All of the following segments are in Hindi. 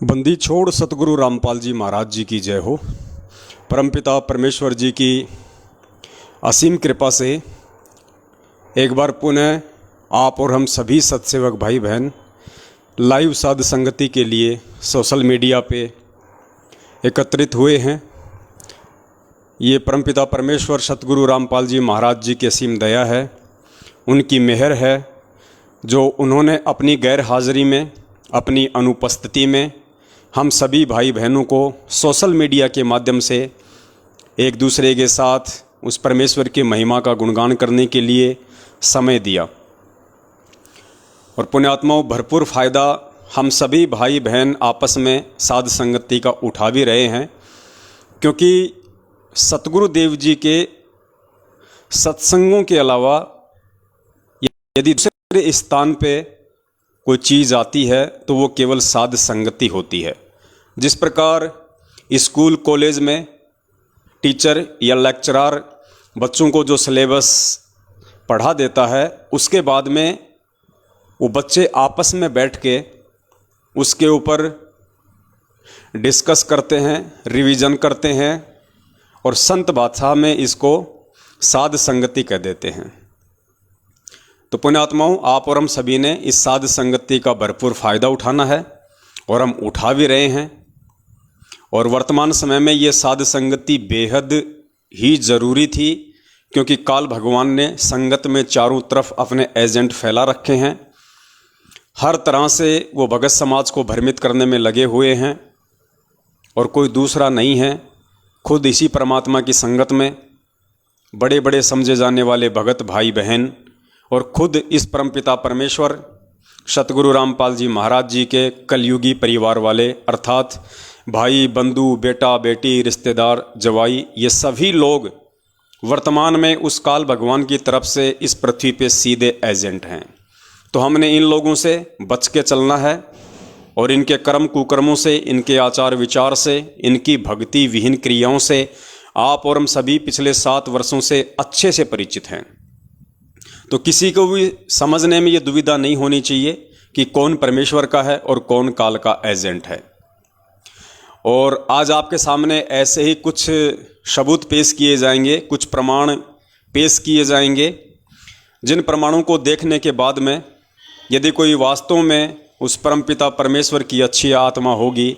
बंदी छोड़ सतगुरु रामपाल जी महाराज जी की जय हो। परमपिता परमेश्वर जी की असीम कृपा से एक बार पुनः आप और हम सभी सत्सेवक भाई बहन लाइव साध संगति के लिए सोशल मीडिया पे एकत्रित हुए हैं। ये परमपिता परमेश्वर सतगुरु रामपाल जी महाराज जी की असीम दया है, उनकी मेहर है जो उन्होंने अपनी गैर हाजिरी में, अपनी अनुपस्थिति में हम सभी भाई बहनों को सोशल मीडिया के माध्यम से एक दूसरे के साथ उस परमेश्वर की महिमा का गुणगान करने के लिए समय दिया। और पुण्यात्माओं, भरपूर फ़ायदा हम सभी भाई बहन आपस में साध संगति का उठा भी रहे हैं, क्योंकि सतगुरु देव जी के सत्संगों के अलावा यदि दूसरे स्थान पे कोई चीज़ आती है तो वो केवल साध संगति होती है। जिस प्रकार स्कूल कॉलेज में टीचर या लेक्चरर बच्चों को जो सिलेबस पढ़ा देता है, उसके बाद में वो बच्चे आपस में बैठ के उसके ऊपर डिस्कस करते हैं, रिवीजन करते हैं और संत भाषा में इसको साध संगति कह देते हैं। तो पुण्यात्माओं, आप और हम सभी ने इस साध संगति का भरपूर फ़ायदा उठाना है और हम उठा भी रहे हैं। और वर्तमान समय में ये साध संगति बेहद ही ज़रूरी थी, क्योंकि काल भगवान ने संगत में चारों तरफ अपने एजेंट फैला रखे हैं। हर तरह से वो भगत समाज को भ्रमित करने में लगे हुए हैं और कोई दूसरा नहीं है, खुद इसी परमात्मा की संगत में बड़े बड़े समझे जाने वाले भगत भाई बहन और खुद इस परमपिता परमेश्वर सतगुरु रामपाल जी महाराज जी के कलयुगी परिवार वाले, अर्थात भाई बंधु, बेटा बेटी, रिश्तेदार, जवाई, ये सभी लोग वर्तमान में उस काल भगवान की तरफ से इस पृथ्वी पे सीधे एजेंट हैं। तो हमने इन लोगों से बच के चलना है और इनके कर्म कुकर्मों से, इनके आचार विचार से, इनकी भक्ति विहीन क्रियाओं से आप और हम सभी पिछले 7 वर्षों से अच्छे से परिचित हैं। तो किसी को भी समझने में ये दुविधा नहीं होनी चाहिए कि कौन परमेश्वर का है और कौन काल का एजेंट है। और आज आपके सामने ऐसे ही कुछ सबूत पेश किए जाएंगे, कुछ प्रमाण पेश किए जाएंगे, जिन प्रमाणों को देखने के बाद में यदि कोई वास्तव में उस परमपिता परमेश्वर की अच्छी आत्मा होगी,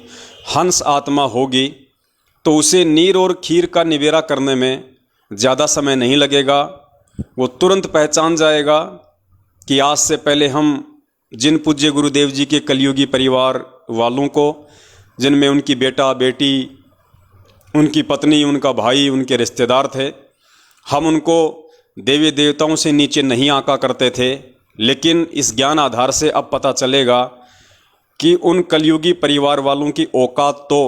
हंस आत्मा होगी, तो उसे नीर और खीर का निवेरा करने में ज़्यादा समय नहीं लगेगा। वो तुरंत पहचान जाएगा कि आज से पहले हम जिन पूज्य गुरुदेव जी के कलयुगी परिवार वालों को, जिनमें उनकी बेटा बेटी, उनकी पत्नी, उनका भाई, उनके रिश्तेदार थे, हम उनको देवी देवताओं से नीचे नहीं आंका करते थे। लेकिन इस ज्ञान आधार से अब पता चलेगा कि उन कलयुगी परिवार वालों की औकात तो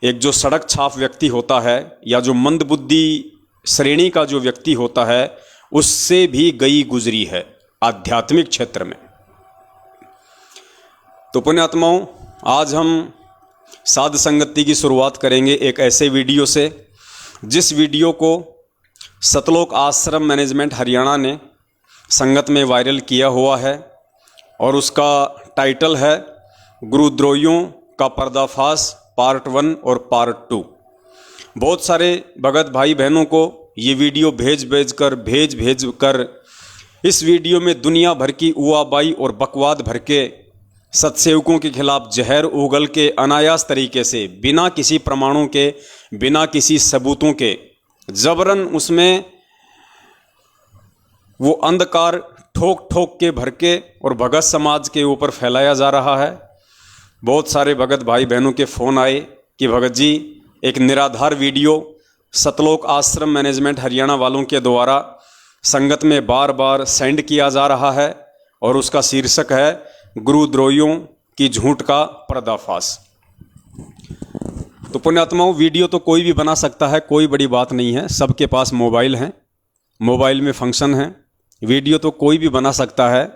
एक जो सड़क छाप व्यक्ति होता है या जो मंदबुद्धि श्रेणी का जो व्यक्ति होता है, उससे भी गई गुजरी है आध्यात्मिक क्षेत्र में। तो पुण्यात्माओं, आज हम साध संगति की शुरुआत करेंगे एक ऐसे वीडियो से, जिस वीडियो को सतलोक आश्रम मैनेजमेंट हरियाणा ने संगत में वायरल किया हुआ है और उसका टाइटल है गुरुद्रोहियों का पर्दाफाश पार्ट 1 और पार्ट 2। बहुत सारे भगत भाई बहनों को ये वीडियो भेज कर इस वीडियो में दुनिया भर की उआबाई और बकवाद भर के सत्सेवकों के खिलाफ जहर उगल के अनायास तरीके से, बिना किसी प्रमाणों के, बिना किसी सबूतों के, जबरन उसमें वो अंधकार ठोक ठोक के भर के और भगत समाज के ऊपर फैलाया जा रहा है। बहुत सारे भगत भाई बहनों के फ़ोन आए कि भगत जी, एक निराधार वीडियो सतलोक आश्रम मैनेजमेंट हरियाणा वालों के द्वारा संगत में बार बार सेंड किया जा रहा है और उसका शीर्षक है गुरुद्रोहियों की झूठ का पर्दाफाश। तो पुण्यात्माओं, वीडियो तो कोई भी बना सकता है, कोई बड़ी बात नहीं है। सबके पास मोबाइल हैं, मोबाइल में फंक्शन है, वीडियो तो कोई भी बना सकता है।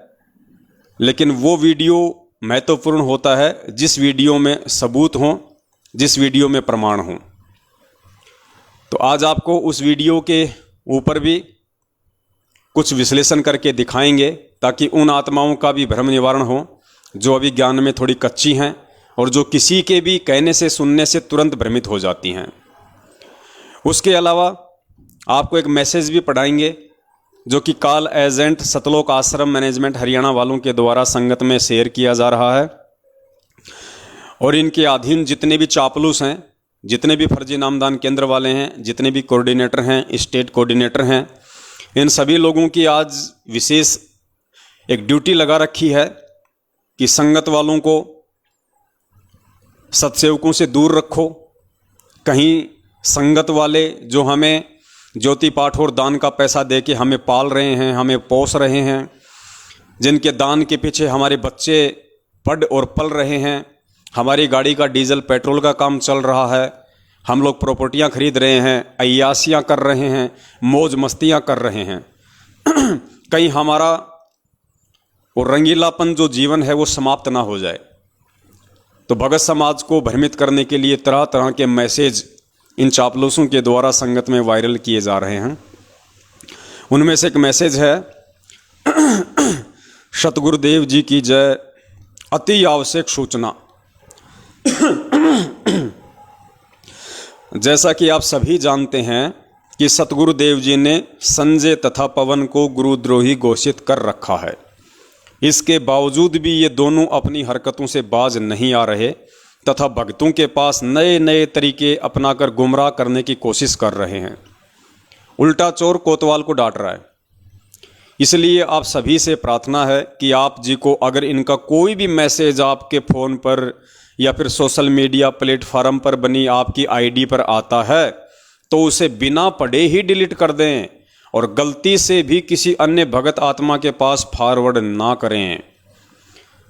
लेकिन वो वीडियो महत्वपूर्ण होता है जिस वीडियो में सबूत हों, जिस वीडियो में प्रमाण हों। तो आज आपको उस वीडियो के ऊपर भी कुछ विश्लेषण करके दिखाएंगे, ताकि उन आत्माओं का भी भ्रम निवारण हो जो अभी ज्ञान में थोड़ी कच्ची हैं और जो किसी के भी कहने से सुनने से तुरंत भ्रमित हो जाती हैं। उसके अलावा आपको एक मैसेज भी पढ़ाएंगे जो कि कॉल एजेंट सतलोक आश्रम मैनेजमेंट हरियाणा वालों के द्वारा संगत में शेयर किया जा रहा है। और इनके अधीन जितने भी चापलूस हैं, जितने भी फर्जी नामदान केंद्र वाले हैं, जितने भी कोऑर्डिनेटर हैं, स्टेट कोऑर्डिनेटर हैं, इन सभी लोगों की आज विशेष एक ड्यूटी लगा रखी है कि संगत वालों को सत्सेवकों से दूर रखो। कहीं संगत वाले जो हमें ज्योति पाठ और दान का पैसा दे के हमें पाल रहे हैं, हमें पोस रहे हैं, जिनके दान के पीछे हमारे बच्चे पढ़ और पल रहे हैं, हमारी गाड़ी का डीजल पेट्रोल का काम चल रहा है, हम लोग प्रॉपर्टियां खरीद रहे हैं, अय्यासियां कर रहे हैं, मौज मस्तियां कर रहे हैं, कहीं हमारा वो रंगीलापन जो जीवन है वो समाप्त ना हो जाए। तो भगत समाज को भ्रमित करने के लिए तरह तरह के मैसेज इन चापलूसों के द्वारा संगत में वायरल किए जा रहे हैं। उनमें से एक मैसेज है, सतगुरुदेव जी की जय, अति आवश्यक सूचना। जैसा कि आप सभी जानते हैं कि सतगुरुदेव जी ने संजय तथा पवन को गुरुद्रोही घोषित कर रखा है। इसके बावजूद भी ये दोनों अपनी हरकतों से बाज नहीं आ रहे तथा भक्तों के पास नए नए तरीके अपनाकर गुमराह करने की कोशिश कर रहे हैं। उल्टा चोर कोतवाल को डांट रहा है। इसलिए आप सभी से प्रार्थना है कि आप जी को अगर इनका कोई भी मैसेज आपके फ़ोन पर या फिर सोशल मीडिया प्लेटफार्म पर बनी आपकी आईडी पर आता है तो उसे बिना पढ़े ही डिलीट कर दें और गलती से भी किसी अन्य भगत आत्मा के पास फॉरवर्ड ना करें।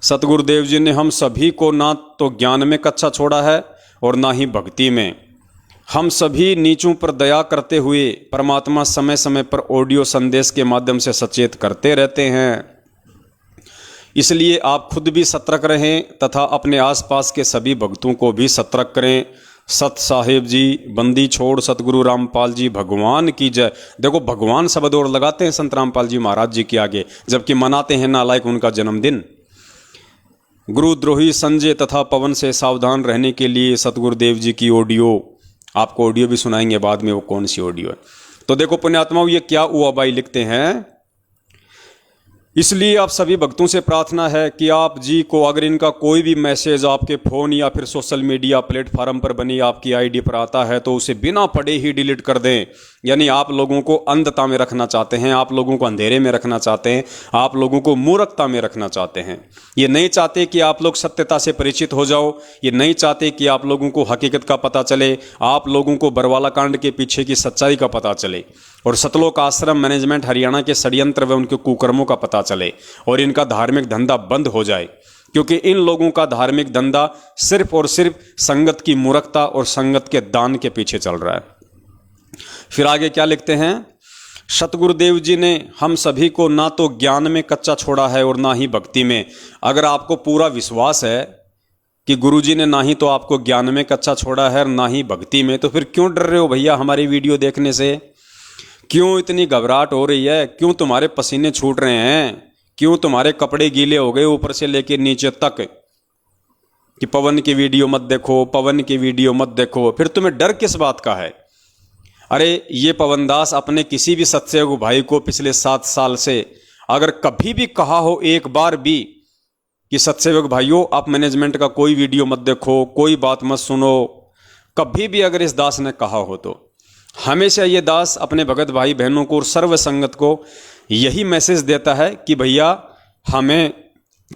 सतगुरुदेव जी ने हम सभी को ना तो ज्ञान में कच्चा छोड़ा है और ना ही भक्ति में। हम सभी नीचों पर दया करते हुए परमात्मा समय समय पर ऑडियो संदेश के माध्यम से सचेत करते रहते हैं। इसलिए आप खुद भी सतर्क रहें तथा अपने आसपास के सभी भक्तों को भी सतर्क करें। सत साहेब जी, बंदी छोड़ सतगुरु रामपाल जी भगवान की जय। देखो, भगवान शब्द और लगाते हैं संत रामपाल जी महाराज जी के आगे, जबकि मनाते हैं नालायक उनका जन्मदिन। गुरुद्रोही संजय तथा पवन से सावधान रहने के लिए सतगुरुदेव जी की ऑडियो, आपको ऑडियो भी सुनाएंगे बाद में वो कौन सी ऑडियो है। तो देखो पुण्यात्माओं, ये क्या हुआ भाई लिखते हैं। इसलिए आप सभी भक्तों से प्रार्थना है कि आप जी को अगर इनका कोई भी मैसेज आपके फ़ोन या फिर सोशल मीडिया प्लेटफार्म पर बनी आपकी आईडी पर आता है तो उसे बिना पढ़े ही डिलीट कर दें। यानी आप लोगों को अंधता में रखना चाहते हैं, आप लोगों को अंधेरे में रखना चाहते हैं, आप लोगों को मूर्खता में रखना चाहते हैं। ये नहीं चाहते कि आप लोग सत्यता से परिचित हो जाओ, ये नहीं चाहते कि आप लोगों को हकीकत का पता चले, आप लोगों को बरवाला कांड के पीछे की सच्चाई का पता चले और सतलोक आश्रम मैनेजमेंट हरियाणा के षड्यंत्र व उनके कुकर्मों का पता चले और इनका धार्मिक धंधा बंद हो जाए। क्योंकि इन लोगों का धार्मिक धंधा सिर्फ और सिर्फ संगत की मूर्खता और संगत के दान के पीछे चल रहा है। फिर आगे क्या लिखते हैं, सतगुरुदेव जी ने हम सभी को ना तो ज्ञान में कच्चा छोड़ा है और ना ही भक्ति में। अगर आपको पूरा विश्वास है कि गुरु जी ने ना ही तो आपको ज्ञान में कच्चा छोड़ा है और ना ही भक्ति में, तो फिर क्यों डर रहे हो भैया हमारी वीडियो देखने से? क्यों इतनी घबराहट हो रही है? क्यों तुम्हारे पसीने छूट रहे हैं? क्यों तुम्हारे कपड़े गीले हो गए ऊपर से लेकर नीचे तक कि पवन की वीडियो मत देखो, पवन की वीडियो मत देखो? फिर तुम्हें डर किस बात का है? अरे ये पवनदास अपने किसी भी सत्सेवक भाई को पिछले 7 साल से अगर कभी भी कहा हो एक बार भी कि सत्सेवक भाइयों आप मैनेजमेंट का कोई वीडियो मत देखो, कोई बात मत सुनो, कभी भी अगर इस दास ने कहा हो तो हमेशा ये दास अपने भगत भाई बहनों को और सर्व संगत को यही मैसेज देता है कि भैया हमें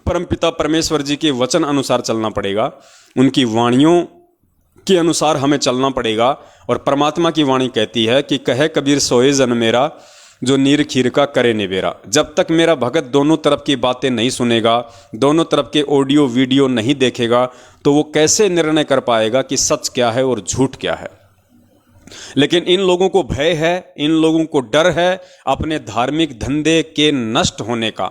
परमपिता परमेश्वर जी के वचन अनुसार चलना पड़ेगा, उनकी वाणियों के अनुसार हमें चलना पड़ेगा। और परमात्मा की वाणी कहती है कि कहे कबीर सोए जन मेरा, जो नीर खीर का करे निबेरा। जब तक मेरा भगत दोनों तरफ की बातें नहीं सुनेगा, दोनों तरफ के ऑडियो वीडियो नहीं देखेगा, तो वो कैसे निर्णय कर पाएगा कि सच क्या है और झूठ क्या है। लेकिन इन लोगों को भय है, इन लोगों को डर है अपने धार्मिक धंधे के नष्ट होने का,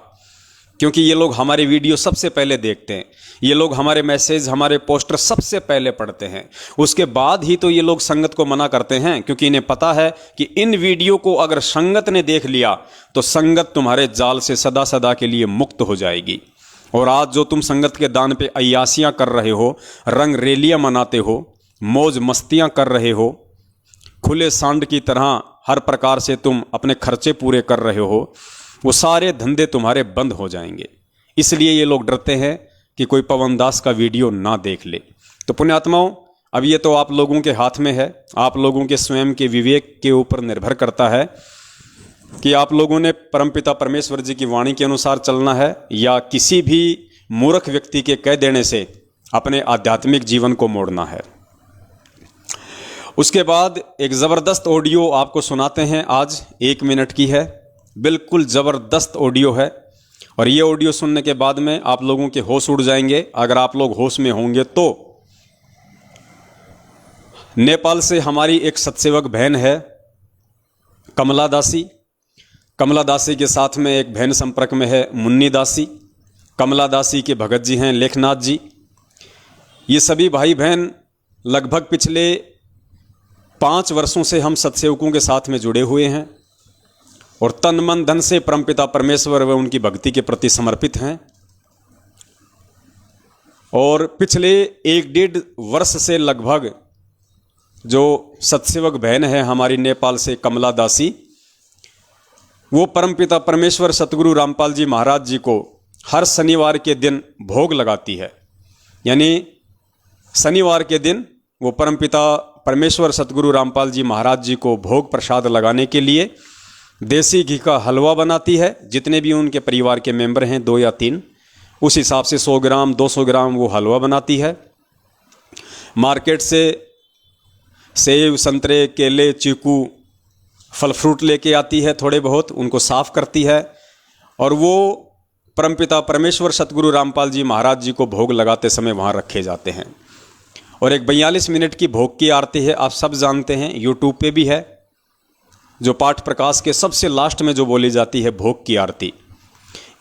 क्योंकि ये लोग हमारे वीडियो सबसे पहले देखते हैं, ये लोग हमारे मैसेज हमारे पोस्टर सबसे पहले पढ़ते हैं, उसके बाद ही तो ये लोग संगत को मना करते हैं। क्योंकि इन्हें पता है कि इन वीडियो को अगर संगत ने देख लिया तो संगत तुम्हारे जाल से सदा सदा के लिए मुक्त हो जाएगी। और आज जो तुम संगत के दान पे अय्यासियाँ कर रहे हो, रंग रेलियाँ मनाते हो, मौज मस्तियाँ कर रहे हो, खुले सांड की तरह हर प्रकार से तुम अपने खर्चे पूरे कर रहे हो, वो सारे धंधे तुम्हारे बंद हो जाएंगे। इसलिए ये लोग डरते हैं कि कोई पवन दास का वीडियो ना देख ले। तो पुण्यात्माओं, अब ये तो आप लोगों के हाथ में है, आप लोगों के स्वयं के विवेक के ऊपर निर्भर करता है कि आप लोगों ने परमपिता परमेश्वर जी की वाणी के अनुसार चलना है या किसी भी मूर्ख व्यक्ति के कह देने से अपने आध्यात्मिक जीवन को मोड़ना है। उसके बाद एक ज़बरदस्त ऑडियो आपको सुनाते हैं, आज 1 मिनट की है, बिल्कुल ज़बरदस्त ऑडियो है। और ये ऑडियो सुनने के बाद में आप लोगों के होश उड़ जाएंगे, अगर आप लोग होश में होंगे तो। नेपाल से हमारी एक सत्सेवक बहन है कमला दासी। कमला दासी के साथ में एक बहन संपर्क में है मुन्नी दासी। कमला दासी के भगत जी हैं लेखनाथ जी। ये सभी भाई बहन लगभग पिछले 5 वर्षों से हम सत्सेवकों के साथ में जुड़े हुए हैं और तन मन धन से परमपिता परमेश्वर व उनकी भक्ति के प्रति समर्पित हैं। और पिछले 1-1.5 वर्ष से लगभग जो सत्सेवक बहन है हमारी नेपाल से कमला दासी, वो परमपिता परमेश्वर सतगुरु रामपाल जी महाराज जी को हर शनिवार के दिन भोग लगाती है। यानी शनिवार के दिन वो परमपिता परमेश्वर सतगुरु रामपाल जी महाराज जी को भोग प्रसाद लगाने के लिए देसी घी का हलवा बनाती है। जितने भी उनके परिवार के मेंबर हैं 2 या 3, उस हिसाब से 100 ग्राम 200 ग्राम वो हलवा बनाती है। मार्केट से सेब संतरे केले चीकू फल फ्रूट लेके आती है, थोड़े बहुत उनको साफ करती है और वो परमपिता परमेश्वर सतगुरु रामपाल जी महाराज जी को भोग लगाते समय वहाँ रखे जाते हैं। और एक 42 मिनट की भोग की आरती है, आप सब जानते हैं, यूट्यूब पे भी है, जो पाठ प्रकाश के सबसे लास्ट में जो बोली जाती है भोग की आरती,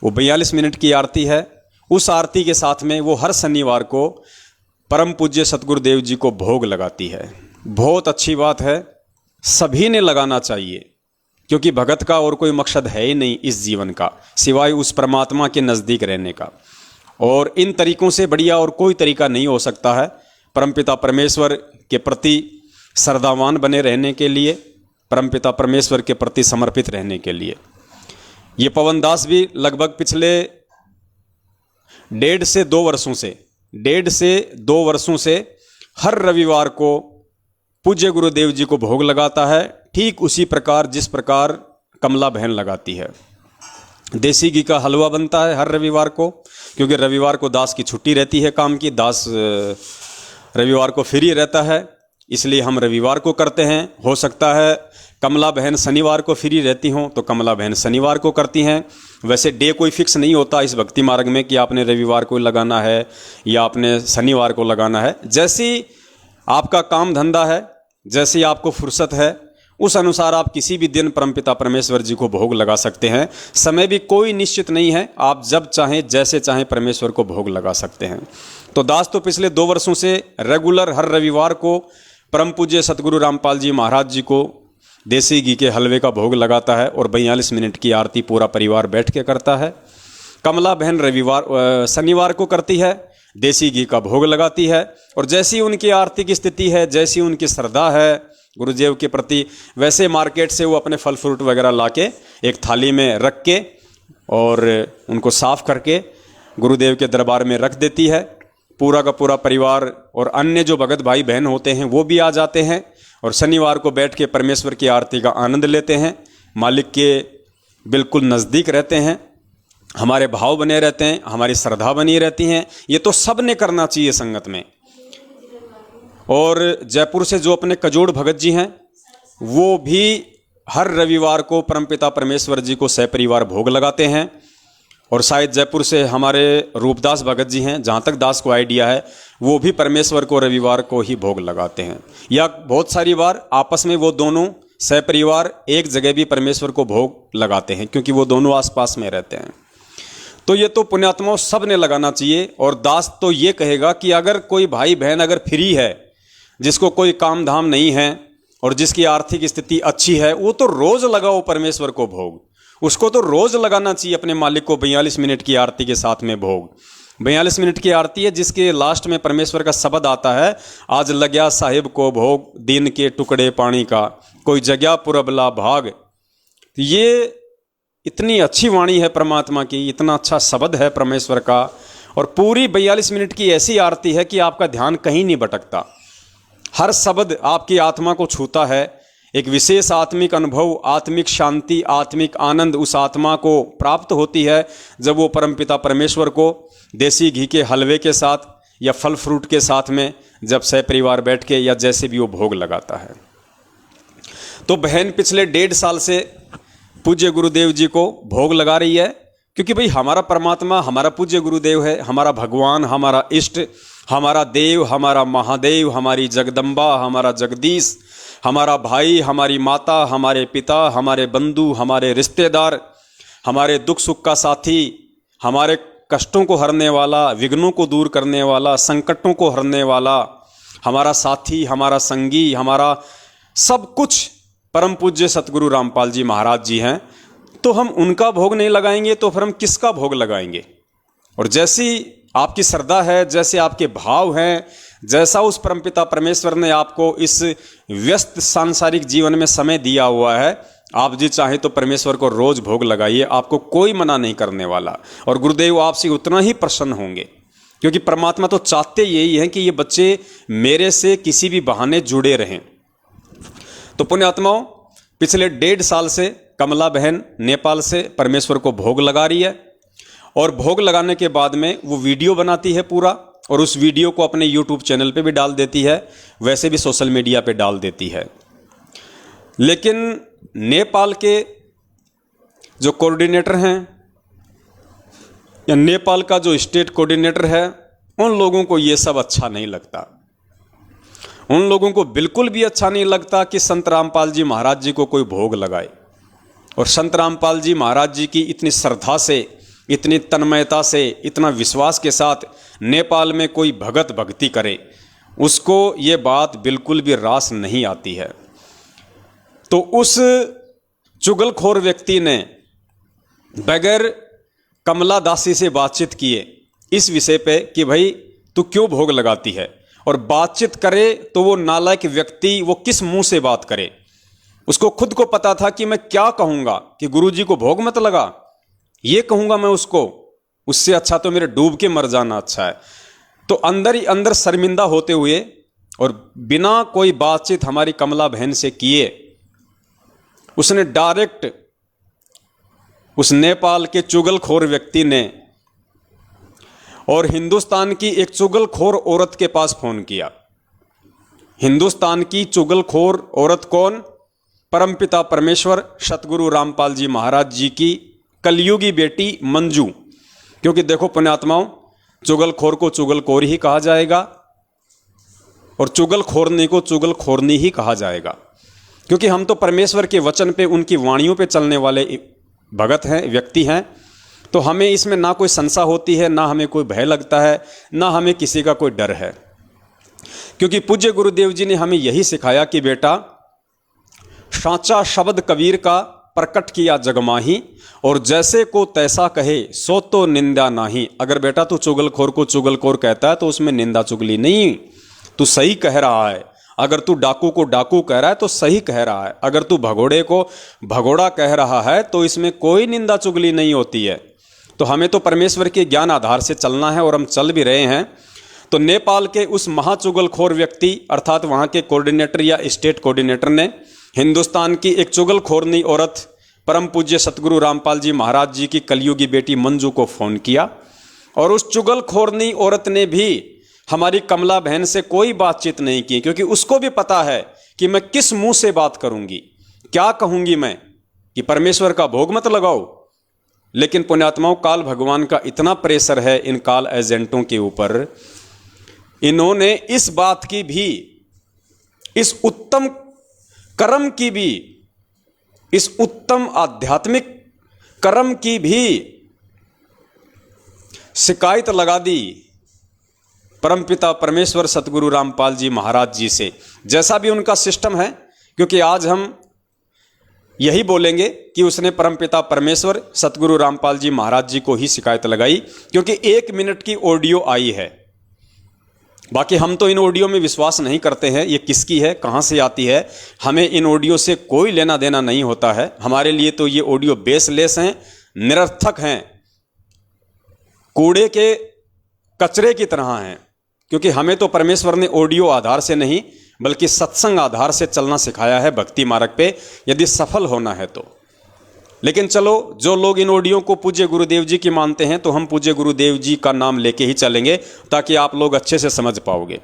वो 42 मिनट की आरती है। उस आरती के साथ में वो हर शनिवार को परम पूज्य सतगुरुदेव जी को भोग लगाती है। बहुत अच्छी बात है, सभी ने लगाना चाहिए, क्योंकि भगत का और कोई मकसद है ही नहीं इस जीवन का सिवाय उस परमात्मा के नज़दीक रहने का। और इन तरीकों से बढ़िया और कोई तरीका नहीं हो सकता है परमपिता परमेश्वर के प्रति श्रद्धावान बने रहने के लिए, परमपिता परमेश्वर के प्रति समर्पित रहने के लिए। ये पवन दास भी लगभग पिछले 1.5 से 2 वर्षों से हर रविवार को पूज्य गुरुदेव जी को भोग लगाता है, ठीक उसी प्रकार जिस प्रकार कमला बहन लगाती है। देसी घी का हलवा बनता है हर रविवार को, क्योंकि रविवार को दास की छुट्टी रहती है काम की, दास रविवार को फ्री रहता है, इसलिए हम रविवार को करते हैं। हो सकता है कमला बहन शनिवार को फ्री रहती हों तो कमला बहन शनिवार को करती हैं। वैसे डे कोई फिक्स नहीं होता इस भक्ति मार्ग में कि आपने रविवार को लगाना है या आपने शनिवार को लगाना है। जैसी आपका काम धंधा है, जैसी आपको फुर्सत है, उस अनुसार आप किसी भी दिन परमपिता परमेश्वर जी को भोग लगा सकते हैं। समय भी कोई निश्चित नहीं है, आप जब चाहें जैसे चाहें परमेश्वर को भोग लगा सकते हैं। तो दास तो पिछले 2 वर्षों से रेगुलर हर रविवार को परम पूज्य सतगुरु रामपाल जी महाराज जी को देसी घी के हलवे का भोग लगाता है और 42 मिनट की आरती पूरा परिवार बैठ के करता है। कमला बहन शनिवार को करती है, देसी घी का भोग लगाती है और जैसी उनकी आर्थिक स्थिति है, जैसी उनकी श्रद्धा है गुरुदेव के प्रति, वैसे मार्केट से वो अपने फल फ्रूट वगैरह लाके एक थाली में रख के और उनको साफ करके गुरुदेव के दरबार में रख देती है। पूरा का पूरा परिवार और अन्य जो भगत भाई बहन होते हैं वो भी आ जाते हैं और शनिवार को बैठ के परमेश्वर की आरती का आनंद लेते हैं, मालिक के बिल्कुल नज़दीक रहते हैं, हमारे भाव बने रहते हैं, हमारी श्रद्धा बनी रहती हैं। ये तो सब ने करना चाहिए संगत में। और जयपुर से जो अपने कजोड़ भगत जी हैं वो भी हर रविवार को परमपिता परमेश्वर जी को सपरिवार भोग लगाते हैं। और शायद जयपुर से हमारे रूपदास भगत जी हैं, जहाँ तक दास को आइडिया है, वो भी परमेश्वर को रविवार को ही भोग लगाते हैं। या बहुत सारी बार आपस में वो दोनों सपरिवार एक जगह भी परमेश्वर को भोग लगाते हैं, क्योंकि वो दोनों आसपास में रहते हैं। तो ये तो पुण्यात्माओं सब ने लगाना चाहिए। और दास तो ये कहेगा कि अगर कोई भाई बहन अगर फ्री है, जिसको कोई काम धाम नहीं है और जिसकी आर्थिक स्थिति अच्छी है, वो तो रोज लगाओ परमेश्वर को भोग। उसको तो रोज लगाना चाहिए अपने मालिक को 42 मिनट की आरती के साथ में भोग। 42 मिनट की आरती है जिसके लास्ट में परमेश्वर का शब्द आता है, आज लग्या साहिब को भोग दिन के टुकड़े पानी का, कोई जगह पुरबला भाग। तो ये इतनी अच्छी वाणी है परमात्मा की, इतना अच्छा शब्द है परमेश्वर का, और पूरी 42 मिनट की ऐसी आरती है कि आपका ध्यान कहीं नहीं भटकता। हर शब्द आपकी आत्मा को छूता है, एक विशेष आत्मिक अनुभव, आत्मिक शांति, आत्मिक आनंद उस आत्मा को प्राप्त होती है जब वो परमपिता परमेश्वर को देसी घी के हलवे के साथ या फल फ्रूट के साथ में जब सहपरिवार बैठ के या जैसे भी वो भोग लगाता है। तो बहन पिछले 1.5 साल से पूज्य गुरुदेव जी को भोग लगा रही है, क्योंकि भाई हमारा परमात्मा हमारा पूज्य गुरुदेव है, हमारा भगवान, हमारा इष्ट, हमारा देव, हमारा महादेव, हमारी जगदम्बा, हमारा जगदीश, हमारा भाई, हमारी माता, हमारे पिता, हमारे बंधु, हमारे रिश्तेदार, हमारे दुख सुख का साथी, हमारे कष्टों को हरने वाला, विघ्नों को दूर करने वाला, संकटों को हरने वाला, हमारा साथी, हमारा संगी, हमारा सब कुछ परम पूज्य सतगुरु रामपाल जी महाराज जी हैं। तो हम उनका भोग नहीं लगाएंगे तो फिर हम किसका भोग लगाएंगे? और जैसी आपकी श्रद्धा है, जैसे आपके भाव हैं, जैसा उस परमपिता परमेश्वर ने आपको इस व्यस्त सांसारिक जीवन में समय दिया हुआ है, आप जी चाहे तो परमेश्वर को रोज भोग लगाइए, आपको कोई मना नहीं करने वाला, और गुरुदेव आपसे उतना ही प्रसन्न होंगे, क्योंकि परमात्मा तो चाहते यही है कि ये बच्चे मेरे से किसी भी बहाने जुड़े रहें। तो पुण्यात्माओं, पिछले 1.5 साल से कमला बहन नेपाल से परमेश्वर को भोग लगा रही है, और भोग लगाने के बाद में वो वीडियो बनाती है पूरा, और उस वीडियो को अपने YouTube चैनल पे भी डाल देती है, वैसे भी सोशल मीडिया पे डाल देती है। लेकिन नेपाल के जो कोऑर्डिनेटर हैं या नेपाल का जो स्टेट कोऑर्डिनेटर है, उन लोगों को ये सब अच्छा नहीं लगता। उन लोगों को बिल्कुल भी अच्छा नहीं लगता कि संत रामपाल जी महाराज जी को कोई भोग लगाए, और संत रामपाल जी महाराज जी की इतनी श्रद्धा से, इतनी तन्मयता से, इतना विश्वास के साथ नेपाल में कोई भगत भक्ति करे, उसको ये बात बिल्कुल भी रास नहीं आती है। तो उस चुगलखोर व्यक्ति ने बगैर कमला दासी से बातचीत किए इस विषय पे कि भाई तू क्यों भोग लगाती है, और बातचीत करे तो वो नालायक व्यक्ति वो किस मुंह से बात करे। उसको खुद को पता था कि मैं क्या कहूँगा, कि गुरुजी को भोग मत लगा, ये कहूँगा मैं उसको, उससे अच्छा तो मेरे डूब के मर जाना अच्छा है। तो अंदर ही अंदर शर्मिंदा होते हुए और बिना कोई बातचीत हमारी कमला बहन से किए उसने डायरेक्ट उस नेपाल के चुगलखोर व्यक्ति ने और हिंदुस्तान की एक चुगलखोर औरत के पास फोन किया। हिंदुस्तान की चुगलखोर औरत कौन? परमपिता परमेश्वर सतगुरु रामपाल जी महाराज जी की कलयुगी बेटी मंजू। क्योंकि देखो पुण्यात्माओं, चुगलखोर को चुगलखोर ही कहा जाएगा और चुगलखोरनी को चुगलखोरनी ही कहा जाएगा, क्योंकि हम तो परमेश्वर के वचन पे, उनकी वाणियों पे चलने वाले भगत हैं, व्यक्ति हैं। तो हमें इसमें ना कोई संशय होती है, ना हमें कोई भय लगता है, ना हमें किसी का कोई डर है, क्योंकि पूज्य गुरुदेव जी ने हमें यही सिखाया कि बेटा साचा शब्द कबीर का प्रकट किया जगमाही, और जैसे को तैसा कहे सो तो निंदा नाही। अगर बेटा तू चुगलखोर को चुगलखोर कहता है तो उसमें निंदा चुगली नहीं, तू सही कह रहा है। अगर तू डाकू को डाकू कह रहा है तो सही कह रहा है। अगर तू भगोड़े को भगोड़ा कह रहा है तो इसमें कोई निंदा चुगली नहीं होती है। तो हमें तो परमेश्वर के ज्ञान आधार से चलना है, और हम चल भी रहे हैं। तो नेपाल के उस महाचुगलखोर व्यक्ति अर्थात वहाँ के कोऑर्डिनेटर या स्टेट कोऑर्डिनेटर ने हिंदुस्तान की एक चुगलखोरनी औरत परम पूज्य सतगुरु रामपाल जी महाराज जी की कलयुगी बेटी मंजू को फ़ोन किया, और उस चुगलखोरनी औरत ने भी हमारी कमला बहन से कोई बातचीत नहीं की, क्योंकि उसको भी पता है कि मैं किस मुंह से बात करूंगी, क्या कहूंगी मैं, कि परमेश्वर का भोग मत लगाओ। लेकिन पुण्यात्माओं, काल भगवान का इतना प्रेशर है इन काल एजेंटों के ऊपर, इन्होंने इस बात की भी, इस उत्तम कर्म की भी, इस उत्तम आध्यात्मिक कर्म की भी शिकायत लगा दी परमपिता परमेश्वर सतगुरु रामपाल जी महाराज जी से, जैसा भी उनका सिस्टम है। क्योंकि आज हम यही बोलेंगे कि उसने परमपिता परमेश्वर सतगुरु रामपाल जी महाराज जी को ही शिकायत लगाई, क्योंकि 1 मिनट की ऑडियो आई है। बाकी हम तो इन ऑडियो में विश्वास नहीं करते हैं, ये किसकी है, कहाँ से आती है, हमें इन ऑडियो से कोई लेना देना नहीं होता है। हमारे लिए तो ये ऑडियो बेसलेस हैं, निरर्थक हैं, कूड़े के कचरे की तरह हैं, क्योंकि हमें तो परमेश्वर ने ऑडियो आधार से नहीं बल्कि सत्संग आधार से चलना सिखाया है भक्ति मार्ग पे, यदि सफल होना है तो। लेकिन चलो, जो लोग इन ऑडियो को पूज्य गुरुदेव जी की मानते हैं, तो हम पूज्य गुरुदेव जी का नाम लेके ही चलेंगे, ताकि आप लोग अच्छे से समझ पाओगे।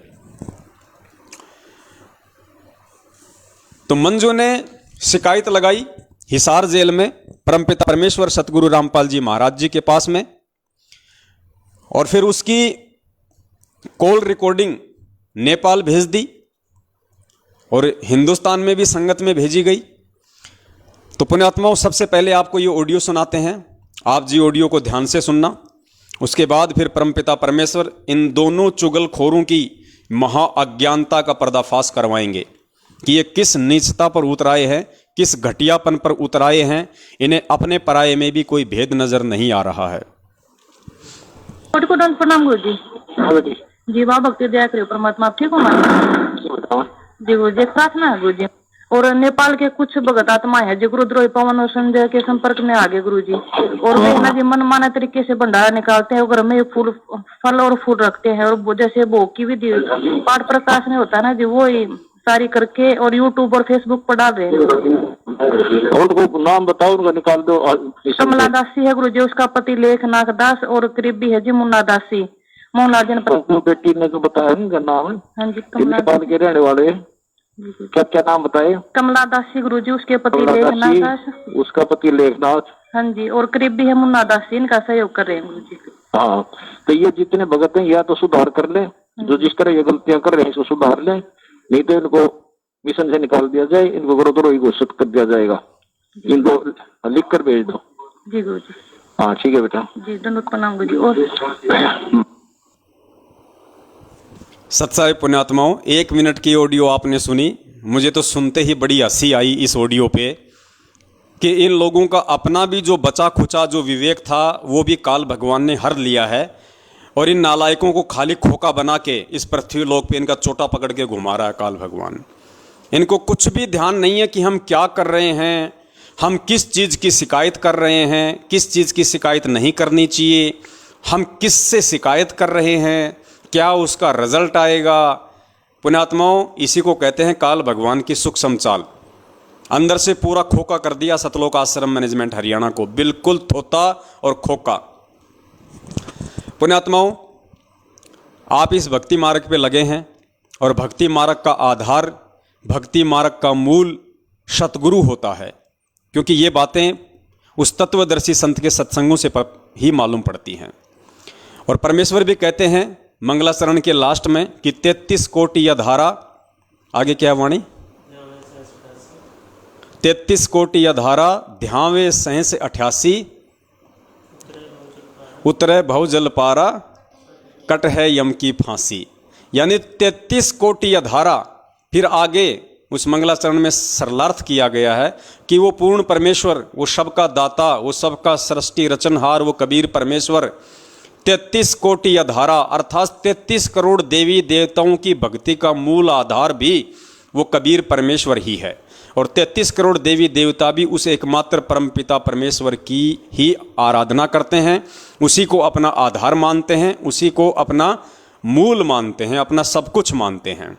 तो मंजू ने शिकायत लगाई हिसार जेल में परमपिता परमेश्वर सतगुरु रामपाल जी महाराज जी के पास में, और फिर उसकी कॉल रिकॉर्डिंग नेपाल भेज दी और हिंदुस्तान में भी संगत में भेजी गई। तो पुण्यात्माओं, सबसे पहले आपको ये ऑडियो सुनाते हैं, आप जी ऑडियो को ध्यान से सुनना। उसके बाद फिर परमपिता परमेश्वर इन दोनों चुगलखोरों की महा अज्ञानता का पर्दाफाश करवाएंगे कि ये किस नीचता पर उतराए हैं, किस घटियापन पर उतराए हैं, इन्हें अपने पराये में भी कोई भेद नजर नहीं आ रहा है। प्रणाम गुरु जी। जी वाह, भक्ति दया करियो परमात्मा। आप ठीक हो माता जी? गुरु जी प्रार्थना है गुरु जी, और नेपाल के कुछ भगत आत्मा है जो गुरुद्रोही पवन और संजय के संपर्क में आ गए गुरु जी, और वे ना जी मनमाने तरीके से भंडारा निकालते हैं, घर में फूल फल और फूल रखते हैं, और वो जैसे भोग की विधि पाठ प्रकाश में होता है ना जी, वो ही सारी करके और यूट्यूब और फेसबुक पर डाल रहे हैं। और नाम बताओ उनका, निकाल दो। कमला दासी है गुरु जी, उसका पति लेखनाथ दास, और करीबी है जी मुन्ना दासी, मोहनलाल जनपद। बेटी ने तो बताया उनका नाम? हाँ जी, कमला नेपाल के रहने वाले। क्या क्या नाम बताए? कमला दासी गुरु जी, उसके पति लेखनाथ दास, उसका पति लेखनाथ। हाँ जी, और करीबी है मुन्ना दासी, इनका सहयोग कर रहे हैं गुरु जी। हाँ, तो ये जितने भगत हैं या तो सुधार कर ले, जो जिस तरह ये गलतियां कर रहे हैं इसको सुधार ले, नहीं तो इनको मिशन से निकाल दिया जाए, इनको गुरुद्रोही घोषित कर दिया जाएगा। इनको लिख कर भेज दो। जी गुरु जी। हाँ ठीक है बेटा जी, दंडवत प्रणाम गुरु जी। और सत्साई पुण्यात्माओं, 1 मिनट की ऑडियो आपने सुनी। मुझे तो सुनते ही बड़ी हंसी आई इस ऑडियो पे कि इन लोगों का अपना भी जो बचा खुचा जो विवेक था वो भी काल भगवान ने हर लिया है, और इन नालायकों को खाली खोखा बना के इस पृथ्वी लोक पे इनका चोटा पकड़ के घुमा रहा है काल भगवान। इनको कुछ भी ध्यान नहीं है कि हम क्या कर रहे हैं, हम किस चीज़ की शिकायत कर रहे हैं, किस चीज़ की शिकायत नहीं करनी चाहिए, हम किस से शिकायत कर रहे हैं, क्या उसका रिजल्ट आएगा। पुण्यात्माओं, इसी को कहते हैं काल भगवान की सूक्ष्म चाल। अंदर से पूरा खोखा कर दिया सतलोक आश्रम मैनेजमेंट हरियाणा को, बिल्कुल थोता और खोखा। पुण्यात्माओं, आप इस भक्ति मार्ग पे लगे हैं, और भक्ति मार्ग का आधार, भक्ति मार्ग का मूल सतगुरु होता है, क्योंकि ये बातें उस तत्वदर्शी संत के सत्संगों से ही मालूम पड़ती हैं। और परमेश्वर भी कहते हैं मंगलाचरण के लास्ट में कि 33 कोटि या धारा, आगे क्या वाणी, 33 कोटि या धारा ध्यावे सहस 88, उतरे भव जल पारा, कट है यम की फांसी। यानी 33 कोटि या धारा। फिर आगे उस मंगलाचरण में सरलार्थ किया गया है कि वो पूर्ण परमेश्वर, वो सबका दाता, वो सबका सृष्टि रचनहार, वो कबीर परमेश्वर 33 कोटि या धारा अर्थात 33 करोड़ देवी देवताओं की भक्ति का मूल आधार भी वो कबीर परमेश्वर ही है, और 33 करोड़ देवी देवता भी उस एकमात्र परमपिता परमेश्वर की ही आराधना करते हैं, उसी को अपना आधार मानते हैं, उसी को अपना मूल मानते हैं, अपना सब कुछ मानते हैं।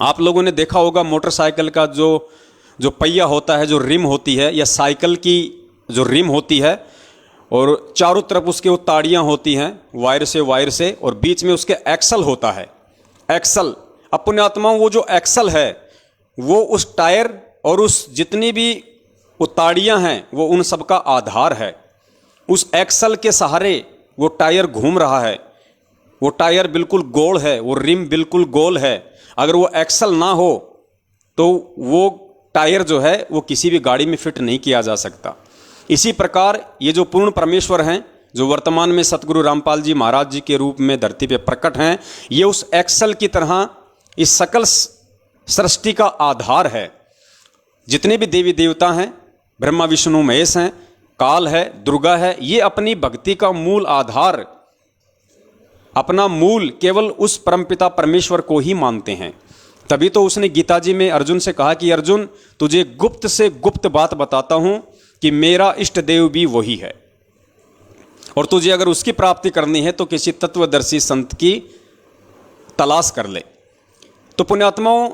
आप लोगों ने देखा होगा मोटरसाइकिल का जो पहिया होता है, जो रिम होती है, या साइकिल की जो रिम होती है, और चारों तरफ उसके वो ताड़ियाँ होती हैं वायर से, और बीच में उसके एक्सल होता है। एक्सल, अब पुण्यात्माओं, वो जो एक्सल है वो उस टायर और उस जितनी भी वो ताड़ियाँ हैं वो उन सब का आधार है। उस एक्सल के सहारे वो टायर घूम रहा है, वो टायर बिल्कुल गोल है, वो रिम बिल्कुल गोल है। अगर वो एक्सल ना हो तो वो टायर जो है वो किसी भी गाड़ी में फिट नहीं किया जा सकता। इसी प्रकार ये जो पूर्ण परमेश्वर हैं, जो वर्तमान में सतगुरु रामपाल जी महाराज जी के रूप में धरती पे प्रकट हैं, ये उस एक्सल की तरह इस सकल सृष्टि का आधार है। जितने भी देवी देवता हैं, ब्रह्मा विष्णु महेश हैं, काल है, दुर्गा है, ये अपनी भक्ति का मूल आधार, अपना मूल केवल उस परमपिता परमेश्वर को ही मानते हैं। तभी तो उसने गीता जी में अर्जुन से कहा कि अर्जुन, तुझे गुप्त से गुप्त बात बताता हूं कि मेरा इष्ट देव भी वही है, और तुझे अगर उसकी प्राप्ति करनी है तो किसी तत्वदर्शी संत की तलाश कर ले। तो पुण्यात्माओं,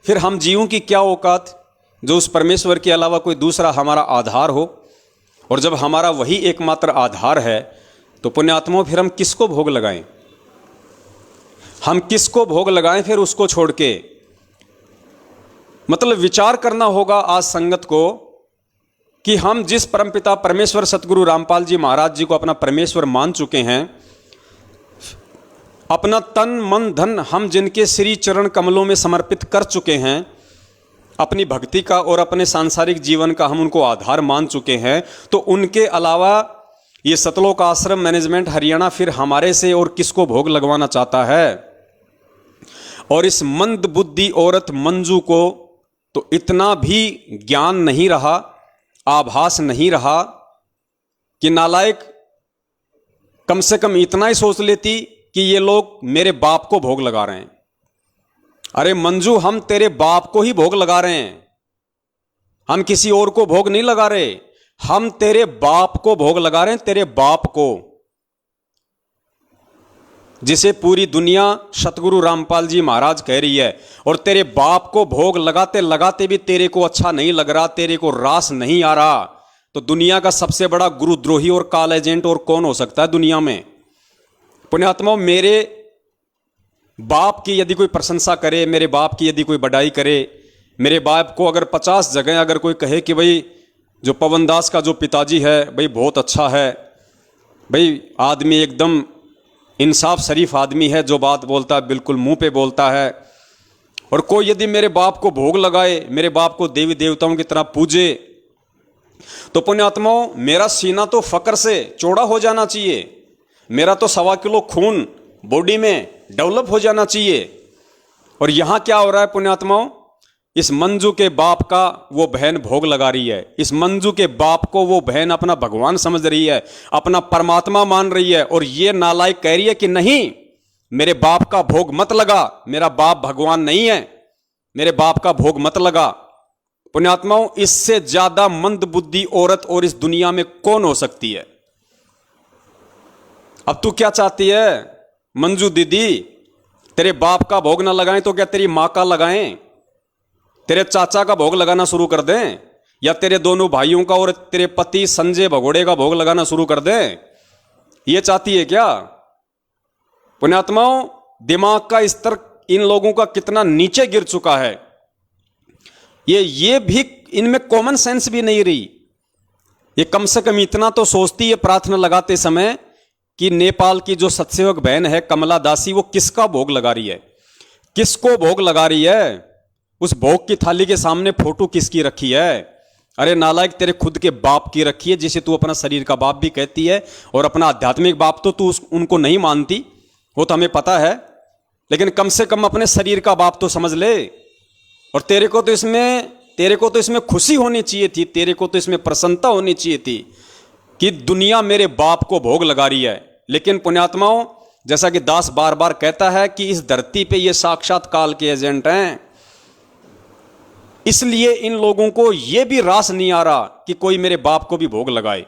फिर हम जीवों की क्या औकात जो उस परमेश्वर के अलावा कोई दूसरा हमारा आधार हो, और जब हमारा वही एकमात्र आधार है तो पुण्यात्माओं फिर हम किसको भोग लगाएं? हम किसको भोग लगाएं फिर उसको छोड़ के? मतलब विचार करना होगा आज संगत को कि हम जिस परमपिता परमेश्वर सतगुरु रामपाल जी महाराज जी को अपना परमेश्वर मान चुके हैं, अपना तन मन धन हम जिनके श्री चरण कमलों में समर्पित कर चुके हैं, अपनी भक्ति का और अपने सांसारिक जीवन का हम उनको आधार मान चुके हैं, तो उनके अलावा ये सतलोक आश्रम मैनेजमेंट हरियाणा फिर हमारे से और किसको भोग लगवाना चाहता है? और इस मंद बुद्धि औरत मंजू को तो इतना भी ज्ञान नहीं रहा, आभास नहीं रहा कि नालायक कम से कम इतना ही सोच लेती कि ये लोग मेरे बाप को भोग लगा रहे हैं। अरे मंजू, हम तेरे बाप को ही भोग लगा रहे हैं, हम किसी और को भोग नहीं लगा रहे, हम तेरे बाप को भोग लगा रहे हैं, तेरे बाप को, जिसे पूरी दुनिया सतगुरु रामपाल जी महाराज कह रही है। और तेरे बाप को भोग लगाते लगाते भी तेरे को अच्छा नहीं लग रहा, तेरे को रास नहीं आ रहा, तो दुनिया का सबसे बड़ा गुरुद्रोही और काल एजेंट और कौन हो सकता है दुनिया में? पुण्यात्माओं, मेरे बाप की यदि कोई प्रशंसा करे, मेरे बाप की यदि कोई बड़ाई करे, मेरे बाप को अगर 50 जगह अगर कोई कहे कि भाई जो पवन दास का जो पिताजी है भाई बहुत अच्छा है, भाई आदमी एकदम इंसाफ शरीफ आदमी है, जो बात बोलता है बिल्कुल मुंह पे बोलता है, और कोई यदि मेरे बाप को भोग लगाए, मेरे बाप को देवी देवताओं की तरह पूजे, तो पुण्यात्माओं मेरा सीना तो फक्र से चौड़ा हो जाना चाहिए, मेरा तो 1.25 किलो खून बॉडी में डेवलप हो जाना चाहिए। और यहां क्या हो रहा है पुण्यात्माओं? इस मंजू के बाप का वो बहन भोग लगा रही है, इस मंजू के बाप को वो बहन अपना भगवान समझ रही है, अपना परमात्मा मान रही है, और ये नालायक कह रही है कि नहीं, मेरे बाप का भोग मत लगा, मेरा बाप भगवान नहीं है, मेरे बाप का भोग मत लगा। पुण्यात्माओं, इससे ज्यादा मंद बुद्धि औरत और इस दुनिया में कौन हो सकती है? अब तू क्या चाहती है मंजू दीदी? तेरे बाप का भोग ना लगाएं तो क्या तेरी मां का लगाएं? तेरे चाचा का भोग लगाना शुरू कर दें, या तेरे दोनों भाइयों का और तेरे पति संजय भगोड़े का भोग लगाना शुरू कर दें? ये चाहती है क्या? पुण्यात्माओं, दिमाग का स्तर इन लोगों का कितना नीचे गिर चुका है, ये भी इनमें कॉमन सेंस भी नहीं रही। ये कम से कम इतना तो सोचती है प्रार्थना लगाते समय कि नेपाल की जो सतसेवक बहन है कमला दासी, वो किसका भोग लगा रही है, किसको भोग लगा रही है, उस भोग की थाली के सामने फोटो किसकी रखी है? अरे नालायक, तेरे खुद के बाप की रखी है, जिसे तू अपना शरीर का बाप भी कहती है, और अपना आध्यात्मिक बाप तो तू उनको नहीं मानती, वो तो हमें पता है, लेकिन कम से कम अपने शरीर का बाप तो समझ ले। और तेरे को तो इसमें खुशी होनी चाहिए थी, तेरे को तो इसमें प्रसन्नता होनी चाहिए थी कि दुनिया मेरे बाप को भोग लगा रही है। लेकिन पुण्यात्माओं, जैसा कि दास बार बार कहता है कि इस धरती पे ये साक्षात काल के एजेंट हैं, इसलिए इन लोगों को यह भी रास नहीं आ रहा कि कोई मेरे बाप को भी भोग लगाए।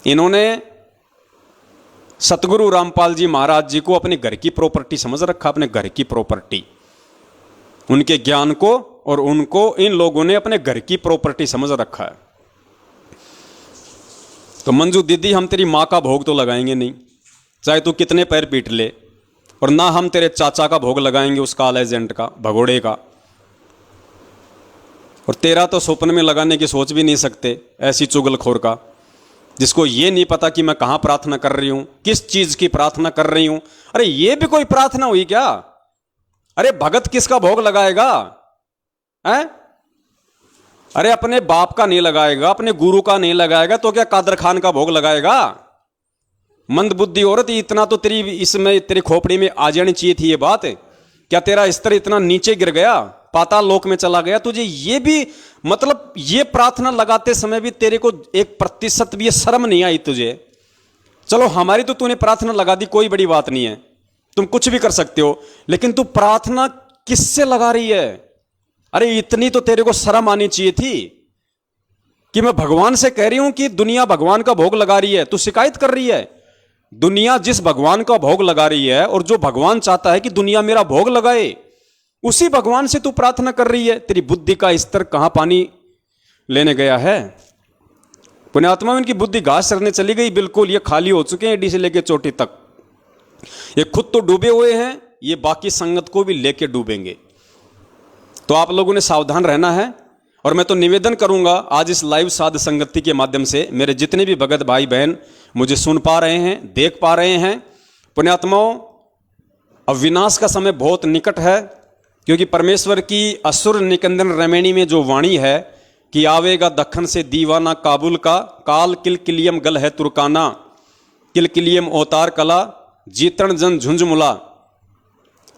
इन्होंने सतगुरु रामपाल जी महाराज जी को अपने घर की प्रॉपर्टी समझ रखा, अपने घर की प्रॉपर्टी, उनके ज्ञान को और उनको इन लोगों ने अपने घर की प्रॉपर्टी समझ रखा है। तो मंजू दीदी, हम तेरी मां का भोग तो लगाएंगे नहीं, चाहे तू कितने पैर पीट ले, और ना हम तेरे चाचा का भोग लगाएंगे, उस काल एजेंट का, भगोड़े का, और तेरा तो स्वप्न में लगाने की सोच भी नहीं सकते, ऐसी चुगलखोर का, जिसको ये नहीं पता कि मैं कहां प्रार्थना कर रही हूं, किस चीज की प्रार्थना कर रही हूं। अरे ये भी कोई प्रार्थना हुई क्या? अरे भगत किसका भोग लगाएगा है? अरे अपने बाप का नहीं लगाएगा, अपने गुरु का नहीं लगाएगा, तो क्या कादर खान का भोग लगाएगा? मंद बुद्धि औरत, इतना तो तेरी इसमें तेरी खोपड़ी में आ जानी चाहिए थी ये बात। क्या तेरा स्तर इतना नीचे गिर गया? पाताल लोक में चला गया, तुझे ये भी मतलब ये प्रार्थना लगाते समय भी तेरे को 1% भी ये शर्म नहीं आई तुझे? चलो हमारी तो तूने प्रार्थना लगा दी, कोई बड़ी बात नहीं है, तुम कुछ भी कर सकते हो, लेकिन तू प्रार्थना किससे लगा रही है? अरे इतनी तो तेरे को शर्म आनी चाहिए थी कि मैं भगवान से कह रही हूं कि दुनिया भगवान का भोग लगा रही है, तू शिकायत कर रही है। दुनिया जिस भगवान का भोग लगा रही है और जो भगवान चाहता है कि दुनिया मेरा भोग लगाए, उसी भगवान से तू प्रार्थना कर रही है। तेरी बुद्धि का स्तर कहां पानी लेने गया है? पुण्यात्मा, इनकी बुद्धि घास चरने चली गई, बिल्कुल ये खाली हो चुके हैं एडी से लेके चोटी तक। ये खुद तो डूबे हुए हैं, ये बाकी संगत को भी लेके डूबेंगे। तो आप लोगों ने सावधान रहना है। और मैं तो निवेदन करूंगा आज इस लाइव साध संगति के माध्यम से, मेरे जितने भी भगत भाई बहन मुझे सुन पा रहे हैं, देख पा रहे हैं, पुण्यात्माओं, अब विनाश का समय बहुत निकट है, क्योंकि परमेश्वर की असुर निकंदन रमैणी में जो वाणी है कि आवेगा दखन से दीवाना काबुल का, काल किलकिलियम गल है तुर्काना, किलकिलियम अवतार कला, जीतन जन झुंझमुला।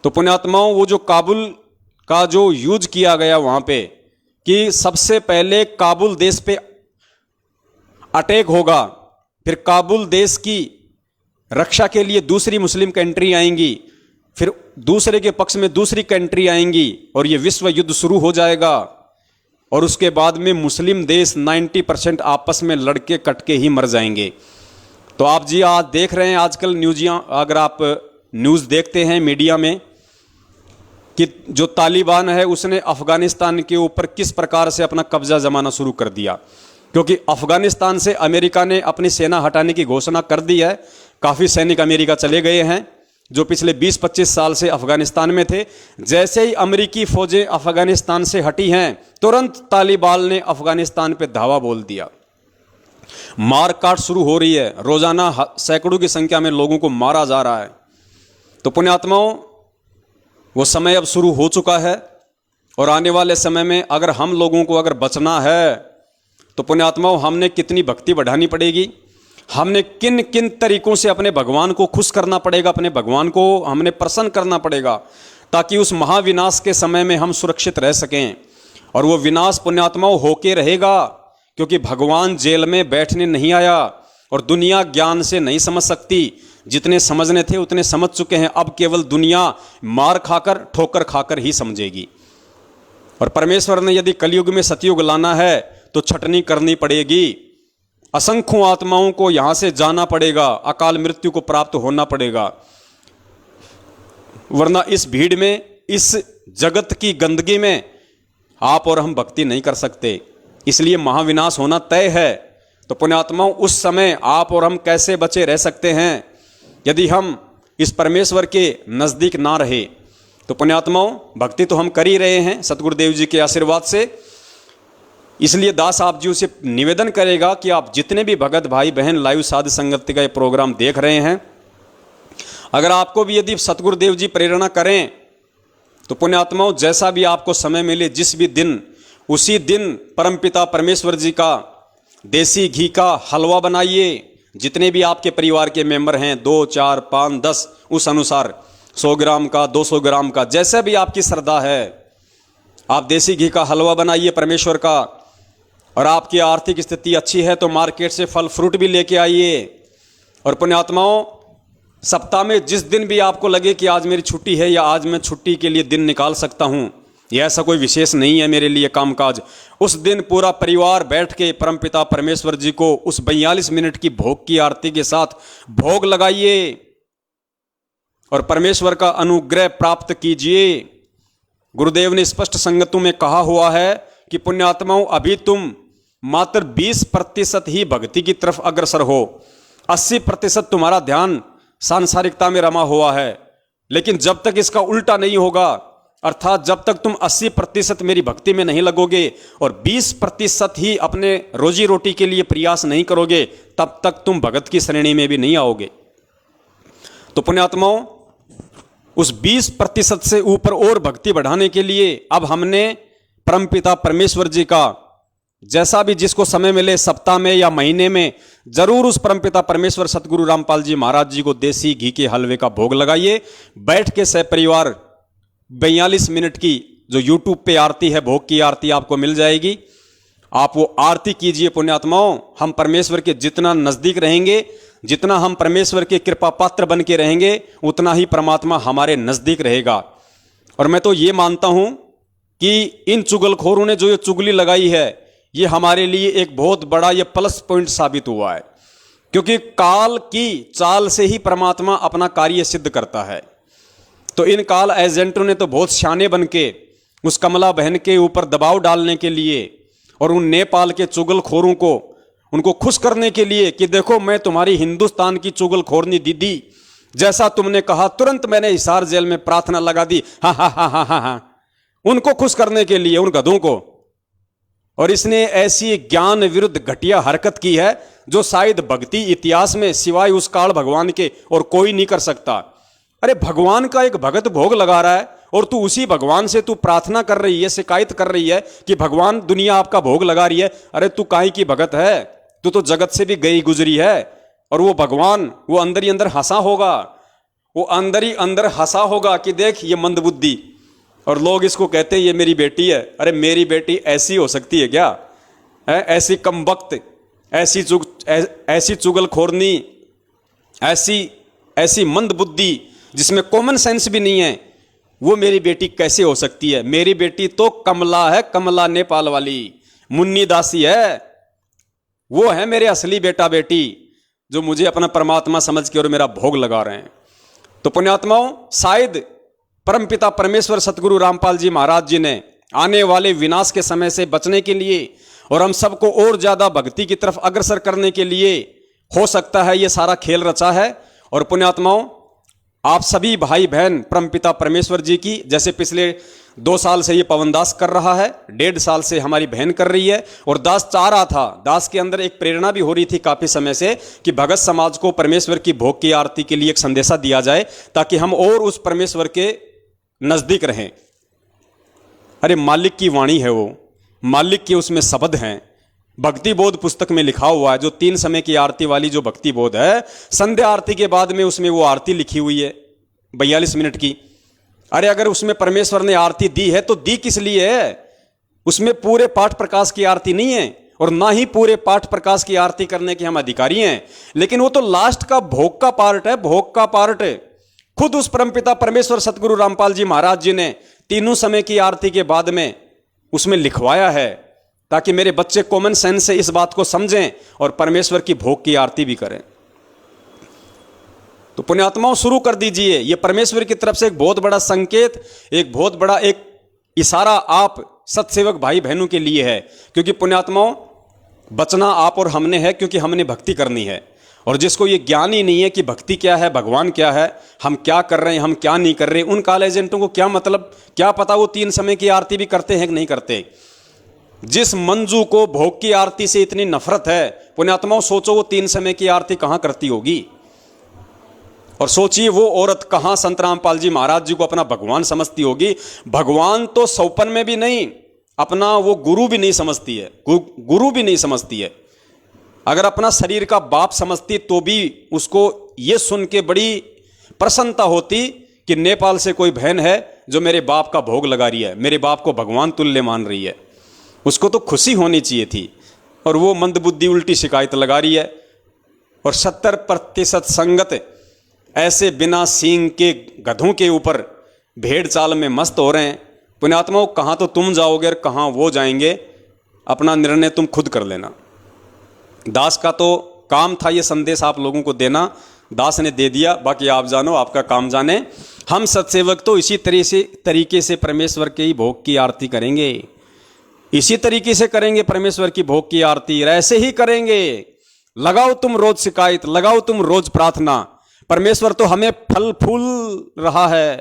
तो पुण्यात्माओं, वो जो काबुल का जो यूज किया गया वहां पे कि सबसे पहले काबुल देश पे अटैक होगा, फिर काबुल देश की रक्षा के लिए दूसरी मुस्लिम कंट्री आएंगी, फिर दूसरे के पक्ष में दूसरी कंट्री आएंगी और ये विश्व युद्ध शुरू हो जाएगा। और उसके बाद में मुस्लिम देश 90% आपस में लड़के कटके ही मर जाएंगे। तो आप जी आज देख रहे हैं आजकल न्यूज़, अगर आप न्यूज़ देखते हैं मीडिया में, कि जो तालिबान है उसने अफगानिस्तान के ऊपर किस प्रकार से अपना कब्जा जमाना शुरू कर दिया, क्योंकि अफगानिस्तान से अमेरिका ने अपनी सेना हटाने की घोषणा कर दी है। काफ़ी सैनिक अमेरिका चले गए हैं जो पिछले 20-25 साल से अफगानिस्तान में थे। जैसे ही अमेरिकी फौजें अफगानिस्तान से हटी हैं, तुरंत तालिबान ने अफगानिस्तान पे धावा बोल दिया। मारकाट शुरू हो रही है, रोजाना सैकड़ों की संख्या में लोगों को मारा जा रहा है। तो पुण्यात्माओं, वो समय अब शुरू हो चुका है और आने वाले समय में अगर हम लोगों को अगर बचना है तो पुण्यात्माओं, हमने कितनी भक्ति बढ़ानी पड़ेगी, हमने किन किन तरीकों से अपने भगवान को खुश करना पड़ेगा, अपने भगवान को हमने प्रसन्न करना पड़ेगा, ताकि उस महाविनाश के समय में हम सुरक्षित रह सकें। और वो विनाश पुण्यात्माओं होके रहेगा, क्योंकि भगवान जेल में बैठने नहीं आया और दुनिया ज्ञान से नहीं समझ सकती। जितने समझने थे उतने समझ चुके हैं, अब केवल दुनिया मार खाकर ठोकर खाकर ही समझेगी। और परमेश्वर ने यदि कलयुग में सतयुग लाना है तो छटनी करनी पड़ेगी, असंख्यों आत्माओं को यहां से जाना पड़ेगा, अकाल मृत्यु को प्राप्त होना पड़ेगा, वरना इस भीड़ में, इस जगत की गंदगी में आप और हम भक्ति नहीं कर सकते। इसलिए महाविनाश होना तय है। तो पुण्यात्माओं, उस समय आप और हम कैसे बचे रह सकते हैं यदि हम इस परमेश्वर के नजदीक ना रहे? तो पुण्यात्माओं, भक्ति तो हम कर ही रहे हैं सतगुरुदेव जी के आशीर्वाद से। इसलिए दास आप जी से निवेदन करेगा कि आप जितने भी भगत भाई बहन लाइव साध संगति का ये प्रोग्राम देख रहे हैं, अगर आपको भी यदि सतगुरुदेव जी प्रेरणा करें तो पुण्यात्माओं, जैसा भी आपको समय मिले, जिस भी दिन, उसी दिन परमपिता परमेश्वर जी का देसी घी का हलवा बनाइए। जितने भी आपके परिवार के मेंबर हैं, 2, 4, 5, 10, उस अनुसार 100 ग्राम का, 200 ग्राम का, जैसे भी आपकी श्रद्धा है, आप देसी घी का हलवा बनाइए परमेश्वर का। और आपकी आर्थिक स्थिति अच्छी है तो मार्केट से फल फ्रूट भी लेके आइए। और पुण्यात्माओं, सप्ताह में जिस दिन भी आपको लगे कि आज मेरी छुट्टी है या आज मैं छुट्टी के लिए दिन निकाल सकता हूं, यह ऐसा कोई विशेष नहीं है मेरे लिए कामकाज, उस दिन पूरा परिवार बैठ के परमपिता परमेश्वर जी को उस 42 मिनट की भोग की आरती के साथ भोग लगाइए और परमेश्वर का अनुग्रह प्राप्त कीजिए। गुरुदेव ने स्पष्ट संगतों में कहा हुआ है कि पुण्यात्माओं, अभी तुम मात्र 20% ही भक्ति की तरफ अग्रसर हो, 80% तुम्हारा ध्यान सांसारिकता में रमा हुआ है। लेकिन जब तक इसका उल्टा नहीं होगा, अर्थात जब तक तुम 80% मेरी भक्ति में नहीं लगोगे और 20% ही अपने रोजी रोटी के लिए प्रयास नहीं करोगे, तब तक तुम भगत की श्रेणी में भी नहीं आओगे। तो पुण्यात्माओं, उस 20% से ऊपर और भक्ति बढ़ाने के लिए अब हमने परमपिता परमेश्वर जी का, जैसा भी जिसको समय मिले, सप्ताह में या महीने में, जरूर उस परमपिता परमेश्वर सतगुरु रामपाल जी महाराज जी को देसी घी के हलवे का भोग लगाइए। बैठ के सह परिवार 42 मिनट की जो यूट्यूब पे आरती है, भोग की आरती आपको मिल जाएगी। आप वो आरती कीजिए पुण्यात्माओं। हम परमेश्वर के जितना नजदीक रहेंगे, जितना हम परमेश्वर के कृपा पात्र बन के रहेंगे, उतना ही परमात्मा हमारे नजदीक रहेगा। और मैं तो ये मानता हूं कि इन चुगलखोरों ने जो ये चुगली लगाई है, ये हमारे लिए एक बहुत बड़ा ये प्लस पॉइंट साबित हुआ है, क्योंकि काल की चाल से ही परमात्मा अपना कार्य सिद्ध करता है। तो इन काल एजेंटों ने तो बहुत शाने बन के उस कमला बहन के ऊपर दबाव डालने के लिए और उन नेपाल के चुगलखोरों को, उनको खुश करने के लिए कि देखो मैं तुम्हारी हिंदुस्तान की चुगलखोरनी दीदी, जैसा तुमने कहा तुरंत मैंने हिसार जेल में प्रार्थना लगा दी, हा हा हा हा हा हा, उनको खुश करने के लिए, उन गधों को। और इसने ऐसी ज्ञान विरुद्ध घटिया हरकत की है जो शायद भक्ति इतिहास में सिवाय उस काल भगवान के और कोई नहीं कर सकता। अरे भगवान का एक भगत भोग लगा रहा है और तू उसी भगवान से तू प्रार्थना कर रही है, शिकायत कर रही है कि भगवान दुनिया आपका भोग लगा रही है। अरे तू काहे की भगत है, तू तो जगत से भी गई गुजरी है। और वो भगवान वो अंदर ही अंदर हंसा होगा, वो अंदर ही अंदर हंसा होगा कि देख ये मंदबुद्धि, और लोग इसको कहते हैं ये मेरी बेटी है। अरे मेरी बेटी ऐसी हो सकती है क्या? है ऐसी कमबख्त, ऐसी चुगलखोरनी, ऐसी मंदबुद्धि जिसमें कॉमन सेंस भी नहीं है, वो मेरी बेटी कैसे हो सकती है? मेरी बेटी तो कमला है, कमला नेपाल वाली मुन्नी दासी है। वो है मेरे असली बेटा बेटी जो मुझे अपना परमात्मा समझ के और मेरा भोग लगा रहे हैं। तो पुण्यात्माओं, शायद परमपिता परमेश्वर सतगुरु रामपाल जी महाराज जी ने आने वाले विनाश के समय से बचने के लिए और हम सबको और ज्यादा भक्ति की तरफ अग्रसर करने के लिए हो सकता है ये सारा खेल रचा है। और पुण्यात्माओं, आप सभी भाई बहन परमपिता परमेश्वर जी की, जैसे पिछले 2 साल से ये पवन दास कर रहा है, 1.5 साल से हमारी बहन कर रही है, और दास चाह रहा था, दास के अंदर एक प्रेरणा भी हो रही थी काफी समय से कि भगत समाज को परमेश्वर की भोग की आरती के लिए एक संदेशा दिया जाए ताकि हम और उस परमेश्वर के नजदीक रहें। अरे मालिक की वाणी है वो, मालिक के उसमें शब्द हैं। भक्ति बोध पुस्तक में लिखा हुआ है, जो 3 समय की आरती वाली जो भक्ति बोध है, संध्या आरती के बाद में उसमें वो आरती लिखी हुई है 42 मिनट की। अरे अगर उसमें परमेश्वर ने आरती दी है तो दी किस लिए है? उसमें पूरे पाठ प्रकाश की आरती नहीं है और ना ही पूरे पाठ प्रकाश की आरती करने के हम अधिकारी हैं, लेकिन वो तो लास्ट का भोग का पार्ट है, भोग का पार्ट है। खुद उस परमपिता परमेश्वर सतगुरु रामपाल जी महाराज जी ने 3 समय की आरती के बाद में उसमें लिखवाया है ताकि मेरे बच्चे कॉमन सेंस से इस बात को समझें और परमेश्वर की भोग की आरती भी करें। तो पुण्यात्माओं, शुरू कर दीजिए। यह परमेश्वर की तरफ से एक बहुत बड़ा संकेत, एक बहुत बड़ा एक इशारा आप सत्सेवक भाई बहनों के लिए है, क्योंकि पुण्यात्माओं बचना आप और हमने है, क्योंकि हमने भक्ति करनी है। और जिसको ये ज्ञान ही नहीं है कि भक्ति क्या है, भगवान क्या है, हम क्या कर रहे हैं, हम क्या नहीं कर रहे, उन काल एजेंटों को क्या मतलब, क्या पता वो 3 समय की आरती भी करते हैं कि नहीं करते। जिस मंजू को भोग की आरती से इतनी नफरत है, पुण्यात्माओं सोचो वो 3 समय की आरती कहां करती होगी। और सोचिए वो औरत कहां संत रामपाल जी महाराज जी को अपना भगवान समझती होगी। भगवान तो सौपन में भी नहीं, अपना वो गुरु भी नहीं समझती है, गुरु भी नहीं समझती है। अगर अपना शरीर का बाप समझती तो भी उसको ये सुन के बड़ी प्रसन्नता होती कि नेपाल से कोई बहन है जो मेरे बाप का भोग लगा रही है, मेरे बाप को भगवान तुल्य मान रही है। उसको तो खुशी होनी चाहिए थी, और वो मंदबुद्धि उल्टी शिकायत लगा रही है। और 70% संगत ऐसे बिना सींग के गधों के ऊपर भेड़ चाल में मस्त हो रहे हैं। पुण्यात्माओं, कहाँ तो तुम जाओगे और कहाँ वो जाएंगे, अपना निर्णय तुम खुद कर लेना। दास का तो काम था ये संदेश आप लोगों को देना, दास ने दे दिया, बाकी आप जानो, आपका काम जाने। हम सत्सेवक तो इसी तरीके से परमेश्वर के ही भोग की आरती करेंगे, इसी तरीके से करेंगे परमेश्वर की भोग की आरती, ऐसे ही करेंगे। लगाओ तुम रोज शिकायत, लगाओ तुम रोज प्रार्थना। परमेश्वर तो हमें फल फूल रहा है,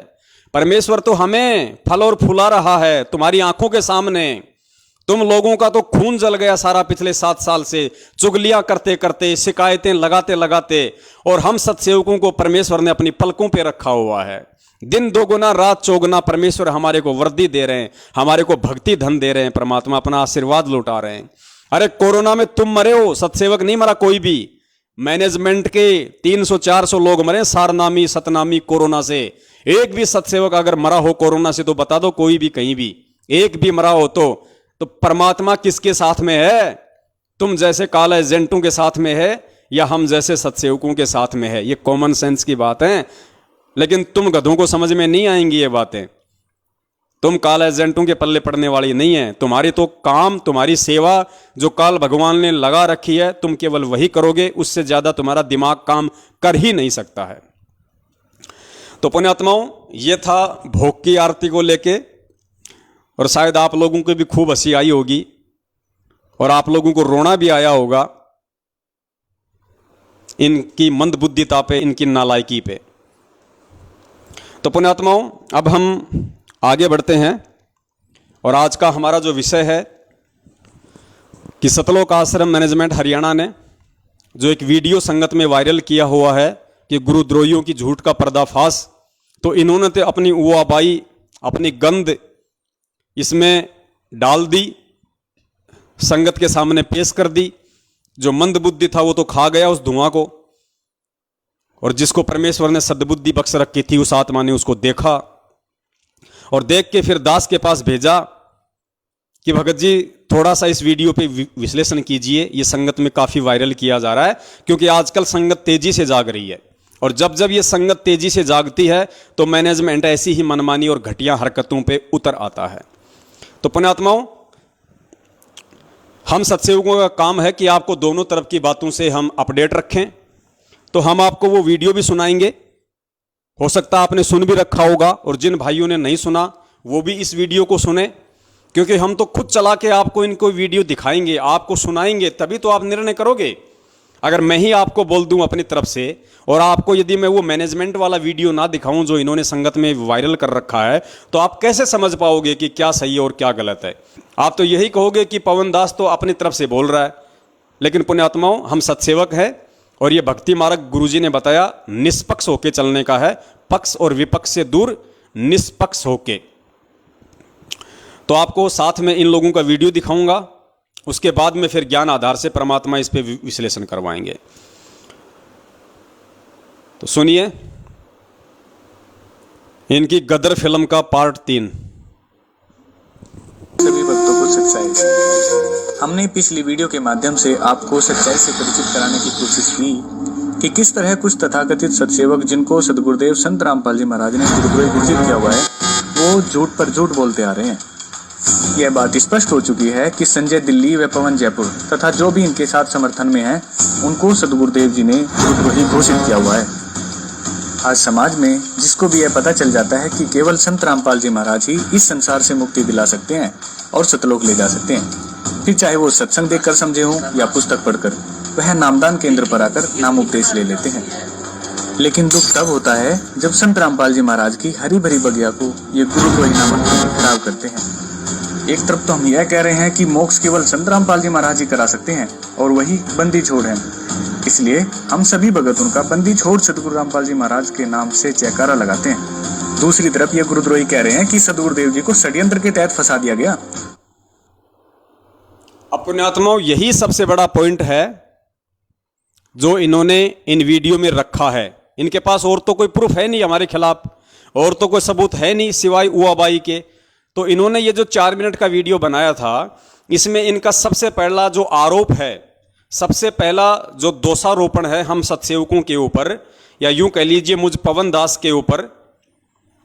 परमेश्वर तो हमें फल और फूला रहा है तुम्हारी आंखों के सामने। तुम लोगों का तो खून जल गया सारा पिछले 7 साल से, चुगलियां करते करते, शिकायतें लगाते लगाते, और हम सत्सेवकों को परमेश्वर ने अपनी पलकों पे रखा हुआ है। दिन 2 गुना रात 4 गुना परमेश्वर हमारे को वर्दी दे रहे हैं, हमारे को भक्ति धन दे रहे हैं, परमात्मा अपना आशीर्वाद लौटा रहे हैं। अरे कोरोना में तुम मरे हो, सत्सेवक नहीं मरा कोई भी। मैनेजमेंट के 300-400 लोग मरे सारनामी सतनामी कोरोना से, एक भी सत्सेवक अगर मरा हो कोरोना से तो बता दो, कोई भी कहीं भी एक भी मरा हो तो परमात्मा किसके साथ में है? तुम जैसे काला एजेंटों के साथ में है या हम जैसे सत्सेवकों के साथ में है? ये कॉमन सेंस की बात है, लेकिन तुम गधों को समझ में नहीं आएंगी ये बातें। तुम काला एजेंटों के पल्ले पड़ने वाली नहीं है। तुम्हारी तो काम, तुम्हारी सेवा जो काल भगवान ने लगा रखी है, तुम केवल वही करोगे, उससे ज्यादा तुम्हारा दिमाग काम कर ही नहीं सकता है। तो पुण्यात्माओं, ये था भोग की आरती को लेके, और शायद आप लोगों को भी खूब हंसी आई होगी और आप लोगों को रोना भी आया होगा इनकी मंदबुद्धिता पे, इनकी नालायकी पे। तो पुण्यात्माओं, अब हम आगे बढ़ते हैं और आज का हमारा जो विषय है कि सतलोक आश्रम मैनेजमेंट हरियाणा ने जो एक वीडियो संगत में वायरल किया हुआ है कि गुरुद्रोहियों की झूठ का पर्दाफाश, तो इन्होंने तो अपनी उआबाई, अपनी गंद इसमें डाल दी, संगत के सामने पेश कर दी। जो मंदबुद्धि था वो तो खा गया उस धुआं को, और जिसको परमेश्वर ने सद्बुद्धि बख्श रखी थी उस आत्मा ने उसको देखा और देख के फिर दास के पास भेजा कि भगत जी थोड़ा सा इस वीडियो पे विश्लेषण कीजिए, ये संगत में काफी वायरल किया जा रहा है, क्योंकि आजकल संगत तेजी से जाग रही है, और जब जब ये संगत तेजी से जागती है तो मैनेजमेंट ऐसी ही मनमानी और घटिया हरकतों पे उतर आता है। तो पुण्यात्माओं, हम सत्सेवकों का काम है कि आपको दोनों तरफ की बातों से हम अपडेट रखें। तो हम आपको वो वीडियो भी सुनाएंगे, हो सकता है आपने सुन भी रखा होगा, और जिन भाइयों ने नहीं सुना वो भी इस वीडियो को सुने, क्योंकि हम तो खुद चला के आपको इनको वीडियो दिखाएंगे, आपको सुनाएंगे, तभी तो आप निर्णय करोगे। अगर मैं ही आपको बोल दूं अपनी तरफ से, और आपको यदि मैं वो मैनेजमेंट वाला वीडियो ना दिखाऊं जो इन्होंने संगत में वायरल कर रखा है, तो आप कैसे समझ पाओगे कि क्या सही है और क्या गलत है? आप तो यही कहोगे कि पवन दास तो अपनी तरफ से बोल रहा है। लेकिन पुण्यात्माओं, हम सत्सेवक हैं, और ये भक्ति मार्ग गुरुजी ने बताया निष्पक्ष होके चलने का है, पक्ष और विपक्ष से दूर निष्पक्ष होके। तो आपको साथ में इन लोगों का वीडियो दिखाऊंगा, उसके बाद में फिर ज्ञान आधार से परमात्मा इस पे विश्लेषण करवाएंगे। तो सुनिए इनकी गदर फिल्म का पार्ट 3। सभी भक्तों को सच्चाई। हमने पिछली वीडियो के माध्यम से आपको सच्चाई से परिचित कराने की कोशिश की कि किस तरह कुछ तथाकथित सत्सेवक, जिनको सदगुरुदेव संत रामपाल जी महाराज ने गुरुद्रोही घोषित किया हुआ है, वो झूठ पर झूठ बोलते आ रहे हैं। यह बात स्पष्ट हो चुकी है कि संजय दिल्ली व पवन जयपुर तथा जो भी इनके साथ समर्थन में हैं, उनको सदगुरुदेव जी ने गुरुद्रोही घोषित किया हुआ है। आज समाज में जिसको भी यह पता चल जाता है कि केवल संत रामपाल जी महाराज ही इस संसार से मुक्ति दिला सकते हैं और सतलोक ले जा सकते हैं, फिर चाहे वो सत्संग देखकर समझे हों या पुस्तक पढ़कर, वह नामदान केंद्र पर आकर नाम उपदेश ले लेते हैं। लेकिन दुख तब होता है जब संत रामपाल जी महाराज की हरी भरी बगिया को ये गुरुद्रोही नामक खराब करते हैं। एक तरफ तो हम यह कह रहे हैं कि मोक्ष केवल संत रामपाल जी महाराज ही करा सकते हैं और वही बंदी छोड़ हैं, इसलिए हम सभी भगत उनका बंदी छोड़ सदगुरु रामपाल जी महाराज के नाम से जयकारा लगाते हैं। दूसरी तरफ ये गुरुद्रोही कह रहे हैं कि सदगुरुदेव जी को षड्यंत्र के तहत फंसा दिया गया। अब पुण्यात्माओं, यही सबसे बड़ा पॉइंट है जो इन्होंने इन वीडियो में रखा है। इनके पास और तो कोई प्रूफ है नहीं हमारे खिलाफ, और तो कोई सबूत है नहीं सिवाय उआबाई के। तो इन्होंने ये जो 4 मिनट का वीडियो बनाया था, इसमें इनका सबसे पहला जो आरोप है, सबसे पहला जो दोषारोपण है हम सत्सेवकों के ऊपर, या यूं कह लीजिए मुझ पवन दास के ऊपर,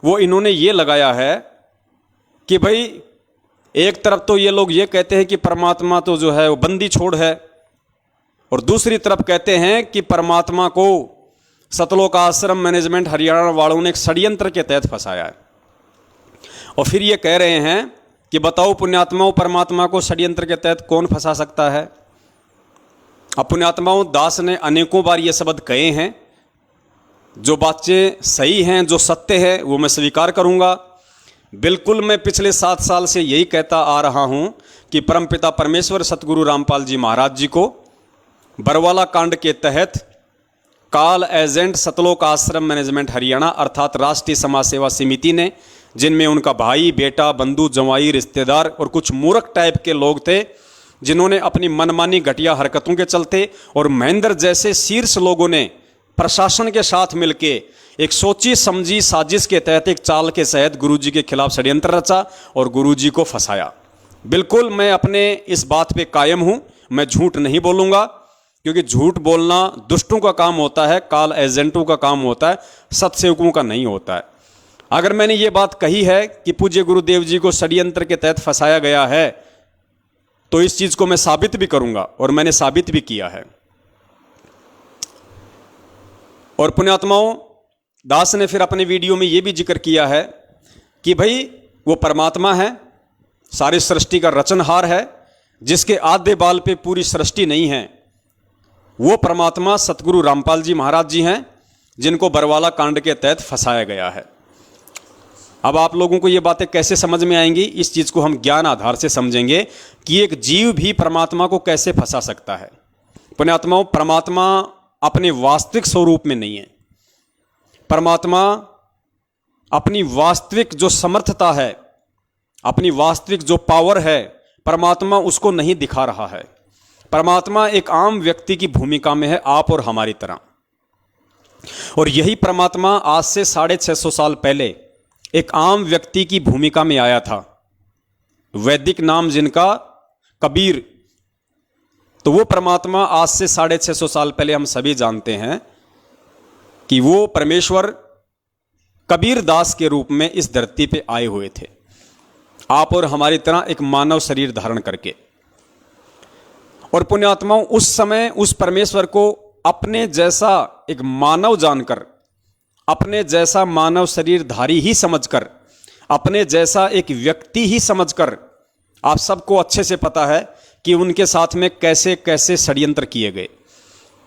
वो इन्होंने ये लगाया है कि भाई एक तरफ तो ये लोग ये कहते हैं कि परमात्मा तो जो है वो बंदी छोड़ है, और दूसरी तरफ कहते हैं कि परमात्मा को सतलोक आश्रम मैनेजमेंट हरियाणा वालों ने एक षड्यंत्र के तहत फंसाया है। और फिर ये कह रहे हैं कि बताओ पुण्यात्माओं, परमात्मा को षड्यंत्र के तहत कौन फंसा सकता है? अब पुण्यात्माओं, दास ने अनेकों बार ये शब्द कहे हैं। जो बातें सही हैं, जो सत्य है, वो मैं स्वीकार करूंगा। बिल्कुल मैं पिछले 7 साल से यही कहता आ रहा हूं कि परमपिता परमेश्वर सतगुरु रामपाल जी महाराज जी को बरवाला कांड के तहत काल एजेंट सतलोक आश्रम मैनेजमेंट हरियाणा अर्थात राष्ट्रीय समाज सेवा समिति ने, जिनमें उनका भाई, बेटा, बंधु, जवाई, रिश्तेदार और कुछ मूर्ख टाइप के लोग थे, जिन्होंने अपनी मनमानी घटिया हरकतों के चलते और महेंद्र जैसे शीर्ष लोगों ने प्रशासन के साथ मिलके एक सोची समझी साजिश के तहत एक चाल के तहत गुरुजी के खिलाफ षड्यंत्र रचा और गुरुजी को फंसाया। बिल्कुल मैं अपने इस बात पे कायम हूं, मैं झूठ नहीं बोलूंगा, क्योंकि झूठ बोलना दुष्टों का काम होता है, काल एजेंटों का काम होता है, सत्सेवकों का नहीं होता है। अगर मैंने ये बात कही है कि पूज्य गुरुदेव जी को षड्यंत्र के तहत फंसाया गया है, तो इस चीज को मैं साबित भी करूंगा और मैंने साबित भी किया है। और पुण्यात्माओं, दास ने फिर अपने वीडियो में यह भी जिक्र किया है कि भाई वो परमात्मा है, सारी सृष्टि का रचनहार है, जिसके आधे बाल पे पूरी सृष्टि नहीं है। वो परमात्मा सतगुरु रामपाल जी महाराज जी हैं, जिनको बरवाला कांड के तहत फंसाया गया है। अब आप लोगों को ये बातें कैसे समझ में आएंगी, इस चीज को हम ज्ञान आधार से समझेंगे कि एक जीव भी परमात्मा को कैसे फंसा सकता है। पुण्यात्माओं, परमात्मा अपने वास्तविक स्वरूप में नहीं है। परमात्मा अपनी वास्तविक जो समर्थता है, अपनी वास्तविक जो पावर है, परमात्मा उसको नहीं दिखा रहा है। परमात्मा एक आम व्यक्ति की भूमिका में है, आप और हमारी तरह। और यही परमात्मा आज से 650 साल पहले एक आम व्यक्ति की भूमिका में आया था। वैदिक नाम जिनका कबीर, तो वो परमात्मा आज से 650 साल पहले हम सभी जानते हैं कि वो परमेश्वर कबीर दास के रूप में इस धरती पे आए हुए थे, आप और हमारी तरह एक मानव शरीर धारण करके। और पुण्यात्माओं, उस समय उस परमेश्वर को अपने जैसा एक मानव जानकर, अपने जैसा मानव शरीरधारी ही समझकर, अपने जैसा एक व्यक्ति ही समझकर, आप सबको अच्छे से पता है कि उनके साथ में कैसे कैसे षड्यंत्र किए गए,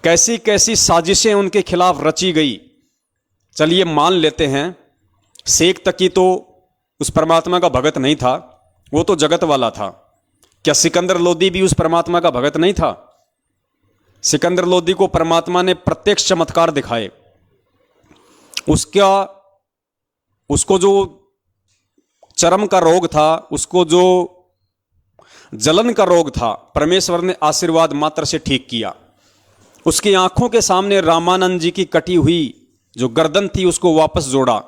कैसी कैसी साजिशें उनके खिलाफ रची गई। चलिए मान लेते हैं, शेख तकी तो उस परमात्मा का भगत नहीं था, वो तो जगत वाला था। क्या सिकंदर लोदी भी उस परमात्मा का भगत नहीं था? सिकंदर लोदी को परमात्मा ने प्रत्यक्ष चमत्कार दिखाए। उसको जो चरम का रोग था, उसको जो जलन का रोग था, परमेश्वर ने आशीर्वाद मात्र से ठीक किया। उसकी आंखों के सामने रामानंद जी की कटी हुई जो गर्दन थी उसको वापस जोड़ा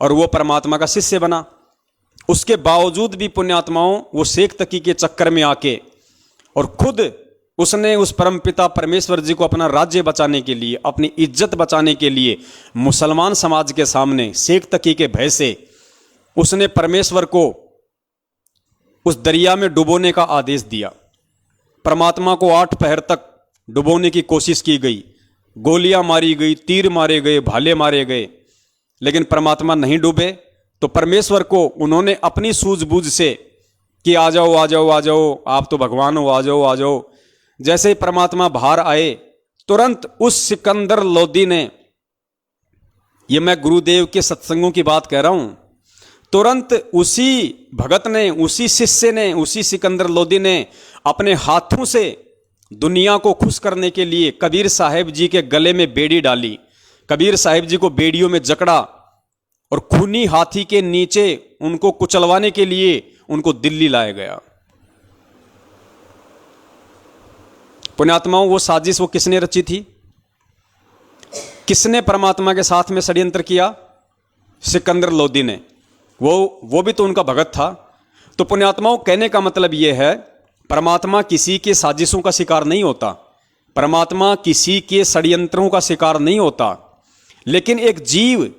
और वो परमात्मा का शिष्य बना। उसके बावजूद भी पुण्यात्माओं, वो शेख तकी के चक्कर में आके और खुद उसने उस परमपिता परमेश्वर जी को अपना राज्य बचाने के लिए, अपनी इज्जत बचाने के लिए मुसलमान समाज के सामने शेख तकी के भय से उसने परमेश्वर को उस दरिया में डुबोने का आदेश दिया। परमात्मा को 8 पहर तक डुबोने की कोशिश की गई, गोलियां मारी गई, तीर मारे गए, भाले मारे गए, लेकिन परमात्मा नहीं डूबे। तो परमेश्वर को उन्होंने अपनी सूझबूझ से कि आ जाओ आ जाओ आ जाओ, आप तो भगवान हो, आ जाओ आ जाओ। जैसे ही परमात्मा बाहर आए, तुरंत उस सिकंदर लोदी ने, ये मैं गुरुदेव के सत्संगों की बात कह रहा हूं, तुरंत उसी भगत ने, उसी शिष्य ने, उसी सिकंदर लोदी ने अपने हाथों से दुनिया को खुश करने के लिए कबीर साहिब जी के गले में बेड़ी डाली, कबीर साहिब जी को बेड़ियों में जकड़ा और खूनी हाथी के नीचे उनको कुचलवाने के लिए उनको दिल्ली लाया गया। पुण्यात्माओं, वो साजिश वो किसने रची थी? किसने परमात्मा के साथ में षड्यंत्र किया? सिकंदर लोदी ने। वो भी तो उनका भगत था। तो पुण्यात्माओं, कहने का मतलब यह है, परमात्मा किसी के साजिशों का शिकार नहीं होता, परमात्मा किसी के षड्यंत्रों का शिकार नहीं होता, लेकिन एक जीव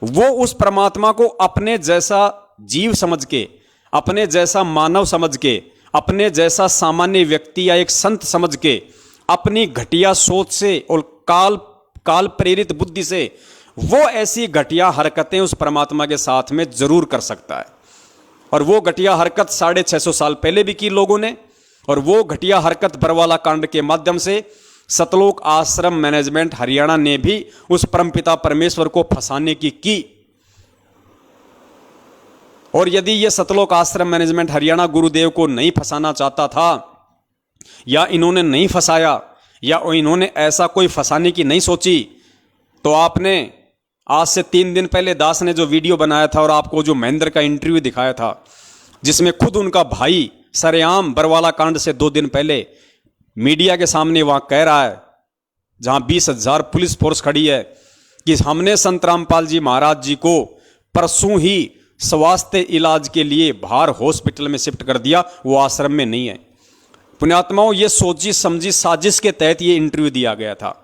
वो उस परमात्मा को अपने जैसा जीव समझ के, अपने जैसा मानव समझ के, अपने जैसा सामान्य व्यक्ति या एक संत समझ के, अपनी घटिया सोच से और काल प्रेरित बुद्धि से वो ऐसी घटिया हरकतें उस परमात्मा के साथ में जरूर कर सकता है। और वो घटिया हरकत 650 साल पहले भी की लोगों ने, और वो घटिया हरकत बरवाला कांड के माध्यम से सतलोक आश्रम मैनेजमेंट हरियाणा ने भी उस परमपिता परमेश्वर को फंसाने की। और यदि ये सतलोक आश्रम मैनेजमेंट हरियाणा गुरुदेव को नहीं फंसाना चाहता था, या इन्होंने नहीं फंसाया, या इन्होंने ऐसा कोई फंसाने की नहीं सोची, तो आपने आज से 3 दिन पहले दास ने जो वीडियो बनाया था और आपको जो महेंद्र का इंटरव्यू दिखाया था, जिसमें खुद उनका भाई सरेआम बरवाला कांड से 2 दिन पहले मीडिया के सामने वहां कह रहा है जहां 20,000 पुलिस फोर्स खड़ी है, कि हमने संत रामपाल जी महाराज जी को परसों ही स्वास्थ्य इलाज के लिए बाहर हॉस्पिटल में शिफ्ट कर दिया, वो आश्रम में नहीं है। पुण्यात्माओं, ये सोची समझी साजिश के तहत ये इंटरव्यू दिया गया था,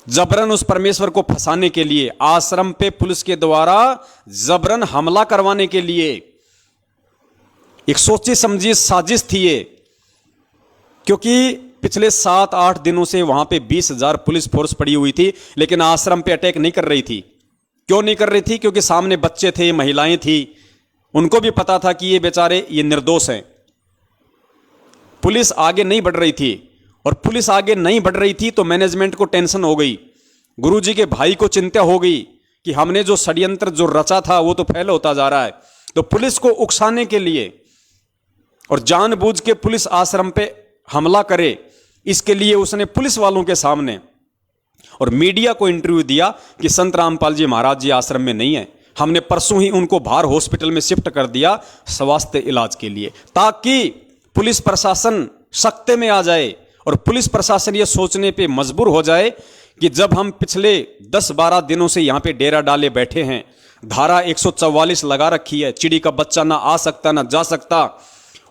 जबरन उस परमेश्वर को फंसाने के लिए, आश्रम पे पुलिस के द्वारा जबरन हमला करवाने के लिए एक सोची समझी साजिश थी ये। क्योंकि पिछले 7-8 दिनों से वहां पे 20,000 पुलिस फोर्स पड़ी हुई थी, लेकिन आश्रम पे अटैक नहीं कर रही थी। क्यों नहीं कर रही थी? क्योंकि सामने बच्चे थे, महिलाएं थी, उनको भी पता था कि ये बेचारे ये निर्दोष हैं। पुलिस आगे नहीं बढ़ रही थी, और पुलिस आगे नहीं बढ़ रही थी तो मैनेजमेंट को टेंशन हो गई, गुरुजी के भाई को चिंता हो गई कि हमने जो षड्यंत्र जो रचा था वो तो फैल होता जा रहा है। तो पुलिस को उकसाने के लिए और जानबूझ के पुलिस आश्रम पे हमला करे, इसके लिए उसने पुलिस वालों के सामने और मीडिया को इंटरव्यू दिया कि संत रामपाल जी महाराज जी आश्रम में नहीं है, हमने परसों ही उनको बाहर हॉस्पिटल में शिफ्ट कर दिया स्वास्थ्य इलाज के लिए, ताकि पुलिस प्रशासन सख्ते में आ जाए और पुलिस प्रशासन ये सोचने पे मजबूर हो जाए कि जब हम पिछले 10-12 दिनों से यहां पे डेरा डाले बैठे हैं, धारा 144 लगा रखी है, चिड़ी का बच्चा ना आ सकता ना जा सकता,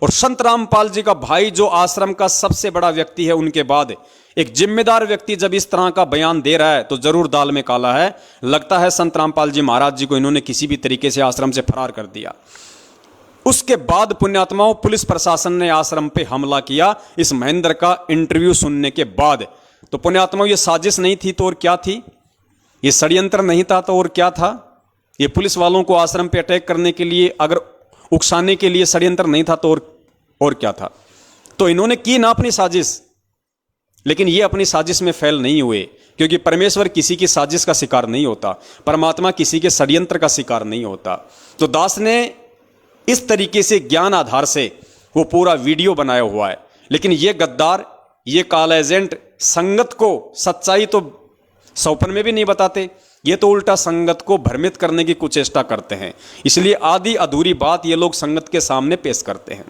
और संत रामपाल जी का भाई जो आश्रम का सबसे बड़ा व्यक्ति है, उनके बाद एक जिम्मेदार व्यक्ति जब इस तरह का बयान दे रहा है तो जरूर दाल में काला है। लगता है संत रामपाल जी महाराज जी को इन्होंने किसी भी तरीके से आश्रम से फरार कर दिया। उसके बाद पुण्यात्माओं, पुलिस प्रशासन ने आश्रम पे हमला किया इस महेंद्र का इंटरव्यू सुनने के बाद। तो पुण्यात्माओं, ये साजिश नहीं थी तो और क्या थी? ये षड्यंत्र नहीं था तो और क्या था? ये पुलिस वालों को आश्रम पे अटैक करने के लिए, अगर उकसाने के लिए षड्यंत्र नहीं था तो और क्या था? तो इन्होंने की ना अपनी साजिश, लेकिन ये अपनी साजिश में फेल नहीं हुए, क्योंकि परमेश्वर किसी की साजिश का शिकार नहीं होता, परमात्मा किसी के षड्यंत्र का शिकार नहीं होता। तो दास ने इस तरीके से ज्ञान आधार से वो पूरा वीडियो बनाया हुआ है। लेकिन ये गद्दार, ये काला एजेंट संगत को सच्चाई तो सौपन में भी नहीं बताते, ये तो उल्टा संगत को भ्रमित करने की कुचेष्टा करते हैं। इसलिए आधी अधूरी बात ये लोग संगत के सामने पेश करते हैं।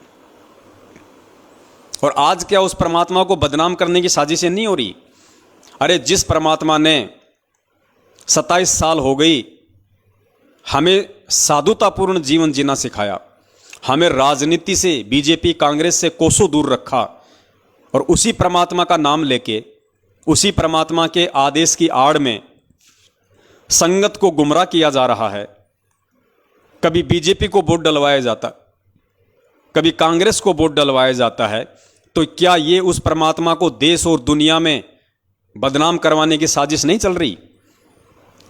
और आज क्या उस परमात्मा को बदनाम करने की साजिशें नहीं हो रही? अरे जिस परमात्मा ने 27 साल हो गई हमें साधुतापूर्ण जीवन जीना सिखाया, हमें राजनीति से, बीजेपी कांग्रेस से कोसों दूर रखा, और उसी परमात्मा का नाम लेके, उसी परमात्मा के आदेश की आड़ में संगत को गुमराह किया जा रहा है। कभी बीजेपी को वोट डलवाया जाता, कभी कांग्रेस को वोट डलवाया जाता है। तो क्या ये उस परमात्मा को देश और दुनिया में बदनाम करवाने की साजिश नहीं चल रही?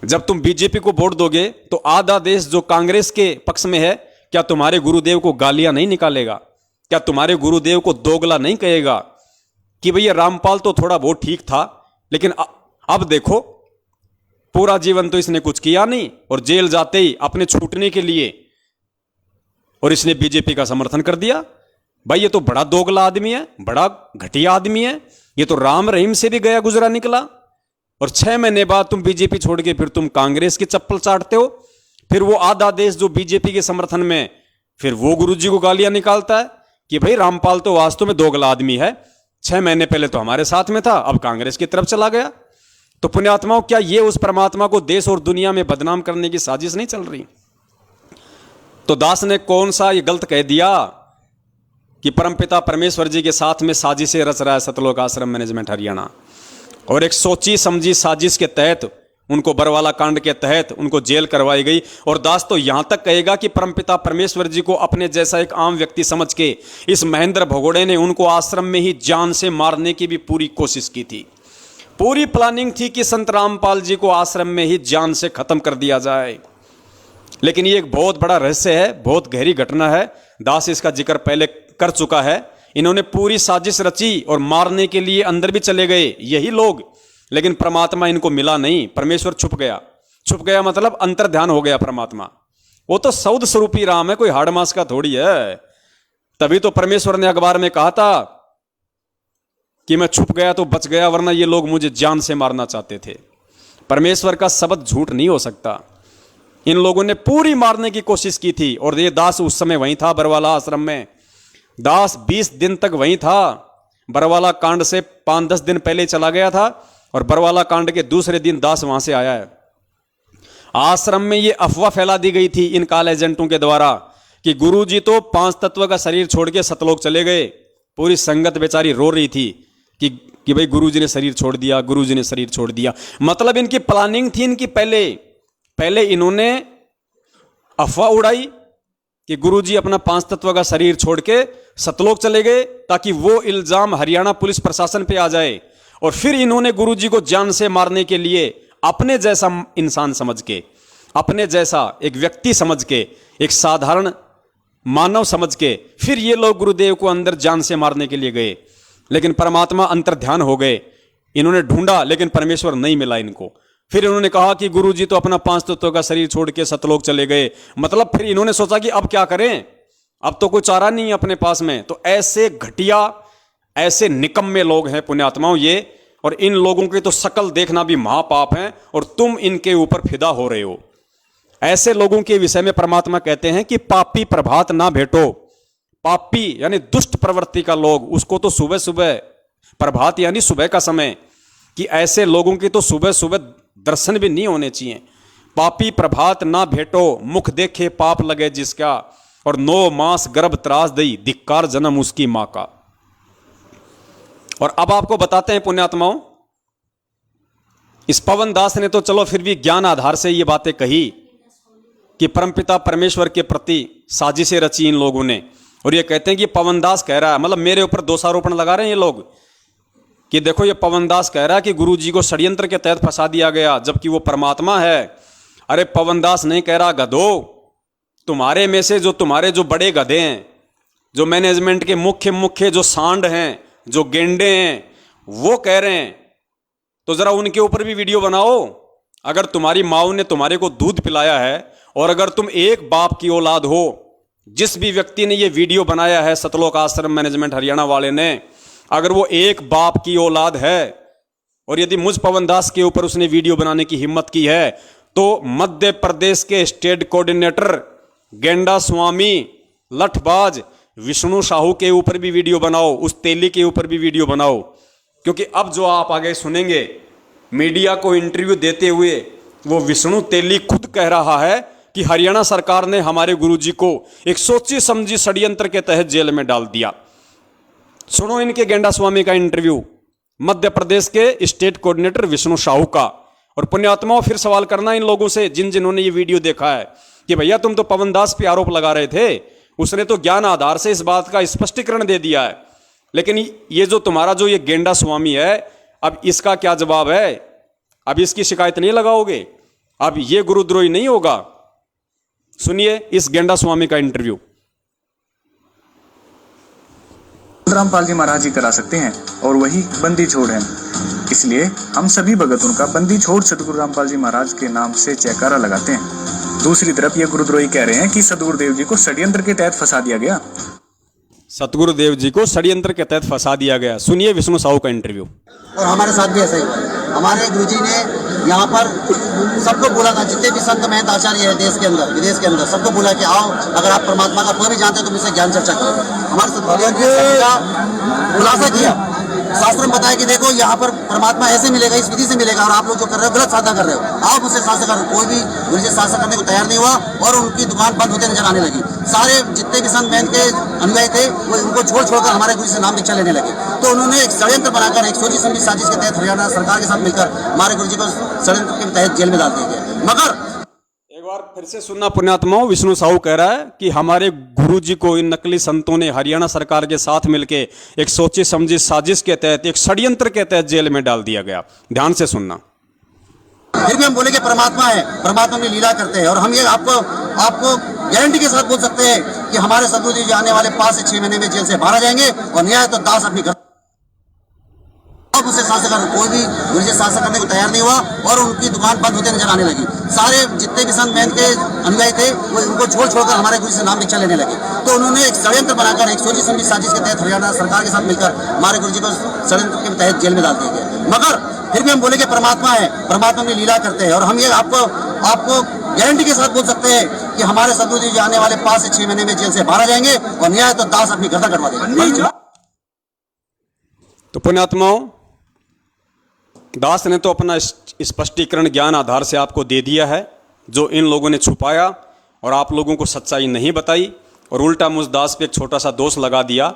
जब तुम बीजेपी को वोट दोगे तो आधा देश जो कांग्रेस के पक्ष में है, क्या तुम्हारे गुरुदेव को गालियां नहीं निकालेगा? क्या तुम्हारे गुरुदेव को दोगला नहीं कहेगा कि भैया रामपाल तो थोड़ा बहुत ठीक था, लेकिन अब देखो पूरा जीवन तो इसने कुछ किया नहीं, और जेल जाते ही अपने छूटने के लिए और इसने बीजेपी का समर्थन कर दिया? भाई ये तो बड़ा दोगला आदमी है, बड़ा घटिया आदमी है, ये तो राम रहीम से भी गया गुजरा निकला। और 6 महीने बाद तुम बीजेपी छोड़ के फिर तुम कांग्रेस की चप्पल चाटते हो। फिर वो आधा देश जो बीजेपी के समर्थन में, फिर वो गुरुजी को गालियां निकालता है कि भाई रामपाल तो वास्तव में दोगला आदमी है, 6 महीने पहले तो हमारे साथ में था, अब कांग्रेस की तरफ चला गया। तो पुण्यात्माओं, क्या ये उस परमात्मा को देश और दुनिया में बदनाम करने की साजिश नहीं चल रही? तो दास ने कौन सा ये गलत कह दिया कि परमपिता परमेश्वर जी के साथ में साजिशें रच रहा है सतलोक आश्रम मैनेजमेंट हरियाणा, और एक सोची समझी साजिश के तहत उनको बरवाला कांड के तहत उनको जेल करवाई गई। और दास तो यहां तक कहेगा कि परमपिता परमेश्वर जी को अपने जैसा एक आम व्यक्ति समझ के इस महेंद्र भगोड़े ने उनको आश्रम में ही जान से मारने की भी पूरी कोशिश की थी। पूरी प्लानिंग थी कि संत रामपाल जी को आश्रम में ही जान से खत्म कर दिया जाए। लेकिन ये एक बहुत बड़ा रहस्य है, बहुत गहरी घटना है। दास इसका जिक्र पहले कर चुका है। इन्होंने पूरी साजिश रची और मारने के लिए अंदर भी चले गए यही लोग, लेकिन परमात्मा इनको मिला नहीं। परमेश्वर छुप गया। छुप गया मतलब अंतर ध्यान हो गया परमात्मा। वो तो सौद स्वरूपी राम है, कोई हाड़ मास का थोड़ी है। तभी तो परमेश्वर ने अखबार में कहा था कि मैं छुप गया तो बच गया, वरना ये लोग मुझे जान से मारना चाहते थे। परमेश्वर का शब्द झूठ नहीं हो सकता। इन लोगों ने पूरी मारने की कोशिश की थी। और ये दास उस समय वहीं था बरवाला आश्रम में। दास 20 दिन तक वहीं था। बरवाला कांड से 5-10 दिन पहले चला गया था और बरवाला कांड के दूसरे दिन दास वहां से आया है। आश्रम में ये अफवाह फैला दी गई थी इन काल एजेंटों के द्वारा कि गुरुजी तो 5 तत्व का शरीर छोड़ के सतलोक चले गए। पूरी संगत बेचारी रो रही थी कि भाई गुरुजी ने शरीर छोड़ दिया, गुरुजी ने शरीर छोड़ दिया। मतलब इनकी प्लानिंग थी इनकी पहले इन्होंने अफवाह उड़ाई कि गुरुजी अपना 5 तत्व का शरीर छोड़ के सतलोक चले गए ताकि वो इल्जाम हरियाणा पुलिस प्रशासन पे आ जाए। और फिर इन्होंने गुरुजी को जान से मारने के लिए अपने जैसा इंसान समझ के, अपने जैसा एक व्यक्ति समझ के, एक साधारण मानव समझ के फिर ये लोग गुरुदेव को अंदर जान से मारने के लिए गए। लेकिन परमात्मा अंतर्ध्यान हो गए। इन्होंने ढूंढा लेकिन परमेश्वर नहीं मिला इनको। फिर इन्होंने कहा कि गुरुजी तो अपना 5 तत्वों का शरीर छोड़ के सतलोक चले गए। मतलब फिर इन्होंने सोचा कि अब क्या करें, अब तो कोई चारा नहीं है अपने पास में। तो ऐसे घटिया, ऐसे निकम्मे लोग हैं पुण्यात्माओं ये, और इन लोगों की तो शकल देखना भी महापाप है और तुम इनके ऊपर फिदा हो रहे हो। ऐसे लोगों के विषय में परमात्मा कहते हैं कि पापी प्रभात ना भेटो। पापी यानी दुष्ट प्रवृत्ति का लोग, उसको तो सुबह सुबह, प्रभात यानी सुबह का समय, कि ऐसे लोगों की तो सुबह सुबह दर्शन भी नहीं होने चाहिए। पापी प्रभात ना भेटो, मुख देखे पाप लगे जिसका, और 9 मास गर्भ त्रास दई, धिक्कार जन्म उसकी मां का। और अब आपको बताते हैं पुण्यात्माओं, इस पवन दास ने तो चलो फिर भी ज्ञान आधार से ये बातें कही कि परमपिता परमेश्वर के प्रति साजिशें रची इन लोगों ने। और ये कहते हैं कि पवन दास कह रहा है, मतलब मेरे ऊपर दोषारोपण लगा रहे हैं ये लोग कि देखो ये पवन दास कह रहा है कि गुरुजी को षड्यंत्र के तहत फंसा दिया गया, जबकि वो परमात्मा है। अरे पवन दास नहीं कह रहा, गधो, तुम्हारे में से जो बड़े गधे हैं, जो मैनेजमेंट के मुख्य जो सांड हैं, जो गेंडे हैं, वो कह रहे हैं। तो जरा उनके ऊपर भी वीडियो बनाओ। अगर तुम्हारी माँ ने तुम्हारे को दूध पिलाया है और अगर तुम एक बाप की औलाद हो, जिस भी व्यक्ति ने ये वीडियो बनाया है सतलोक आश्रम मैनेजमेंट हरियाणा वाले ने, अगर वो एक बाप की औलाद है और यदि मुझ पवन दास के ऊपर उसने वीडियो बनाने की हिम्मत की है, तो मध्य प्रदेश के स्टेट कोऑर्डिनेटर गेंडा स्वामी लठबाज विष्णु साहू के ऊपर भी वीडियो बनाओ, उस तेली के ऊपर भी वीडियो बनाओ। क्योंकि अब जो आप आगे सुनेंगे मीडिया को इंटरव्यू देते हुए, वो विष्णु तेली खुद कह रहा है कि हरियाणा सरकार ने हमारे गुरुजी को एक सोची समझी षड्यंत्र के तहत जेल में डाल दिया। सुनो इनके गेंडा स्वामी का इंटरव्यू, मध्य प्रदेश के स्टेट कोऑर्डिनेटर विष्णु साहू का। और पुण्यात्माओं फिर सवाल करना इन लोगों से जिन्होंने ये वीडियो देखा है कि भैया तुम तो पवन दास पे आरोप लगा रहे थे, उसने तो ज्ञान आधार से इस बात का स्पष्टीकरण दे दिया है, लेकिन ये जो तुम्हारा जो ये गेंडा स्वामी है, अब इसका क्या जवाब है? अब इसकी शिकायत नहीं लगाओगे? अब ये गुरुद्रोही नहीं होगा? सुनिए इस गेंडा स्वामी का इंटरव्यू। रामपाल जी महाराज ही करा सकते हैं और वही बंदी छोड़ है, इसलिए हम सभी भगतों का बंदी छोड़ सदगुरु रामपाल जी महाराज के नाम से जयकारा लगाते हैं। दूसरी तरफ ये गुरुद्रोही कह रहे हैं कि सदगुरुदेव जी को षड्यंत्र के तहत फंसा दिया गया। सतगुरुदेव जी को षड्यंत्र के तहत फंसा दिया गया। सुनिए विष्णु साहू का इंटरव्यू। और हमारे साथ भी ऐसा ही हुआ। हमारे गुरुजी ने यहाँ पर सबको बोला था, जितने भी संत महंत आचार्य है देश के अंदर विदेश के अंदर, सबको बोला कि आओ, अगर आप परमात्मा का कोई भी जानते हो तो मुझसे ज्ञान चर्चा करो। हमारे साथ खुलासा किया, शास्त्र में बताया कि देखो यहाँ पर परमात्मा ऐसे मिलेगा, इस विधि से मिलेगा, और आप लोग जो कर रहे हो गलत साधना कर रहे हो, आओ मुझसे शास्त्र करो। कोई भी गुरुजी शास्त्र करने को तैयार नहीं हुआ और उनकी दुकान बंद होते नजर आने लगी। सारे जितने भी संत महंत के अनुयायी थे वो उनको छोड़कर हमारे गुरु से नाम दीक्षा लेने लगे। तो उन्होंने एक षड्यंत्र बनाकर एक सोची समझी साजिश के तहत हरियाणा सरकार के साथ मिलकर हमारे गुरुजी को षड्यंत्र के तहत जेल में डाल दिया गया। मगर एक बार फिर से सुनना पुण्यात्माओं, विष्णु साहू कह रहा है कि हमारे गुरुजी को इन नकली संतों ने हरियाणा सरकार के साथ मिलकर एक सोची समझी साजिश के तहत, एक षड्यंत्र के तहत जेल में डाल दिया गया। ध्यान से सुनना। फिर भी हम बोले कि परमात्मा है, परमात्मा में लीला करते हैं, और हम ये आपको गारंटी के साथ बोल सकते हैं कि हमारे सदगुरु जी आने वाले 5 से 6 महीने में जेल से बाहर आ जाएंगे और न्याय तो दास अपनी घर मुझसे शासन कर। कोई भी गुरुजी शासन करने को तैयार नहीं हुआ और उनकी दुकान बंद होते नजर आने लगी। सारे जितने भी संत महंत के अनुयायी थे वो उनको छोड़कर हमारे गुरु से नाम दीक्षा लेने लगे। तो उन्होंने एक षड्यंत्र बनाकर एक सोची समझी साजिश के तहत हरियाणा सरकार के साथ मिलकर हमारे गुरुजी को षड्यंत्र के तहत जेल में डाल दिया गया। मगर फिर भी हम बोले कि परमात्मा है, परमात्मा में लीला करते हैं, और हम ये आपको गारंटी के साथ बोल सकते हैं कि हमारे सदगुरु जी आने वाले 5 से 6 महीने में जेल से बाहर आ जाएंगे और न्याय तो दास अपनी गर्दन कटवा देंगे। तो पुण्यात्माओं, दास ने तो अपना स्पष्टीकरण ज्ञान आधार से आपको दे दिया है, जो इन लोगों ने छुपाया और आप लोगों को सच्चाई नहीं बताई, और उल्टा मुझ दास पे एक छोटा सा दोष लगा दिया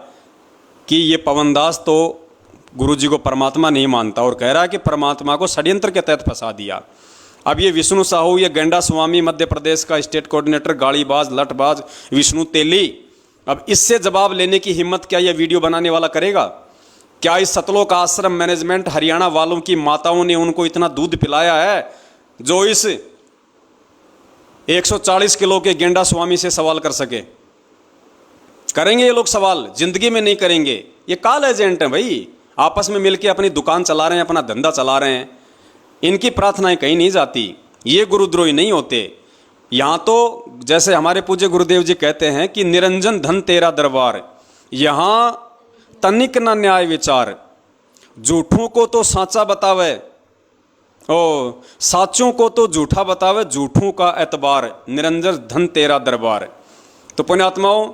कि ये पवन दास तो गुरु जी को परमात्मा नहीं मानता और कह रहा है कि परमात्मा को षड्यंत्र के तहत फंसा दिया। अब ये विष्णु साहू, ये गेंडा स्वामी, मध्य प्रदेश का स्टेट कोऑर्डिनेटर, गाड़ीबाज, लठबाज विष्णु तेली, अब इससे जवाब लेने की हिम्मत क्या ये वीडियो बनाने वाला करेगा? क्या इस सतलोक आश्रम मैनेजमेंट हरियाणा वालों की माताओं ने उनको इतना दूध पिलाया है जो इस 140 किलो के गेंडा स्वामी से सवाल कर सके? करेंगे ये लोग सवाल? जिंदगी में नहीं करेंगे। ये कॉल एजेंट हैं भाई, आपस में मिलके अपनी दुकान चला रहे हैं, अपना धंधा चला रहे हैं। इनकी प्रार्थनाएं कहीं नहीं जाती, ये गुरुद्रोही नहीं होते। यहाँ तो जैसे हमारे पूज्य गुरुदेव जी कहते हैं कि निरंजन धन तेरा दरबार, यहाँ तनिक न न्याय विचार, झूठों को तो साचा बतावे ओ साचों को तो झूठा बतावे, झूठों का एतबार, निरंजन धन तेरा दरबार। तो पुण्यात्माओं,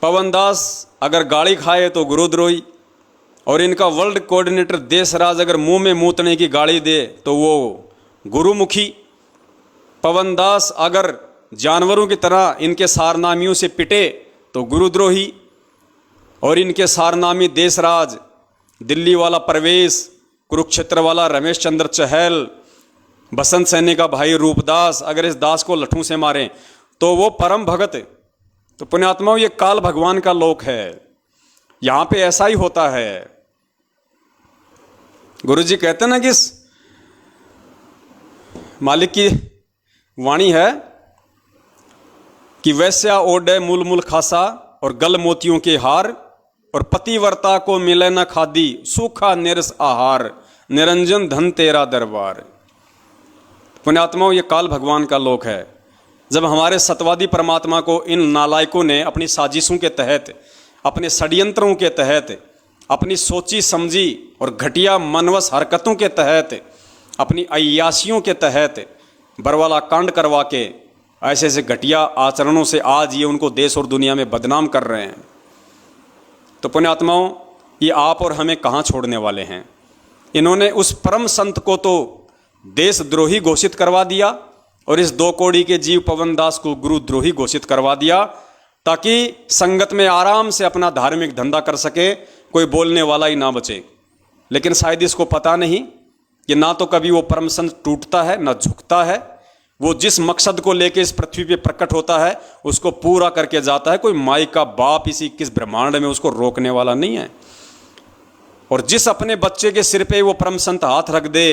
पवन दास अगर गाली खाए तो गुरुद्रोही, और इनका वर्ल्ड कोऑर्डिनेटर देशराज अगर मुंह में मूतने की गाली दे तो वो गुरुमुखी। पवन दास अगर जानवरों की तरह इनके सारनामियों से पिटे तो गुरुद्रोही, और इनके सारनामी देशराज, दिल्ली वाला परवेश, कुरुक्षेत्र वाला रमेश चंद्र चहल, बसंत सैनी का भाई रूपदास अगर इस दास को लठों से मारें तो वो परम भगत। तो पुण्यात्माओं, ये काल भगवान का लोक है, यहां पे ऐसा ही होता है। गुरु जी कहते ना कि मालिक की वाणी है कि वैश्या ओडे मूल मूल खासा और गल मोतियों के हार, और पतिव्रता को मिले न खादी सूखा निरस आहार, निरंजन धन तेरा दरबार। पुण्यात्माओं, ये काल भगवान का लोक है। जब हमारे सतवादी परमात्मा को इन नालायकों ने अपनी साजिशों के तहत, अपने षड्यंत्रों के तहत, अपनी सोची समझी और घटिया मनवस हरकतों के तहत, अपनी अय्यासियों के तहत बरवाला कांड करवा के ऐसे ऐसे घटिया आचरणों से आज ये उनको देश और दुनिया में बदनाम कर रहे हैं। तो पुण्यात्माओं, ये आप और हमें कहाँ छोड़ने वाले हैं? इन्होंने उस परम संत को तो देशद्रोही घोषित करवा दिया और इस 2 कौड़ी के जीव पवन दास को गुरुद्रोही घोषित करवा दिया, ताकि संगत में आराम से अपना धार्मिक धंधा कर सके, कोई बोलने वाला ही ना बचे। लेकिन शायद इसको पता नहीं कि ना तो कभी वो परम संत टूटता है ना झुकता है। वो जिस मकसद को लेके इस पृथ्वी पे प्रकट होता है उसको पूरा करके जाता है। कोई माई का बाप इसी किस ब्रह्मांड में उसको रोकने वाला नहीं है। और जिस अपने बच्चे के सिर पे वो परम संत हाथ रख दे,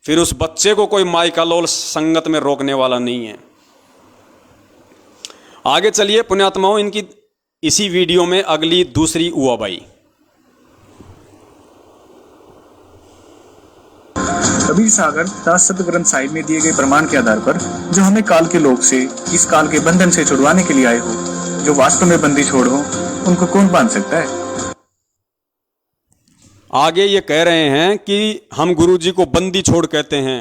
फिर उस बच्चे को कोई माई का लोल संगत में रोकने वाला नहीं है। आगे चलिए पुण्यात्माओं, इनकी इसी वीडियो में अगली दूसरी उआबाई। कबीर सागर दास सत ग्रंथ साहिब में दिए गए प्रमाण के आधार पर जो हमें काल के लोग से, इस काल के बंधन से छुड़वाने के लिए आए हो, जो वास्तव में बंदी छोड़ हो, उनको कौन बांध सकता है? आगे ये कह रहे हैं कि हम गुरु जी को बंदी छोड़ कहते हैं,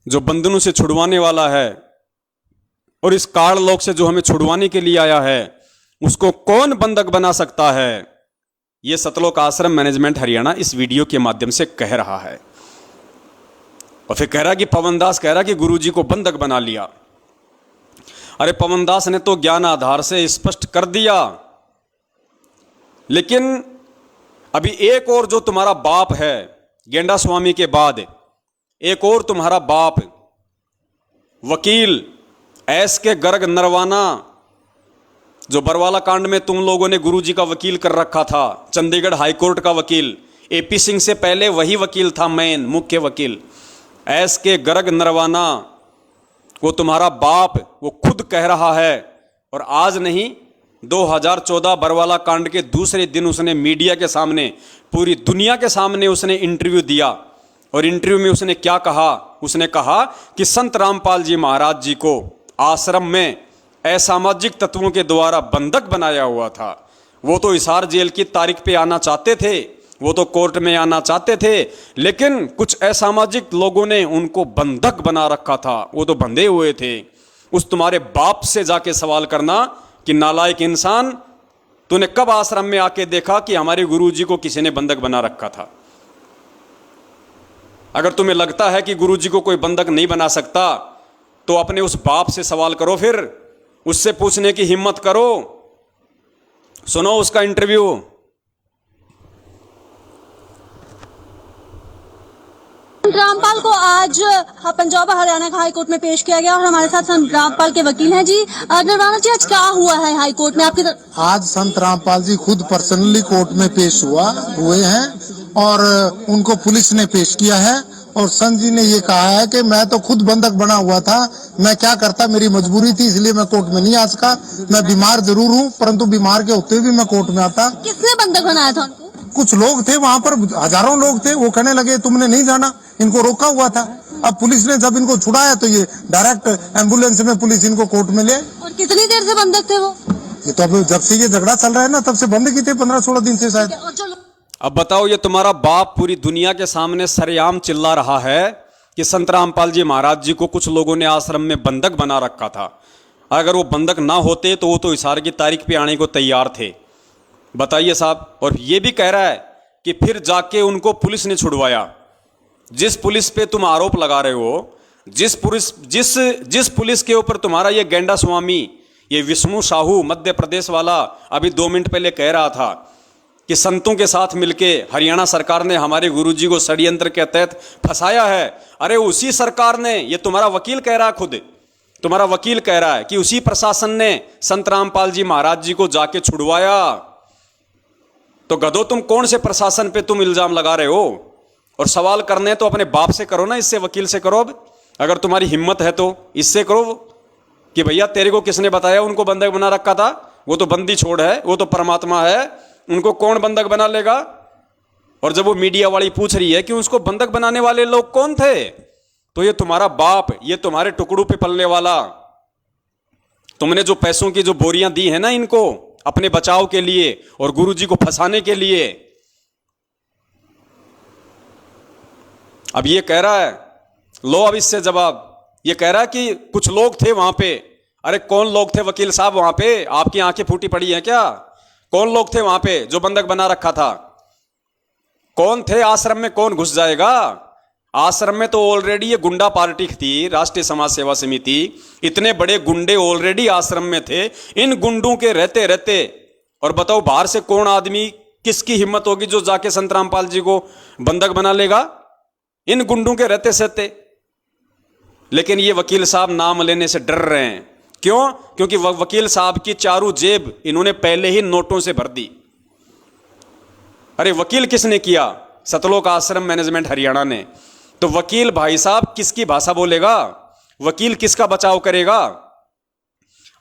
जो बंधनों से छुड़वाने वाला है, और इस काल लोक से जो हमें छुड़वाने के लिए आया है उसको कौन बंधक बना सकता है? ये सतलोक आश्रम मैनेजमेंट हरियाणा इस वीडियो के माध्यम से कह रहा है। और फिर कह रहा कि पवन दास कह रहा कि गुरुजी को बंधक बना लिया। अरे पवन दास ने तो ज्ञान आधार से स्पष्ट कर दिया, लेकिन अभी एक और जो तुम्हारा बाप है गेंडा स्वामी के बाद, एक और तुम्हारा बाप वकील एस के गर्ग नरवाना, जो बरवाला कांड में तुम लोगों ने गुरुजी का वकील कर रखा था, चंडीगढ़ हाईकोर्ट का वकील, एपी सिंह से पहले वही वकील था, मेन मुख्य वकील एस के गर्ग नरवाना, वो तुम्हारा बाप, वो खुद कह रहा है। और आज नहीं, 2014 बरवाला कांड के दूसरे दिन उसने मीडिया के सामने, पूरी दुनिया के सामने उसने इंटरव्यू दिया। और इंटरव्यू में उसने क्या कहा? उसने कहा कि संत रामपाल जी महाराज जी को आश्रम में असामाजिक तत्वों के द्वारा बंधक बनाया हुआ था। वो तो हिसार जेल की तारीख पे आना चाहते थे, वो तो कोर्ट में आना चाहते थे, लेकिन कुछ असामाजिक लोगों ने उनको बंधक बना रखा था, वो तो बंधे हुए थे। उस तुम्हारे बाप से जाके सवाल करना कि नालायक इंसान, तूने कब आश्रम में आके देखा कि हमारे गुरुजी को किसी ने बंधक बना रखा था? अगर तुम्हें लगता है कि गुरुजी को कोई बंधक नहीं बना सकता तो अपने उस बाप से सवाल करो, फिर उससे पूछने की हिम्मत करो। सुनो उसका इंटरव्यू। रामपाल को आज पंजाब हरियाणा हाई कोर्ट में पेश किया गया और हमारे साथ संत रामपाल के वकील हैं। जी निर्वाणा जी, आज क्या हुआ है हाई कोर्ट में आपकी तरफ? आज संत रामपाल जी खुद पर्सनली कोर्ट में पेश हुए हैं और उनको पुलिस ने पेश किया है। और संत जी ने ये कहा है कि मैं तो खुद बंधक बना हुआ था, मैं क्या करता, मेरी मजबूरी थी, इसलिए मैं कोर्ट में नहीं आ सका। मैं बीमार जरूर हूँ, परंतु बीमार के होते हुए भी मैं कोर्ट में आता। किसने बंधक बनाया था उनको? कुछ लोग थे वहाँ पर, हजारों लोग थे, वो कहने लगे तुमने नहीं जाना, इनको रोका हुआ था। अब पुलिस ने जब इनको छुड़ाया तो ये डायरेक्ट एम्बुलेंस में पुलिस इनको कोर्ट में ले। और कितनी देर से बंधक थे वो? ये तो अब जब से ये झगड़ा चल रहा है ना, तब से बंद की थे, 15-16 दिन से शायद। और चलो अब बताओ, ये तुम्हारा बाप पूरी दुनिया के सामने सरेआम चिल्ला रहा है कि संत रामपाल जी महाराज जी को कुछ लोगों ने आश्रम में बंधक बना रखा था। अगर वो बंधक ना होते तो वो तो इशारे की तारीख पे आने को तैयार थे। बताइए साहब। और ये भी कह रहा है कि फिर जाके उनको पुलिस ने छुड़वाया। जिस पुलिस पे तुम आरोप लगा रहे हो, जिस पुलिस के ऊपर तुम्हारा ये गेंडा स्वामी, ये विष्णु साहू मध्य प्रदेश वाला अभी 2 मिनट पहले कह रहा था कि संतों के साथ मिलके हरियाणा सरकार ने हमारे गुरुजी को षड्यंत्र के तहत फंसाया है। अरे उसी सरकार ने, ये तुम्हारा वकील कह रहा है, खुद तुम्हारा वकील कह रहा है कि उसी प्रशासन ने संत रामपाल जी महाराज जी को जाके छुड़वाया। तो गधो, तुम कौन से प्रशासन पे तुम इल्जाम लगा रहे हो? और सवाल करने तो अपने बाप से करो ना, इससे वकील से करो। अब अगर तुम्हारी हिम्मत है तो इससे करो कि भैया तेरे को किसने बताया उनको बंधक बना रखा था? वो तो बंदी छोड़ है, वो तो परमात्मा है, उनको कौन बंधक बना लेगा? और जब वो मीडिया वाली पूछ रही है कि उसको बंधक बनाने वाले लोग कौन थे, तो ये तुम्हारा बाप, ये तुम्हारे टुकड़ों पे पलने वाला, तुमने जो पैसों की जो बोरियां दी है ना इनको अपने बचाव के लिए और गुरुजी को फंसाने के लिए। अब ये कह रहा है, लो अब इससे जवाब। ये कह रहा है कि कुछ लोग थे वहां पे। अरे कौन लोग थे वकील साहब वहां पे? आपकी आंखें फूटी पड़ी हैं क्या? कौन लोग थे वहां पे जो बंधक बना रखा था? कौन थे? आश्रम में कौन घुस जाएगा? आश्रम में तो ऑलरेडी ये गुंडा पार्टी थी, राष्ट्रीय समाज सेवा समिति। इतने बड़े गुंडे ऑलरेडी आश्रम में थे। इन गुंडों के रहते रहते, और बताओ बाहर से कौन आदमी, किसकी हिम्मत होगी जो जाके संत रामपाल जी को बंधक बना लेगा? इन गुंडों के रहते सहते। लेकिन ये वकील साहब नाम लेने से डर रहे हैं। क्यों? क्योंकि वकील साहब की चारों जेब इन्होंने पहले ही नोटों से भर दी। अरे वकील किसने किया? सतलोक आश्रम मैनेजमेंट हरियाणा ने। तो वकील भाई साहब किसकी भाषा बोलेगा? वकील किसका बचाव करेगा?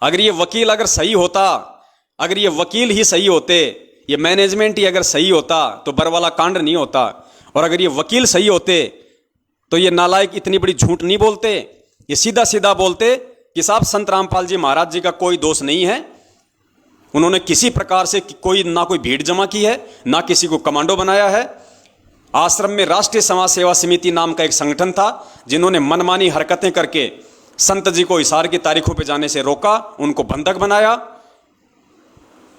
अगर ये वकील अगर सही होता, अगर ये वकील ही सही होते, ये मैनेजमेंट ही अगर सही होता तो बरवाला कांड नहीं होता। और अगर ये वकील सही होते तो ये नालायक इतनी बड़ी झूठ नहीं बोलते। ये सीधा सीधा बोलते कि साहब संत रामपाल जी महाराज जी का कोई दोष नहीं है, उन्होंने किसी प्रकार से कोई ना कोई भीड़ जमा की है, ना किसी को कमांडो बनाया है। आश्रम में राष्ट्रीय समाज सेवा समिति नाम का एक संगठन था जिन्होंने मनमानी हरकतें करके संत जी को इशारे की तारीखों पर जाने से रोका, उनको बंधक बनाया।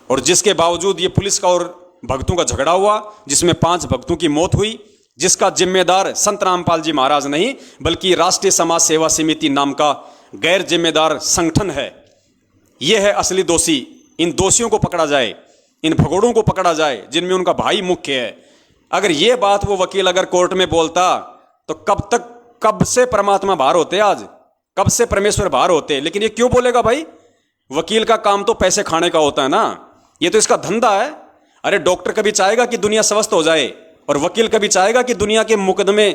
और जिसके बावजूद ये पुलिस का और भक्तों का झगड़ा हुआ जिसमें 5 भक्तों की मौत हुई, जिसका जिम्मेदार संत रामपाल जी महाराज नहीं बल्कि राष्ट्रीय समाज सेवा समिति नाम का गैर जिम्मेदार संगठन है। यह है असली दोषी। इन दोषियों को पकड़ा जाए, इन भगोड़ों को पकड़ा जाए जिनमें उनका भाई मुख्य है। अगर यह बात वो वकील अगर कोर्ट में बोलता तो कब से परमात्मा बाहर होते, आज कब से परमेश्वर बाहर होते। लेकिन ये क्यों बोलेगा भाई? वकील का काम तो पैसे खाने का होता है ना, ये तो इसका धंधा है। अरे डॉक्टर कभी चाहेगा कि दुनिया स्वस्थ हो जाए, और वकील कभी चाहेगा कि दुनिया के मुकदमे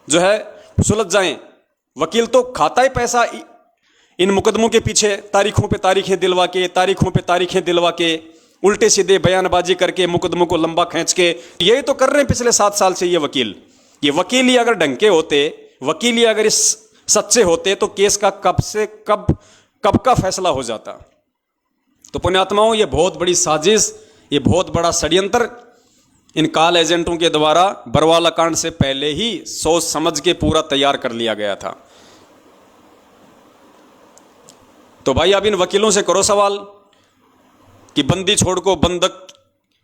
जो है सुलझ जाएं। वकील तो खाता ही पैसा इन मुकदमों के पीछे, तारीखों पे तारीखें दिलवा के, तारीखों पे तारीखें दिलवा के, उल्टे सीधे बयानबाजी करके मुकदमों को लंबा खींच के, यही तो कर रहे हैं पिछले 7 साल से ये वकील। ये वकील ही अगर ढंग होते, वकील ही अगर इस सच्चे होते तो केस का कब का फैसला हो जाता। तो पुण्यात्माओं, ये बहुत बड़ी साजिश, ये बहुत बड़ा षड्यंत्र इन काल एजेंटों के द्वारा बरवाला कांड से पहले ही सोच समझ के पूरा तैयार कर लिया गया था। तो भाई अब इन वकीलों से करो सवाल कि बंदी छोड़ को बंधक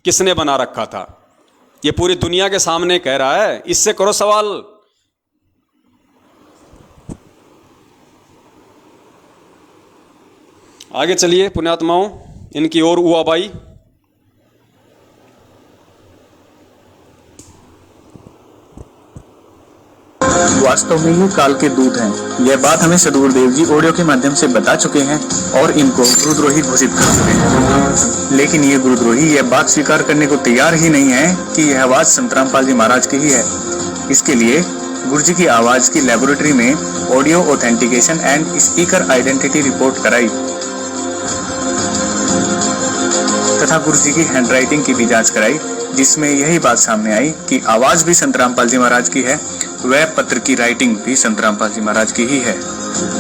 किसने बना रखा था। ये पूरी दुनिया के सामने कह रहा है, इससे करो सवाल आगे चलिए पुण्यात्माओं, इनकी ओर उआबाई। वास्तव में ये काल के दूत हैं। यह बात हमें सदगुरुदेव जी ऑडियो के माध्यम से बता चुके हैं और इनको गुरुद्रोही घोषित कर चुके हैं। लेकिन ये गुरुद्रोही यह बात स्वीकार करने को तैयार ही नहीं है कि यह आवाज संत रामपाल जी महाराज की ही है। इसके लिए गुरु जी की आवाज की लेबोरेटरी में audio authentication and speaker identity report कराई तथा गुरु जी की हैंडराइटिंग की भी जांच कराई, जिसमें यही बात सामने आई कि आवाज भी संत रामपाल जी महाराज की है, वह पत्र की राइटिंग भी संत रामपाल जी महाराज की ही है।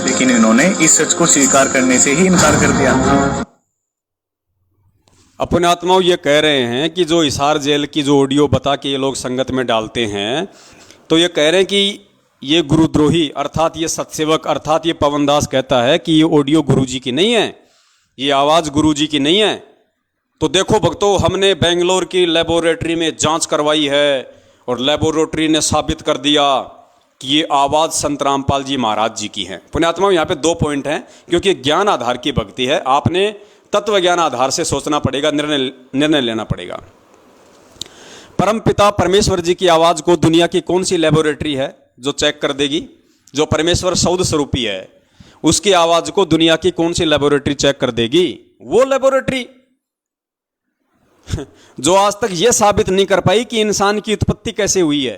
लेकिन इन्होंने इस सच को स्वीकार करने से ही इनकार कर दिया। अपने आत्माओं ये कह रहे हैं कि जो हिसार जेल की जो ऑडियो बता के ये लोग संगत में डालते हैं, तो ये कह रहे हैं कि ये गुरुद्रोही अर्थात ये सत्सेवक अर्थात ये पवन दास कहता है कि ये ऑडियो गुरुजी की नहीं है, ये आवाज़ गुरुजी की नहीं है। तो देखो भक्तों, हमने बेंगलोर की लेबोरेटरी में जांच करवाई है और लेबोरेटरी ने साबित कर दिया कि ये आवाज़ संत रामपाल जी महाराज जी की है। पुण्यात्माओं, यहाँ पे 2 पॉइंट हैं, क्योंकि ज्ञान आधार की भक्ति है। आपने तत्व ज्ञान आधार से सोचना पड़ेगा, निर्णय लेना पड़ेगा। परम पिता परमेश्वर जी की आवाज़ को दुनिया की कौन सी लेबोरेटरी है जो चेक कर देगी? जो परमेश्वर सौद स्वरूपी है, उसकी आवाज़ को दुनिया की कौन सी लेबोरेटरी चेक कर देगी? वो लेबोरेटरी जो आज तक ये साबित नहीं कर पाई कि इंसान की उत्पत्ति कैसे हुई है।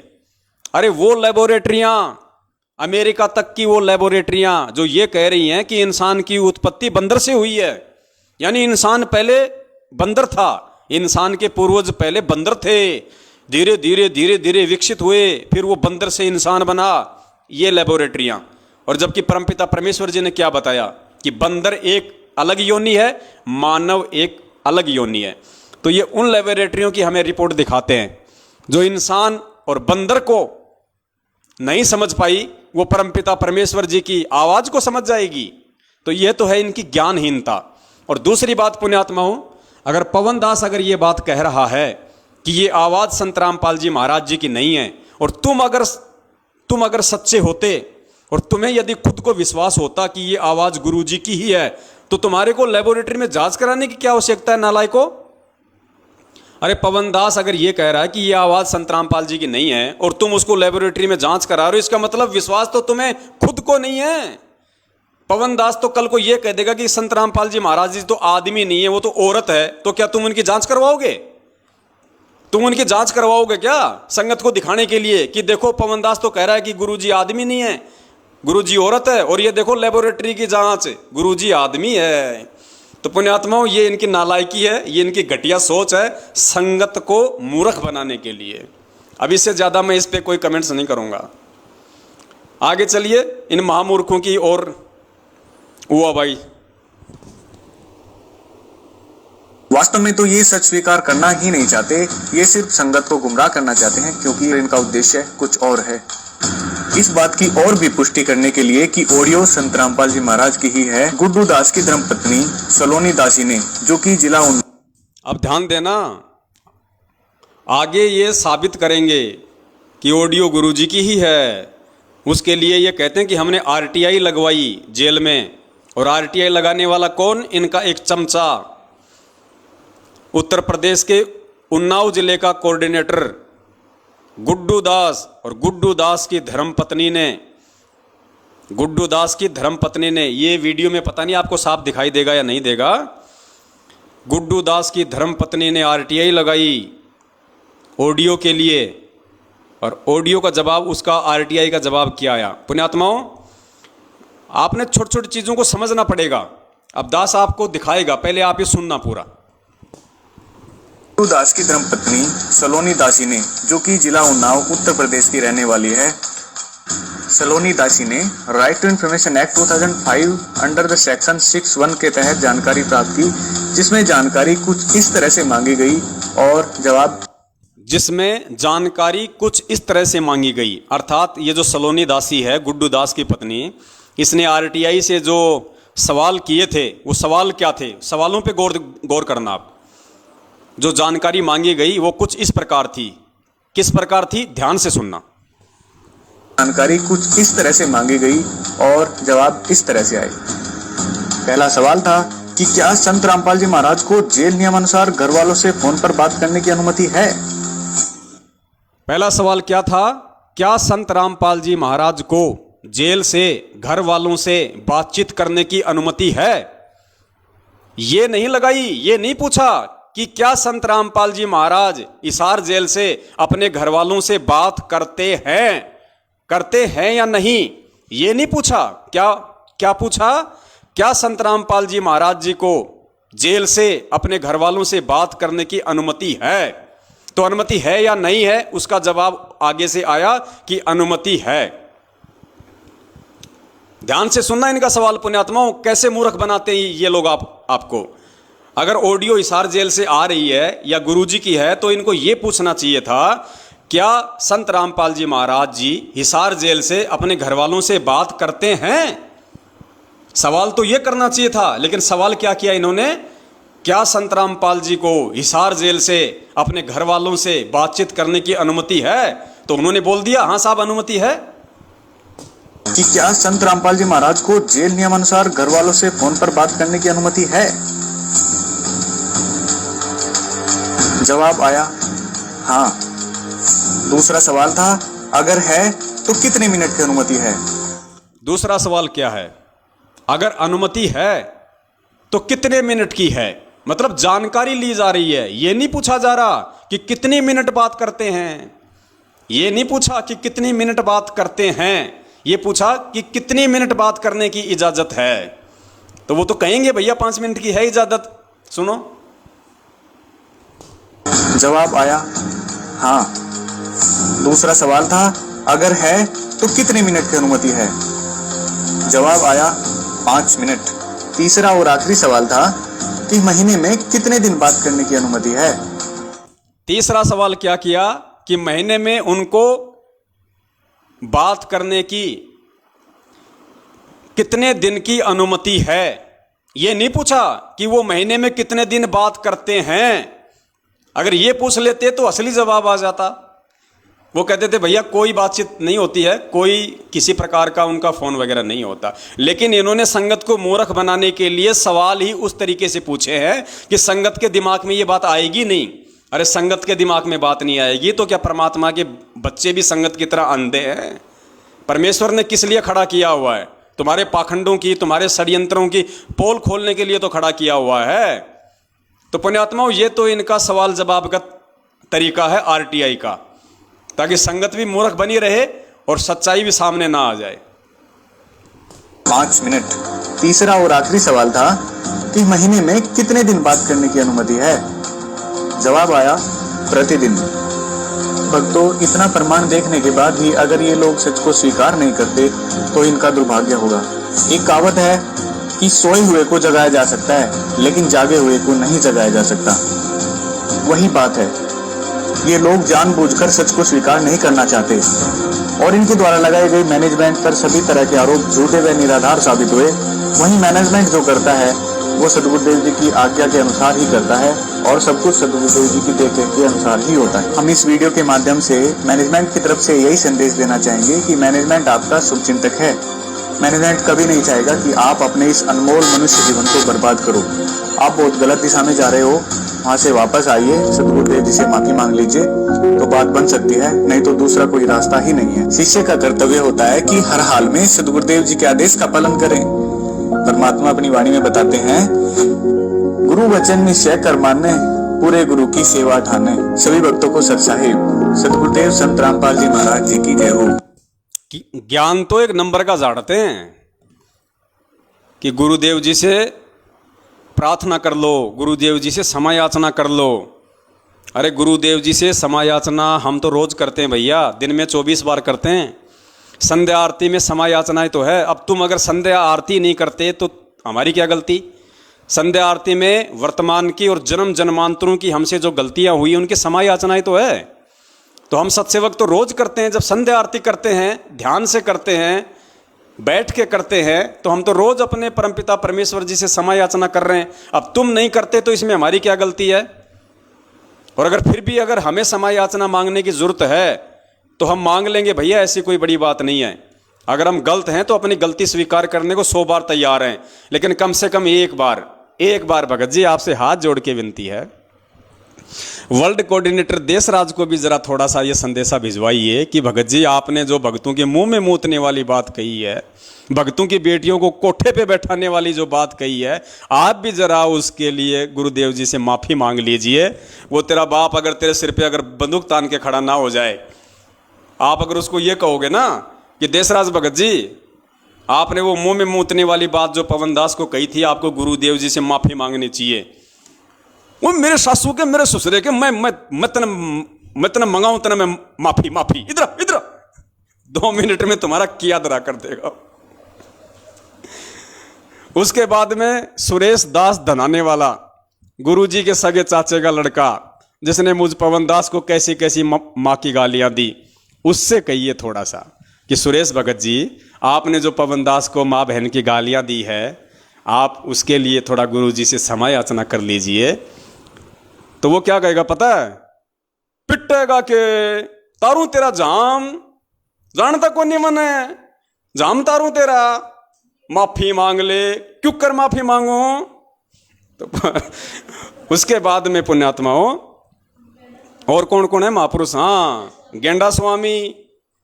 अरे वो लेबोरेटरियां, अमेरिका तक की वो लेबोरेटरियां जो ये कह रही हैं कि इंसान की उत्पत्ति बंदर से हुई है, यानी इंसान पहले बंदर था, इंसान के पूर्वज पहले बंदर थे, धीरे धीरे धीरे धीरे विकसित हुए, फिर वो बंदर से इंसान बना, ये लेबोरेटरियां। और जबकि परमपिता परमेश्वर जी ने क्या बताया कि बंदर एक अलग योनि है, मानव एक अलग योनि है। तो ये उन लेबोरेटरियों की हमें रिपोर्ट दिखाते हैं जो इंसान और बंदर को नहीं समझ पाई, वो परमपिता परमेश्वर जी की आवाज को समझ जाएगी। तो यह तो है इनकी ज्ञानहीनता। और दूसरी बात पुण्यात्माओं, अगर पवन दास अगर ये बात कह रहा है कि ये आवाज संत रामपाल जी महाराज जी की नहीं है, और तुम अगर सच्चे होते और तुम्हें यदि खुद को विश्वास होता कि ये आवाज गुरु जी की ही है, तो तुम्हारे को लेबोरेटरी में जांच कराने की क्या आवश्यकता है नालायको? अरे पवन दास अगर ये कह रहा है कि ये आवाज संत रामपाल जी की नहीं है और तुम उसको लेबोरेटरी में जांच करा रहे हो, इसका मतलब विश्वास तो तुम्हें खुद को नहीं है। पवन दास तो कल को ये कह देगा कि संत रामपाल जी महाराज जी तो आदमी नहीं है, वो तो औरत है, तो क्या तुम उनकी जांच करवाओगे? तुम उनकी जांच करवाओगे क्या संगत को दिखाने के लिए कि देखो पवन दास तो कह रहा है कि गुरुजी आदमी नहीं है, गुरुजी औरत है, और ये देखो लेबोरेटरी की जांच गुरुजी आदमी है। तो पुण्यात्माओं, ये इनकी नालायकी है, ये इनकी घटिया सोच है संगत को मूर्ख बनाने के लिए। अब इससे ज्यादा मैं इस पे कोई कमेंट्स नहीं करूंगा। आगे चलिए इन महामूर्खों की ओर। हुआ भाई, वास्तव में तो ये सच स्वीकार करना ही नहीं चाहते, ये सिर्फ संगत को गुमराह करना चाहते हैं, क्योंकि इनका उद्देश्य कुछ और है। इस बात की और भी पुष्टि करने के लिए कि ऑडियो संत रामपाल जी महाराज की ही है, गुड्डू दास की धर्मपत्नी सलोनी दासी ने, जो कि जिला अब ध्यान देना, आगे ये साबित करेंगे कि ऑडियो गुरुजी की ही है। उसके लिए ये कहते हैं कि हमने आरटीआई लगवाई जेल में, और आरटीआई लगाने वाला कौन? इनका एक चमचा, उत्तर प्रदेश के उन्नाव जिले का कोऑर्डिनेटर गुड्डू दास। और गुड्डू दास की धर्मपत्नी ने, ये वीडियो में पता नहीं आपको साफ दिखाई देगा या नहीं देगा, गुड्डू दास की धर्मपत्नी ने आरटीआई लगाई ऑडियो के लिए, और ऑडियो का जवाब, उसका आरटीआई का जवाब क्या आया? पुण्यात्माओं, आपने छोटी छोटी चीज़ों को समझना पड़ेगा। अब दास आपको दिखाएगा, पहले आप ये सुनना पूरा। गुड्डू दास की धर्मपत्नी सलोनी दासी ने, जो कि जिला उन्नाव उत्तर प्रदेश की रहने वाली है, सलोनी दासी ने right to information act 2005 under the section 6(1) के तहत जानकारी प्राप्त की, जिसमें जानकारी कुछ इस तरह से मांगी गई और जवाब जिसमें जानकारी कुछ इस तरह से मांगी गई। अर्थात ये जो सलोनी दासी है, गुड्डू दास की पत्नी, इसने आरटीआई से जो सवाल किए थे, वो सवाल क्या थे? सवालों पे गौर करना आप। जो जानकारी मांगी गई वो कुछ इस प्रकार थी। किस प्रकार थी? ध्यान से सुनना। जानकारी कुछ इस तरह से मांगी गई और जवाब इस तरह से आए। पहला सवाल था कि क्या संत रामपाल जी महाराज को जेल नियमानुसार घर वालों से फोन पर बात करने की अनुमति है? पहला सवाल क्या था? क्या संत रामपाल जी महाराज को जेल से घर वालों से बातचीत करने की अनुमति है? ये नहीं लगाई, ये नहीं पूछा कि क्या संत रामपाल जी महाराज हिसार जेल से अपने घर वालों से बात करते हैं या नहीं, ये नहीं पूछा। क्या पूछा? क्या संत रामपाल जी महाराज जी को जेल से अपने घर वालों से बात करने की अनुमति है? तो अनुमति है या नहीं है, उसका जवाब आगे से आया कि अनुमति है। ध्यान से सुनना इनका सवाल पुण्यात्माओं, कैसे मूर्ख बनाते हैं ये लोग आपको। अगर ऑडियो हिसार जेल से आ रही है या गुरुजी की है तो इनको ये पूछना चाहिए था, क्या संत रामपाल जी महाराज जी हिसार जेल से अपने घर वालों से बात करते हैं? सवाल तो ये करना चाहिए था, लेकिन सवाल क्या किया इन्होंने? क्या संत रामपाल जी को हिसार जेल से अपने घर वालों से बातचीत करने की अनुमति है? तो उन्होंने बोल दिया हाँ साहब अनुमति है। कि क्या संत रामपाल जी महाराज को जेल नियमानुसार घर वालों से फोन पर बात करने की अनुमति है? जवाब आया हाँ। दूसरा सवाल था, अगर है तो कितने मिनट की अनुमति है? दूसरा सवाल क्या है? अगर अनुमति है तो कितने मिनट की है, मतलब जानकारी ली जा रही है। ये नहीं पूछा जा रहा कि कितनी मिनट बात करते हैं, ये नहीं पूछा कि कितनी मिनट बात करते हैं, ये पूछा कि कितनी मिनट बात करने की इजाजत है। तो वो तो कहेंगे भैया 5 मिनट की है इजाजत। सुनो, जवाब आया हाँ। दूसरा सवाल था, अगर है तो कितने मिनट की अनुमति है? जवाब आया 5 मिनट। तीसरा और आखिरी सवाल था कि महीने में कितने दिन बात करने की अनुमति है? तीसरा सवाल क्या किया कि महीने में उनको बात करने की कितने दिन की अनुमति है। ये नहीं पूछा कि वो महीने में कितने दिन बात करते हैं। अगर ये पूछ लेते तो असली जवाब आ जाता। वो कहते थे भैया कोई बातचीत नहीं होती है, कोई किसी प्रकार का उनका फोन वगैरह नहीं होता। लेकिन इन्होंने संगत को मूर्ख बनाने के लिए सवाल ही उस तरीके से पूछे हैं कि संगत के दिमाग में ये बात आएगी नहीं। अरे संगत के दिमाग में बात नहीं आएगी तो क्या परमात्मा के बच्चे भी संगत की तरह अंधे हैं? परमेश्वर ने किस लिए खड़ा किया हुआ है? तुम्हारे पाखंडों की, तुम्हारे षड्यंत्रों की पोल खोलने के लिए तो खड़ा किया हुआ है। तो पुण्यात्माओं, ये तो इनका सवाल जवाब का तरीका है आरटीआई का, ताकि संगत भी मूर्ख बनी रहे और सच्चाई भी सामने ना आ जाए। 5 मिनट। तीसरा और आखिरी सवाल था कि महीने में कितने दिन बात करने की अनुमति है? जवाब आया प्रतिदिन। भक्तों, इतना प्रमाण देखने के बाद भी अगर ये लोग सच को स्वीकार नहीं करते तो इनका दुर्भाग्य होगा। एक कहावत है कि सोए हुए को जगाया जा सकता है लेकिन जागे हुए को नहीं जगाया जा सकता। वही बात है, ये लोग जानबूझकर सच को स्वीकार नहीं करना चाहते और इनके द्वारा लगाई गई मैनेजमेंट पर सभी तरह के आरोप झूठे व निराधार साबित हुए। वही मैनेजमेंट जो करता है वो सदगुरुदेव जी की आज्ञा के अनुसार ही करता है और सब कुछ सदगुरुदेव जी की देखरेख के अनुसार ही होता है। हम इस वीडियो के माध्यम से मैनेजमेंट की तरफ से यही संदेश देना चाहेंगे कि मैनेजमेंट आपका शुभचिंतक है। मैनेजमेंट कभी नहीं चाहेगा कि आप अपने इस अनमोल मनुष्य जीवन को बर्बाद करो। आप बहुत गलत दिशा में जा रहे हो, वहां से वापस आइए, सदगुरुदेव जी से माफी मांग लीजिए तो बात बन सकती है, नहीं तो दूसरा कोई रास्ता ही नहीं है। शिष्य का कर्तव्य होता है कि हर हाल में सदगुरुदेव जी के आदेश का पालन करें। परमात्मा अपनी वाणी में बताते हैं, गुरु वचन निश्चय कर माने, पूरे गुरु की सेवा ठाने। सभी भक्तों को सत साहिब सदगुरुदेव संत रामपाल जी महाराज जी की जय हो। ज्ञान तो एक नंबर का झाड़ते हैं कि गुरुदेव जी से प्रार्थना कर लो, गुरुदेव जी से क्षमा याचना कर लो। अरे गुरुदेव जी से क्षमा याचना हम तो रोज करते हैं भैया, दिन में 24 बार करते हैं। संध्या आरती में क्षमा याचना तो है। अब तुम अगर संध्या आरती नहीं करते तो हमारी क्या गलती? संध्या आरती में वर्तमान की और जन्म जन्मांतरों की हमसे जो गलतियां हुई उनकी क्षमा याचनाएं तो है। तो हम सत्सेवक तो रोज करते हैं, जब संध्या आरती करते हैं, ध्यान से करते हैं, बैठ के करते हैं, तो हम तो रोज अपने परमपिता परमेश्वर जी से क्षमा याचना कर रहे हैं। अब तुम नहीं करते तो इसमें हमारी क्या गलती है? और अगर फिर भी अगर हमें क्षमा याचना मांगने की जरूरत है तो हम मांग लेंगे भैया, ऐसी कोई बड़ी बात नहीं है। अगर हम गलत हैं तो अपनी गलती स्वीकार करने को 100 बार तैयार हैं, लेकिन कम से कम एक बार एक बार भगत जी आपसे हाथ जोड़ के विनती है, वर्ल्ड कोऑर्डिनेटर देशराज को भी जरा थोड़ा सा ये संदेशा भिजवाइए कि भगत जी आपने जो भक्तों के मुंह में मूतने वाली बात कही है, भक्तों की बेटियों को कोठे पे बैठाने वाली जो बात कही है, आप भी जरा उसके लिए गुरुदेव जी से माफी मांग लीजिए। वो तेरा बाप अगर तेरे सिर पे अगर बंदूक तान के खड़ा ना हो जाए, आप अगर उसको ये कहोगे ना कि देशराज भगत जी आपने वो मुंह में मूतने वाली बात जो पवन दास को कही थी, आपको गुरुदेव जी से माफी मांगनी चाहिए। वो मेरे सासू के मेरे ससुरे के मैं तना मंगाऊं तना मैं माफी इधर 2 मिनट में तुम्हारा किया दरा कर देगा। उसके बाद में सुरेश दास धनाने वाला, गुरुजी के सगे चाचे का लड़का, जिसने मुझ पवन दास को कैसी कैसी माँ की गालियां दी, उससे कहिए थोड़ा सा कि सुरेश भगत जी आपने जो पवन दास को माँ बहन की गालियां दी है, आप उसके लिए थोड़ा गुरुजी से क्षमा याचना कर लीजिए। तो वो क्या कहेगा पता है? पिटेगा के तारू तेरा जाम जानता को नहीं मने जाम तारू तेरा, माफी मांग ले, क्यों कर माफी मांगो। तो उसके बाद में पुण्यात्माओं और कौन कौन है महापुरुष? हाँ, गेंडा स्वामी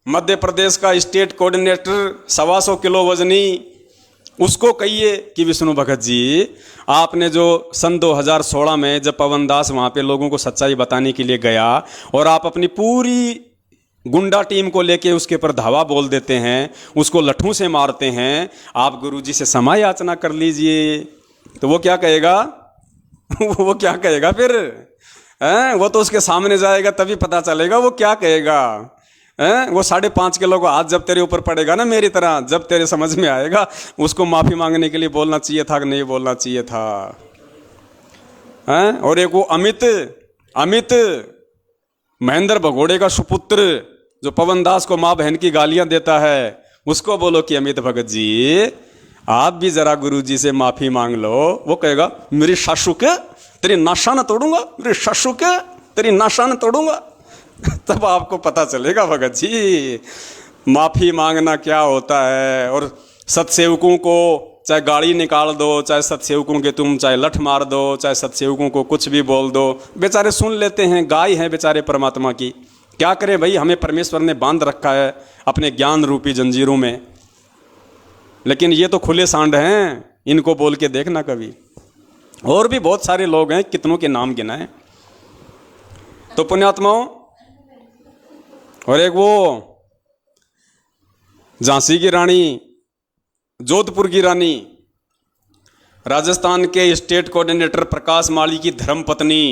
मध्य प्रदेश का स्टेट कोऑर्डिनेटर, 125 किलो वजनी, उसको कहिए कि विष्णु भगत जी आपने जो सन 2016 में जब पवन दास वहाँ पे लोगों को सच्चाई बताने के लिए गया और आप अपनी पूरी गुंडा टीम को लेके उसके ऊपर धावा बोल देते हैं, उसको लठों से मारते हैं, आप गुरुजी से क्षमा याचना कर लीजिए। तो वो क्या कहेगा? वो क्या कहेगा फिर? वो तो उसके सामने जाएगा तभी पता चलेगा वो क्या कहेगा। वो 5.5 किलो का हाथ जब तेरे ऊपर पड़ेगा ना मेरी तरह, जब तेरे समझ में आएगा उसको माफी मांगने के लिए बोलना चाहिए था कि नहीं बोलना चाहिए था। और एक वो अमित महेंद्र भगोड़े का सुपुत्र जो पवन दास को माँ बहन की गालियां देता है, उसको बोलो कि अमित भगत जी आप भी जरा गुरुजी से माफी मांग लो। वो कहेगा मेरी सासू के तेरी नाशान तोड़ूंगा, मेरी सासू के तेरी नाशान तोड़ूंगा। तब आपको पता चलेगा भगत जी माफी मांगना क्या होता है। और सत्सेवकों को चाहे गाड़ी निकाल दो, चाहे सत्सेवकों के तुम चाहे लठ मार दो, चाहे सत्सेवकों को कुछ भी बोल दो, बेचारे सुन लेते हैं, गाय हैं बेचारे परमात्मा की। क्या करें भाई, हमें परमेश्वर ने बांध रखा है अपने ज्ञान रूपी जंजीरों में। लेकिन ये तो खुले सांड हैं, इनको बोल के देखना कभी। और भी बहुत सारे लोग हैं, कितनों के नाम गिनाएं। तो पुण्यात्माओं, और एक वो झांसी की रानी, जोधपुर की रानी, राजस्थान के स्टेट कोऑर्डिनेटर प्रकाश माली की धर्मपत्नी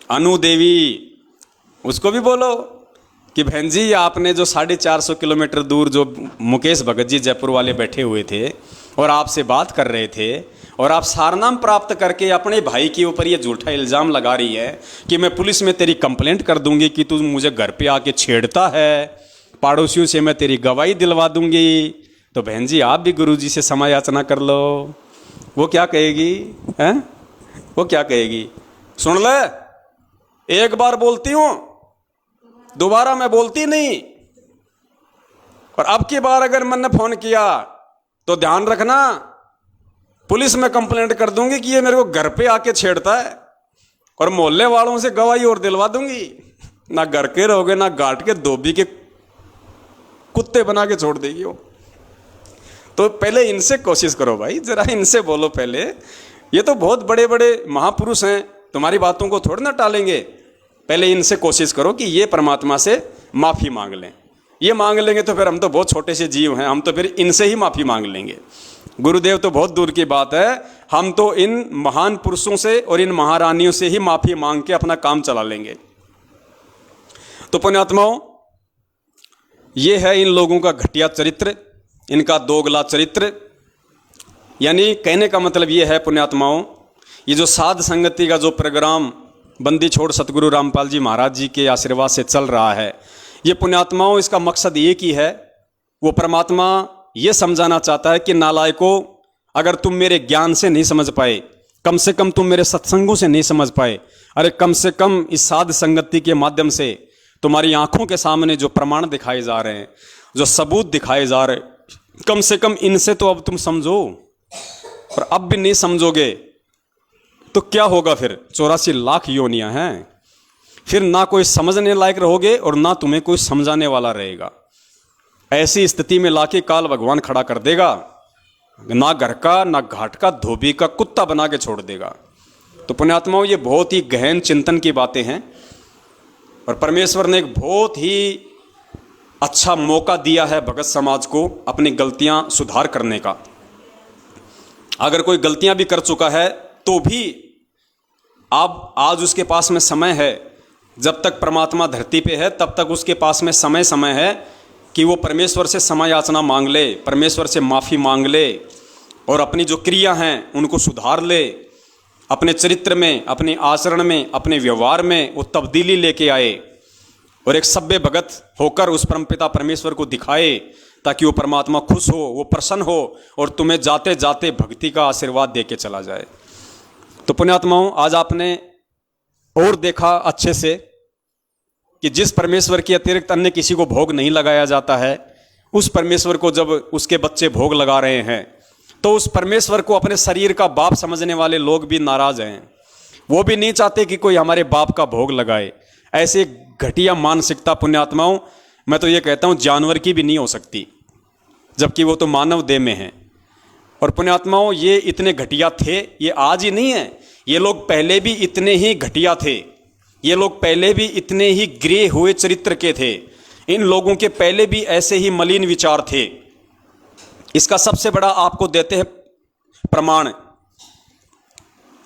अनु देवी, उसको भी बोलो कि बहन जी आपने जो 450 किलोमीटर दूर जो मुकेश भगत जी जयपुर वाले बैठे हुए थे और आपसे बात कर रहे थे और आप सारनाम प्राप्त करके अपने भाई के ऊपर ये झूठा इल्ज़ाम लगा रही है कि मैं पुलिस में तेरी कंप्लेंट कर दूंगी कि तू मुझे घर पे आके छेड़ता है, पड़ोसियों से मैं तेरी गवाही दिलवा दूंगी। तो बहन जी आप भी गुरुजी से क्षमा याचना कर लो। वो क्या कहेगी? हैं? वो क्या कहेगी? सुन ले, एक बार बोलती हूं, दोबारा मैं बोलती नहीं, और अब की बार अगर मैंने फोन किया तो ध्यान रखना, पुलिस में कंप्लेंट कर दूंगी कि ये मेरे को घर पे आके छेड़ता है, और मोहल्ले वालों से गवाही और दिलवा दूंगी। ना घर के रहोगे ना गांठ के धोबी के कुत्ते बना के छोड़ देगी वो। तो पहले इनसे कोशिश करो भाई, जरा इनसे बोलो पहले। ये तो बहुत बड़े बड़े महापुरुष हैं, तुम्हारी बातों को थोड़ी ना टालेंगे। पहले इनसे कोशिश करो कि ये परमात्मा से माफी मांग लें। ये मांग लेंगे तो फिर हम तो बहुत छोटे से जीव हैं, हम तो फिर इनसे ही माफी मांग लेंगे। गुरुदेव तो बहुत दूर की बात है, हम तो इन महान पुरुषों से और इन महारानियों से ही माफी मांग के अपना काम चला लेंगे। तो पुण्यात्माओं, ये है इन लोगों का घटिया चरित्र, इनका दोगला चरित्र। यानी कहने का मतलब ये है पुण्यात्माओं, ये जो साध संगति का जो प्रोग्राम बंदी छोड़ सतगुरु रामपाल जी महाराज जी के आशीर्वाद से चल रहा है, ये पुण्यात्माओं इसका मकसद एक ही है। वो परमात्मा ये समझाना चाहता है कि नालायकों, अगर तुम मेरे ज्ञान से नहीं समझ पाए, कम से कम तुम मेरे सत्संगों से नहीं समझ पाए, अरे कम से कम इस साध संगति के माध्यम से तुम्हारी आंखों के सामने जो प्रमाण दिखाए जा रहे हैं, जो सबूत दिखाए जा रहे हैं, कम से कम इनसे तो अब तुम समझो। और अब भी नहीं समझोगे तो क्या होगा फिर? 84 लाख योनियां हैं, फिर ना कोई समझने लायक रहोगे और ना तुम्हें कोई समझाने वाला रहेगा। ऐसी स्थिति में लाके काल भगवान खड़ा कर देगा, ना घर का ना घाट का धोबी का कुत्ता बना के छोड़ देगा। तो पुण्यात्माओं, ये बहुत ही गहन चिंतन की बातें हैं और परमेश्वर ने एक बहुत ही अच्छा मौका दिया है भगत समाज को अपनी गलतियां सुधार करने का। अगर कोई गलतियां भी कर चुका है तो भी अब आज उसके पास में समय है, जब तक परमात्मा धरती पे है तब तक उसके पास में समय है कि वो परमेश्वर से क्षमा याचना मांग ले, परमेश्वर से माफ़ी मांग ले और अपनी जो क्रिया हैं उनको सुधार ले, अपने चरित्र में, अपने आचरण में, अपने व्यवहार में वो तब्दीली लेके आए और एक सभ्य भगत होकर उस परमपिता परमेश्वर को दिखाए, ताकि वो परमात्मा खुश हो, वो प्रसन्न हो और तुम्हें जाते जाते भक्ति का आशीर्वाद दे के चला जाए। तो पुण्यात्माओं, आज आपने और देखा अच्छे से कि जिस परमेश्वर के अतिरिक्त अन्य किसी को भोग नहीं लगाया जाता है, उस परमेश्वर को जब उसके बच्चे भोग लगा रहे हैं तो उस परमेश्वर को अपने शरीर का बाप समझने वाले लोग भी नाराज हैं। वो भी नहीं चाहते कि कोई हमारे बाप का भोग लगाए। ऐसे घटिया मानसिकता पुण्यात्माओं, मैं तो ये कहता हूँ जानवर की भी नहीं हो सकती, जबकि वो तो मानव देह में है। और पुण्यात्माओं, ये इतने घटिया थे, ये आज ही नहीं है, ये लोग पहले भी इतने ही घटिया थे, ये लोग पहले भी इतने ही गिरे हुए चरित्र के थे, इन लोगों के पहले भी ऐसे ही मलिन विचार थे। इसका सबसे बड़ा आपको देते हैं प्रमाण,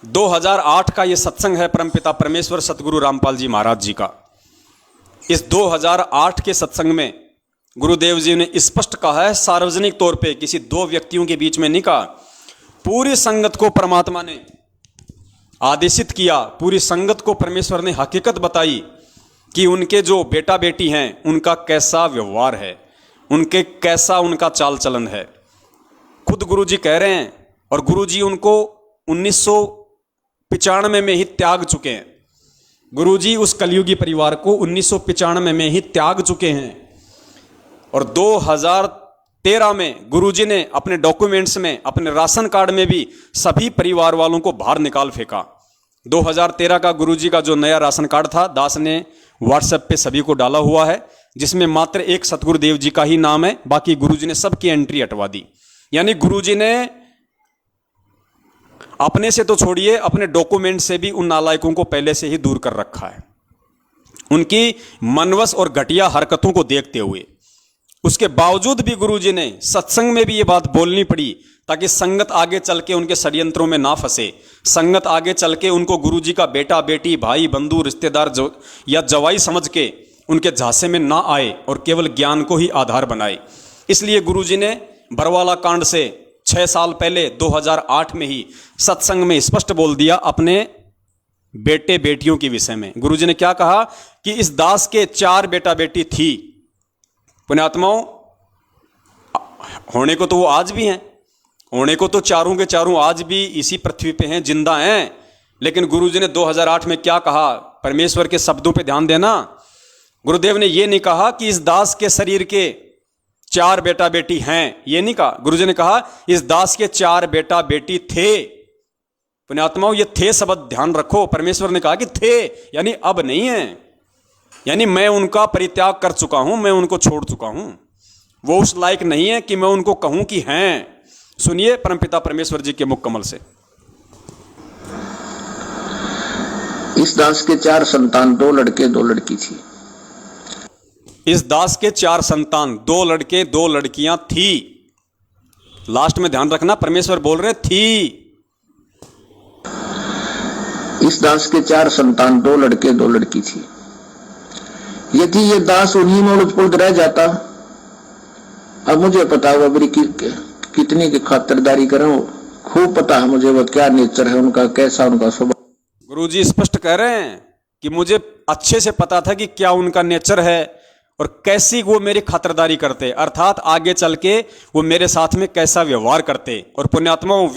2008 का ये सत्संग है परमपिता परमेश्वर सतगुरु रामपाल जी महाराज जी का। इस 2008 के सत्संग में गुरुदेव जी ने स्पष्ट कहा है, सार्वजनिक तौर पे, किसी दो व्यक्तियों के बीच में नहीं कहा, पूरी संगत को परमात्मा ने आदेशित किया, पूरी संगत को परमेश्वर ने हकीकत बताई कि उनके जो बेटा बेटी हैं उनका कैसा व्यवहार है, उनके कैसा उनका चाल चलन है। खुद गुरुजी कह रहे हैं, और गुरुजी उनको 1995 में ही त्याग चुके हैं। गुरुजी उस कलयुगी परिवार को 1995 में ही त्याग चुके हैं और 2013 में गुरुजी ने अपने डॉक्यूमेंट्स में, अपने राशन कार्ड में भी सभी परिवार वालों को बाहर निकाल फेंका। 2013 का गुरुजी का जो नया राशन कार्ड था, दास ने व्हाट्सएप पे सभी को डाला हुआ है, जिसमें मात्र एक सतगुरुदेव जी का ही नाम है, बाकी गुरुजी ने सबकी एंट्री हटवा दी। यानी गुरुजी ने अपने से तो छोड़िए, अपने डॉक्यूमेंट से भी उन नालायकों को पहले से ही दूर कर रखा है, उनकी मनवश और घटिया हरकतों को देखते हुए। उसके बावजूद भी गुरुजी ने सत्संग में भी ये बात बोलनी पड़ी, ताकि संगत आगे चल के उनके षड्यंत्रों में ना फंसे, संगत आगे चल के उनको गुरुजी का बेटा बेटी, भाई बंधु, रिश्तेदार या जवाई समझ के उनके झांसे में ना आए और केवल ज्ञान को ही आधार बनाए। इसलिए गुरुजी ने बरवाला कांड से 6 साल पहले 2008 में ही सत्संग में स्पष्ट बोल दिया अपने बेटे बेटियों के विषय में। गुरुजी ने क्या कहा कि इस दास के 4 बेटा बेटी थी। पुण्यात्माओं, होने को तो वो आज भी हैं, होने को तो चारों के चारों आज भी इसी पृथ्वी पे हैं, जिंदा हैं। लेकिन गुरुजी ने 2008 में क्या कहा, परमेश्वर के शब्दों पे ध्यान देना। गुरुदेव ने ये नहीं कहा कि इस दास के शरीर के 4 बेटा बेटी हैं, ये नहीं कहा। गुरुजी ने कहा इस दास के 4 बेटा बेटी थे। पुण्यात्माओं, ये थे शब्द ध्यान रखो। परमेश्वर ने कहा कि थे, यानी अब नहीं है, यानी मैं उनका परित्याग कर चुका हूं, मैं उनको छोड़ चुका हूं। वो उस लायक नहीं है कि मैं उनको कहूं कि हैं। सुनिए परमपिता परमेश्वर जी के मुख कमल से। इस दास के 4 संतान, 2 लड़के 2 लड़की थी। इस दास के 4 संतान, 2 लड़के 2 लड़कियां थी। लास्ट में ध्यान रखना, परमेश्वर बोल रहे थी। इस दास के 4 संतान, 2 लड़के 2 लड़की थी। यदि ये दास उन्हीं में उलझ पुलझ रह जाता, अब मुझे पता हुआ मेरी कितनी की खातिरदारी करूं, खूब पता है मुझे वो क्या नेचर है उनका, कैसा उनका स्वभाव। गुरुजी स्पष्ट कह रहे हैं कि मुझे अच्छे से पता था कि क्या उनका नेचर है और कैसी वो मेरी खातिरदारी करते, अर्थात आगे चल के वो मेरे साथ में कैसा व्यवहार करते। और पुण्यात्माओं,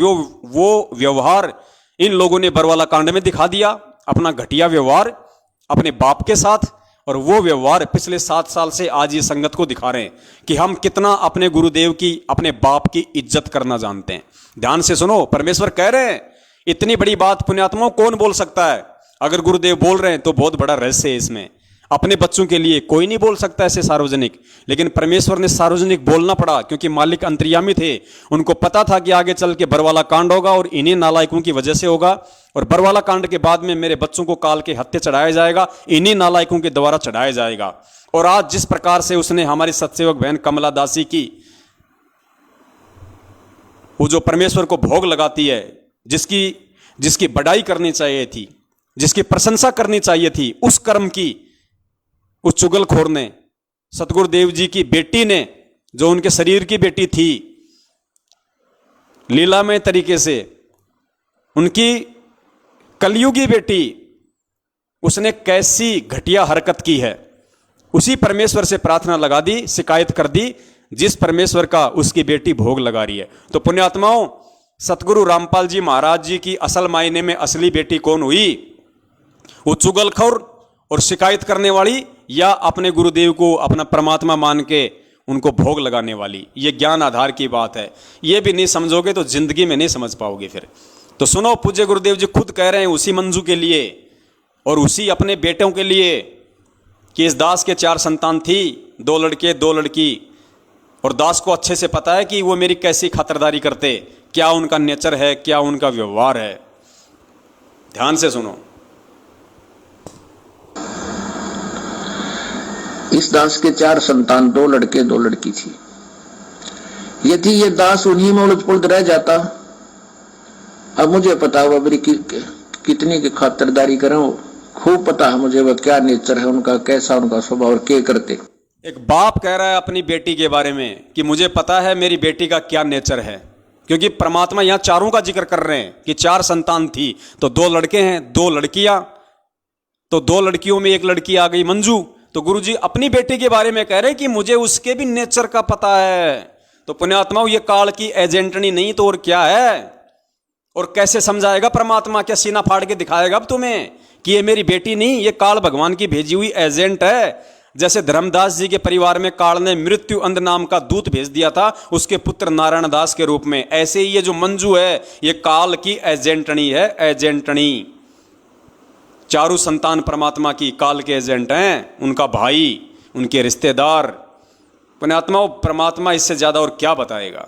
वो व्यवहार इन लोगों ने बरवाला कांड में दिखा दिया, अपना घटिया व्यवहार अपने बाप के साथ और वो व्यवहार पिछले 7 साल से आज ये संगत को दिखा रहे हैं कि हम कितना अपने गुरुदेव की, अपने बाप की इज्जत करना जानते हैं। ध्यान से सुनो, परमेश्वर कह रहे हैं इतनी बड़ी बात पुण्यात्माओं कौन बोल सकता है? अगर गुरुदेव बोल रहे हैं तो बहुत बड़ा रहस्य है इसमें। अपने बच्चों के लिए कोई नहीं बोल सकता ऐसे सार्वजनिक, लेकिन परमेश्वर ने सार्वजनिक बोलना पड़ा क्योंकि मालिक अंतर्यामी थे। उनको पता था कि आगे चल के बरवाला कांड होगा और इन्हीं नालायकों की वजह से होगा, और बरवाला कांड के बाद में मेरे बच्चों को काल के हत्या चढ़ाया जाएगा, इन्हीं नालायकों के द्वारा चढ़ाया जाएगा। और आज जिस प्रकार से उसने हमारी सत्सेवक बहन कमला दासी की, वो जो परमेश्वर को भोग लगाती है, जिसकी बड़ाई करनी चाहिए थी, जिसकी प्रशंसा करनी चाहिए थी, उस कर्म की उस चुगलखोर ने, सतगुरुदेव जी की बेटी ने, जो उनके शरीर की बेटी थी, लीलामय तरीके से उनकी कलयुगी बेटी, उसने कैसी घटिया हरकत की है। उसी परमेश्वर से प्रार्थना लगा दी, शिकायत कर दी, जिस परमेश्वर का उसकी बेटी भोग लगा रही है। तो पुण्यात्माओं, सतगुरु रामपाल जी महाराज जी की असल मायने में असली बेटी कौन हुई? वो चुगलखोर और शिकायत करने वाली, या अपने गुरुदेव को अपना परमात्मा मान के उनको भोग लगाने वाली? ये ज्ञान आधार की बात है। ये भी नहीं समझोगे तो जिंदगी में नहीं समझ पाओगे फिर। तो सुनो, पूज्य गुरुदेव जी खुद कह रहे हैं उसी मंजू के लिए और उसी अपने बेटों के लिए कि इस दास के 4 संतान थी, 2 लड़के 2 लड़की, और दास को अच्छे से पता है कि वो मेरी कैसी खातिरदारी करते, क्या उनका नेचर है, क्या उनका व्यवहार है। ध्यान से सुनो। इस दास के 4 संतान, 2 लड़के 2 लड़की थी। यदि ये दास उन्हीं में उलझ पुलझ रह जाता, अब मुझे पता हुआ मेरी कितनी की खातिरदारी करूं, खूब पता है मुझे वह क्या नेचर है उनका, कैसा उनका स्वभाव और क्या करते। एक बाप कह रहा है अपनी बेटी के बारे में कि मुझे पता है मेरी बेटी का क्या नेचर है, क्योंकि परमात्मा यहां 4 का जिक्र कर रहे हैं कि 4 संतान थी, तो 2 लड़के हैं 2 लड़कियां, तो 2 लड़कियों में एक लड़की आ गई मंजू। तो गुरुजी अपनी बेटी के बारे में कह रहे हैं कि मुझे उसके भी नेचर का पता है। तो पुण्यात्माओं, ये काल की एजेंटनी नहीं तो और क्या है? और कैसे समझाएगा परमात्मा? क्या सीना फाड़ के दिखाएगा अब तुम्हें कि ये मेरी बेटी नहीं, ये काल भगवान की भेजी हुई एजेंट है? जैसे धर्मदास जी के परिवार में काल ने मृत्यु अंध नाम का दूत भेज दिया था उसके पुत्र नारायण दास के रूप में, ऐसे ही ये जो मंजू है ये काल की एजेंटनी है, एजेंटनी। 4 संतान परमात्मा की काल के एजेंट हैं, उनका भाई, उनके रिश्तेदार। पुण्यात्मा, परमात्मा इससे ज्यादा और क्या बताएगा?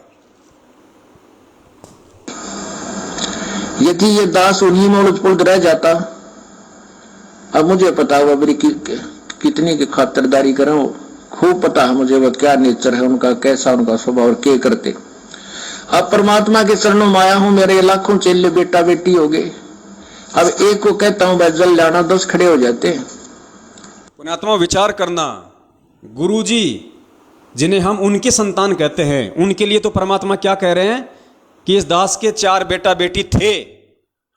यदि ये दास उन्हीं में उलझ पुलझ रह जाता, अब मुझे पता हुआ मेरी कितनी की खातिरदारी करूं, खूब पता है मुझे वह क्या नेचर है उनका, कैसा उनका स्वभाव और क्या करते। अब परमात्मा के चरणों में आया हूं, मेरे लाखों चेले बेटा बेटी हो गए। अब एक को कहता हूं जल जाना, 10 खड़े हो जाते हैं। पुण्यात्मा, विचार करना, गुरुजी जिन्हें हम उनके संतान कहते हैं, उनके लिए तो परमात्मा क्या कह रहे हैं कि इस दास के 4 बेटा बेटी थे,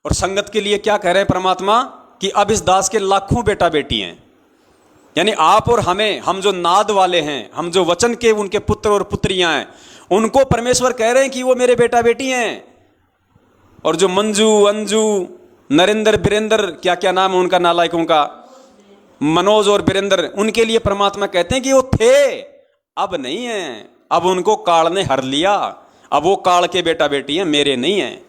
और संगत के लिए क्या कह रहे हैं परमात्मा कि अब इस दास के लाखों बेटा बेटी हैं। यानी आप और हमें, हम जो नाद वाले हैं, हम जो वचन के उनके पुत्र और पुत्रियां हैं, उनको परमेश्वर कह रहे हैं कि वो मेरे बेटा बेटी हैं। और जो मंजू, अंजू, नरेंद्र, बीरेंद्र, क्या क्या नाम है उनका नालायकों का, मनोज और बीरेंद्र, उनके लिए परमात्मा कहते हैं कि वो थे, अब नहीं है, अब उनको काल ने हर लिया, अब वो काल के बेटा बेटी हैं, मेरे नहीं हैं।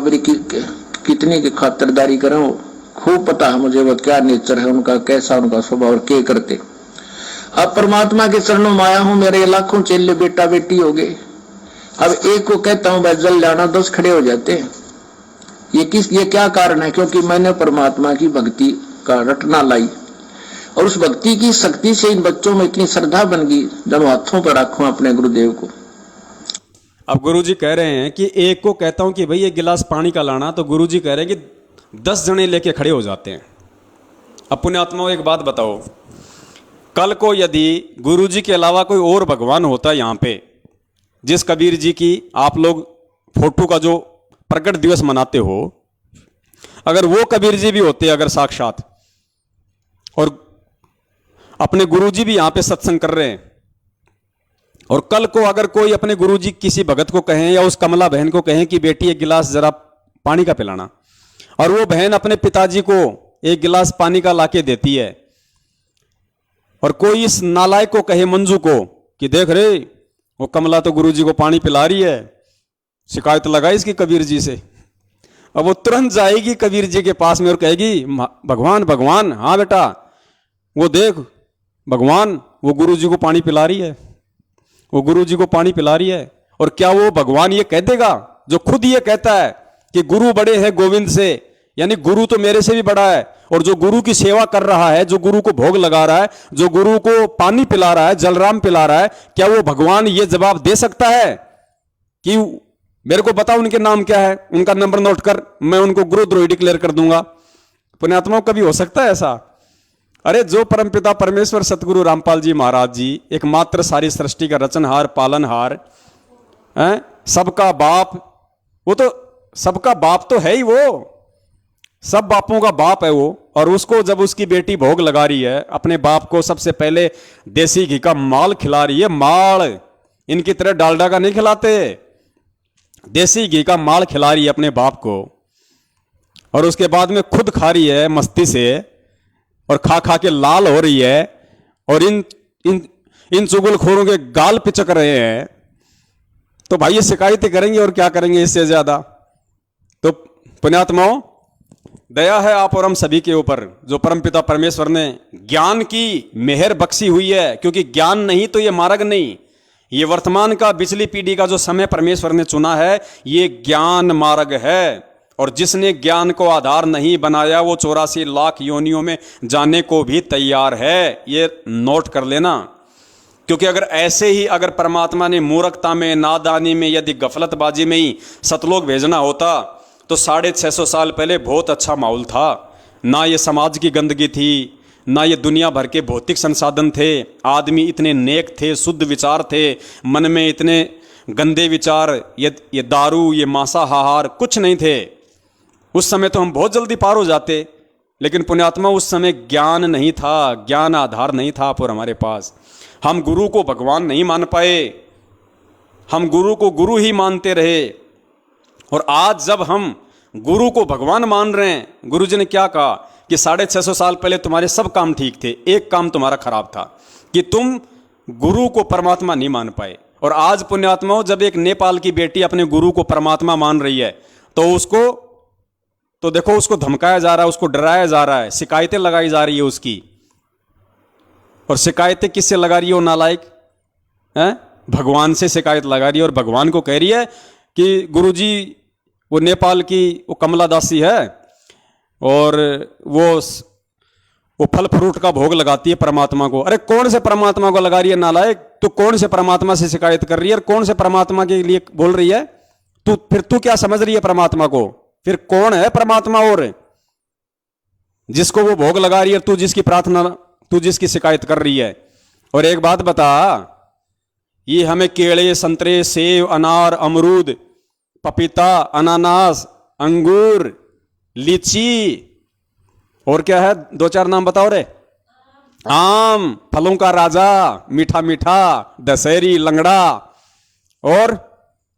मेरी कितनी की खातिरदारी करूं, खूब पता है मुझे वह क्या नेचर है उनका, कैसा उनका स्वभाव और क्या करते। अब परमात्मा के चरणों में आया हूं, मेरे लाखों चेले बेटा बेटी हो गए। अब एक को कहता हूं जल जाना, 10 खड़े हो जाते हैं। ये क्या कारण है? क्योंकि मैंने परमात्मा की भक्ति का रटना लाई, और उस भक्ति की शक्ति से इन बच्चों में इतनी श्रद्धा बन गई, जब हाथों पर रखूं अपने गुरुदेव को। अब गुरुजी कह रहे हैं कि एक को कहता हूं कि भाई 1 गिलास पानी का लाना, तो गुरुजी कह रहे हैं कि 10 जने लेके खड़े हो जाते हैं। अब पुण्यात्माओं, एक बात बताओ, कल को यदि गुरुजी के अलावा कोई और भगवान होता यहाँ पे, जिस कबीर जी की आप लोग फोटो का जो प्रकट दिवस मनाते हो, अगर वो कबीर जी भी होते अगर साक्षात, और अपने गुरुजी भी यहाँ पे सत्संग कर रहे हैं, और कल को अगर कोई अपने गुरुजी किसी भगत को कहें या उस कमला बहन को कहें कि बेटी 1 गिलास जरा पानी का पिलाना, और वो बहन अपने पिताजी को एक गिलास पानी का लाके देती है, और कोई इस नालायक को कहे, मंजू को, कि देख रे वो कमला तो गुरुजी को पानी पिला रही है, शिकायत लगाई इसकी कबीर जी से। अब वो तुरंत जाएगी कबीर जी के पास में और कहेगी, भगवान भगवान, हाँ बेटा वो देख भगवान वो गुरुजी को पानी पिला रही है, वो गुरुजी को पानी पिला रही है। और क्या वो भगवान ये कह देगा जो खुद ये कहता है कि गुरु बड़े हैं गोविंद से, यानी गुरु तो मेरे से भी बड़ा है, और जो गुरु की सेवा कर रहा है, जो गुरु को भोग लगा रहा है, जो गुरु को पानी पिला रहा है, जलराम पिला रहा है, क्या वो भगवान ये जवाब दे सकता है कि मेरे को बता उनके नाम क्या है, उनका नंबर नोट कर, मैं उनको गुरुद्रोही डिक्लेयर कर दूंगा? पुण्यात्माओं, कभी हो सकता है ऐसा? अरे जो परमपिता परमेश्वर सतगुरु रामपाल जी महाराज जी, एकमात्र सारी सृष्टि का रचनहार पालनहार, सबका बाप, वो तो सबका बाप तो है ही, वो सब बापों का बाप है वो। और उसको जब उसकी बेटी भोग लगा रही है, अपने बाप को सबसे पहले देसी घी का माल खिला रही है, माल, इनकी तरह डालडा का नहीं खिलाते, देसी घी का माल खिला रही है अपने बाप को, और उसके बाद में खुद खा रही है मस्ती से, और खा खा के लाल हो रही है, और इन चुगलखोरों के गाल पिचक रहे हैं। तो भाई ये शिकायतें करेंगे और क्या करेंगे इससे ज्यादा। तो पुण्यात्माओं, दया है आप और हम सभी के ऊपर, जो परमपिता परमेश्वर ने ज्ञान की मेहर बख्शी हुई है, क्योंकि ज्ञान नहीं तो ये मार्ग नहीं, ये वर्तमान का पिछली पीढ़ी का जो समय परमेश्वर ने चुना है, ये ज्ञान मार्ग है। और जिसने ज्ञान को आधार नहीं बनाया, वो 84 लाख योनियों में जाने को भी तैयार है, ये नोट कर लेना। क्योंकि अगर ऐसे ही अगर परमात्मा ने मूर्खता में, नादानी में, यदि गफलतबाजी में ही सतलोक भेजना होता, तो 650 साल पहले बहुत अच्छा माहौल था। ना ये समाज की गंदगी थी, ना ये दुनिया भर के भौतिक संसाधन थे, आदमी इतने नेक थे, शुद्ध विचार थे, मन में इतने गंदे विचार, ये दारू, ये मांसाहार कुछ नहीं थे। उस समय तो हम बहुत जल्दी पार हो जाते, लेकिन पुण्यात्मा उस समय ज्ञान नहीं था, ज्ञान आधार नहीं था पर हमारे पास। हम गुरु को भगवान नहीं मान पाए, हम गुरु को गुरु ही मानते रहे। और आज जब हम गुरु को भगवान मान रहे हैं, गुरु जी ने क्या कहा कि 650 साल पहले तुम्हारे सब काम ठीक थे, एक काम तुम्हारा खराब था कि तुम गुरु को परमात्मा नहीं मान पाए। और आज पुण्यात्माओं, जब एक नेपाल की बेटी अपने गुरु को परमात्मा मान रही है, तो उसको तो देखो उसको धमकाया जा रहा है, उसको डराया जा रहा है, शिकायतें लगाई जा रही है उसकी। और शिकायतें किससे लगा रही है वो नालायक? भगवान से शिकायत लगा रही है, और भगवान को कह रही है कि गुरुजी वो नेपाल की वो कमला दासी है, और वो फल फ्रूट का भोग लगाती है परमात्मा को। अरे कौन से परमात्मा को लगा रही है नालायक? तू कौन से परमात्मा से शिकायत कर रही है, और कौन से परमात्मा के लिए बोल रही है? तू क्या समझ रही है परमात्मा को? फिर कौन है परमात्मा? और जिसको वो भोग लगा रही है, तू जिसकी प्रार्थना, तू जिसकी शिकायत कर रही है। और एक बात बता, ये हमें केले, संतरे, सेब, अनार, अमरूद, पपीता, अनानास, अंगूर, लीची, और क्या है, 2-4 नाम बताओ रे। आम, फलों का राजा, मीठा मीठा, दशहरी, लंगड़ा, और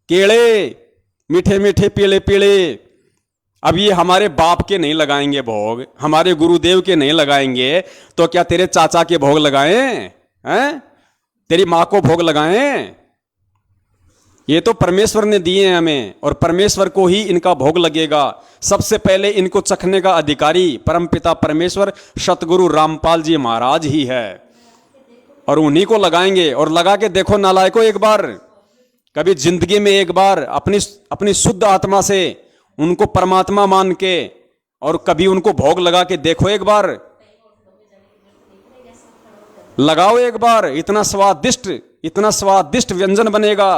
केले, मीठे मीठे, पीले पीले। अब ये हमारे बाप के नहीं लगाएंगे भोग, हमारे गुरुदेव के नहीं लगाएंगे, तो क्या तेरे चाचा के भोग लगाएं? हैं? तेरी माँ को भोग लगाएं? ये तो परमेश्वर ने दिए हैं हमें, और परमेश्वर को ही इनका भोग लगेगा। सबसे पहले इनको चखने का अधिकारी परमपिता परमेश्वर सतगुरु रामपाल जी महाराज ही है, और उन्हीं को लगाएंगे। और लगा के देखो नालायकों, एक बार कभी जिंदगी में एक बार अपनी शुद्ध आत्मा से उनको परमात्मा मान के, और कभी उनको भोग लगा के देखो, एक बार लगाओ, एक बार। इतना स्वादिष्ट व्यंजन बनेगा,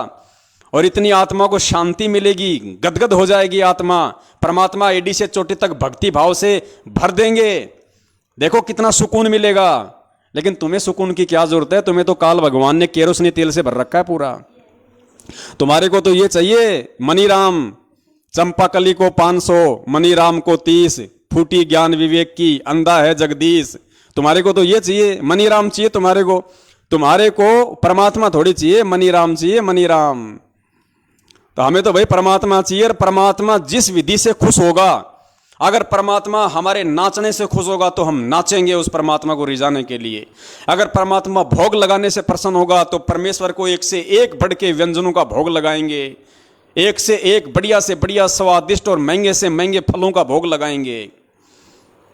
और इतनी आत्मा को शांति मिलेगी, गदगद हो जाएगी आत्मा। परमात्मा एडी से चोटी तक भक्ति भाव से भर देंगे, देखो कितना सुकून मिलेगा। लेकिन तुम्हें सुकून की क्या जरूरत है? तुम्हें तो काल भगवान ने केरोसिनी तेल से भर रखा है पूरा। तुम्हारे को तो ये चाहिए, मनीराम चंपाकली को 500, मनीराम को 30, फूटी ज्ञान विवेक की, अंधा है जगदीश। तुम्हारे को तो ये चाहिए, मनीराम चाहिए तुम्हारे को परमात्मा थोड़ी चाहिए, मनीराम चाहिए, मनीराम। तो हमें तो भाई परमात्मा चाहिए, और परमात्मा जिस विधि से खुश होगा, अगर परमात्मा हमारे नाचने से खुश होगा तो हम नाचेंगे उस परमात्मा को रिझाने के लिए। अगर परमात्मा भोग लगाने से प्रसन्न होगा तो परमेश्वर को एक से एक बढ़ के व्यंजनों का भोग लगाएंगे, एक से एक बढ़िया से बढ़िया स्वादिष्ट और महंगे से महंगे फलों का भोग लगाएंगे।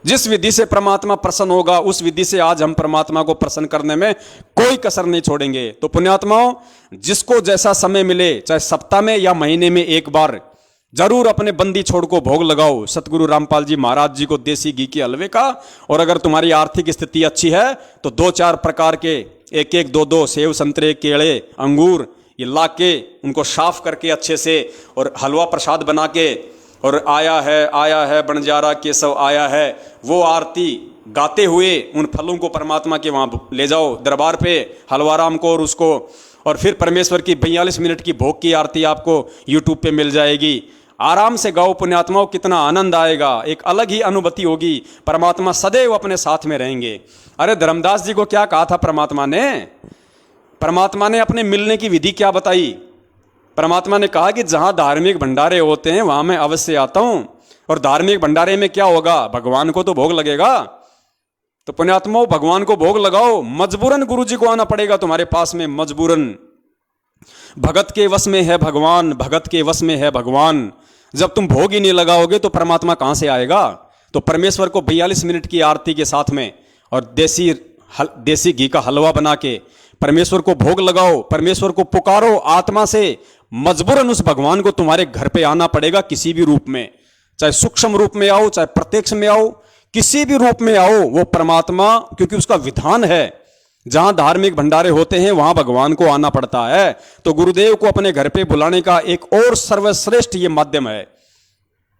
जिस विधि से परमात्मा प्रसन्न होगा उस विधि से आज हम परमात्मा को प्रसन्न करने में कोई कसर नहीं छोड़ेंगे। तो पुण्यात्माओं, जिसको जैसा समय मिले, चाहे सप्ताह में या महीने में एक बार, जरूर अपने बंदी छोड़ को भोग लगाओ सतगुरु रामपाल जी महाराज जी को देसी घी के हलवे का। और अगर तुम्हारी आर्थिक स्थिति अच्छी है तो 2-4 प्रकार के 1-1, 2-2 सेव, संतरे, केले, अंगूर ये ला के उनको साफ करके अच्छे से और हलवा प्रसाद बना के, और आया है बंजारा केशव आया है, वो आरती गाते हुए उन फलों को परमात्मा के वहाँ ले जाओ दरबार पे हलवाराम को, और उसको, और फिर परमेश्वर की 42 मिनट की भोग की आरती आपको यूट्यूब पे मिल जाएगी। आराम से गाओ पुण्यात्माओं, कितना आनंद आएगा, एक अलग ही अनुभूति होगी। परमात्मा सदैव अपने साथ में रहेंगे। अरे धर्मदास जी को क्या कहा था परमात्मा ने? परमात्मा ने अपने मिलने की विधि क्या बताई? परमात्मा ने कहा कि जहां धार्मिक भंडारे होते हैं वहां मैं अवश्य आता हूं। और धार्मिक भंडारे में क्या होगा? भगवान को तो भोग लगेगा। तो पुण्यात्माओं, भगवान को भोग लगाओ। मजबूरन गुरु जी को आना पड़ेगा तुम्हारे पास में, मजबूरन। भगत के वश में है भगवान, भगत के वश में है भगवान। जब तुम भोग ही नहीं लगाओगे तो परमात्मा कहां से आएगा? तो परमेश्वर को 42 मिनट की आरती के साथ में और देसी घी का हलवा बना के परमेश्वर को भोग लगाओ, परमेश्वर को पुकारो आत्मा से। मजबूरन उस भगवान को तुम्हारे घर पे आना पड़ेगा किसी भी रूप में, चाहे सूक्ष्म रूप में आओ, चाहे प्रत्यक्ष में आओ, किसी भी रूप में आओ, वो परमात्मा, क्योंकि उसका विधान है जहां धार्मिक भंडारे होते हैं वहां भगवान को आना पड़ता है। तो गुरुदेव को अपने घर पे बुलाने का एक और सर्वश्रेष्ठ ये माध्यम है।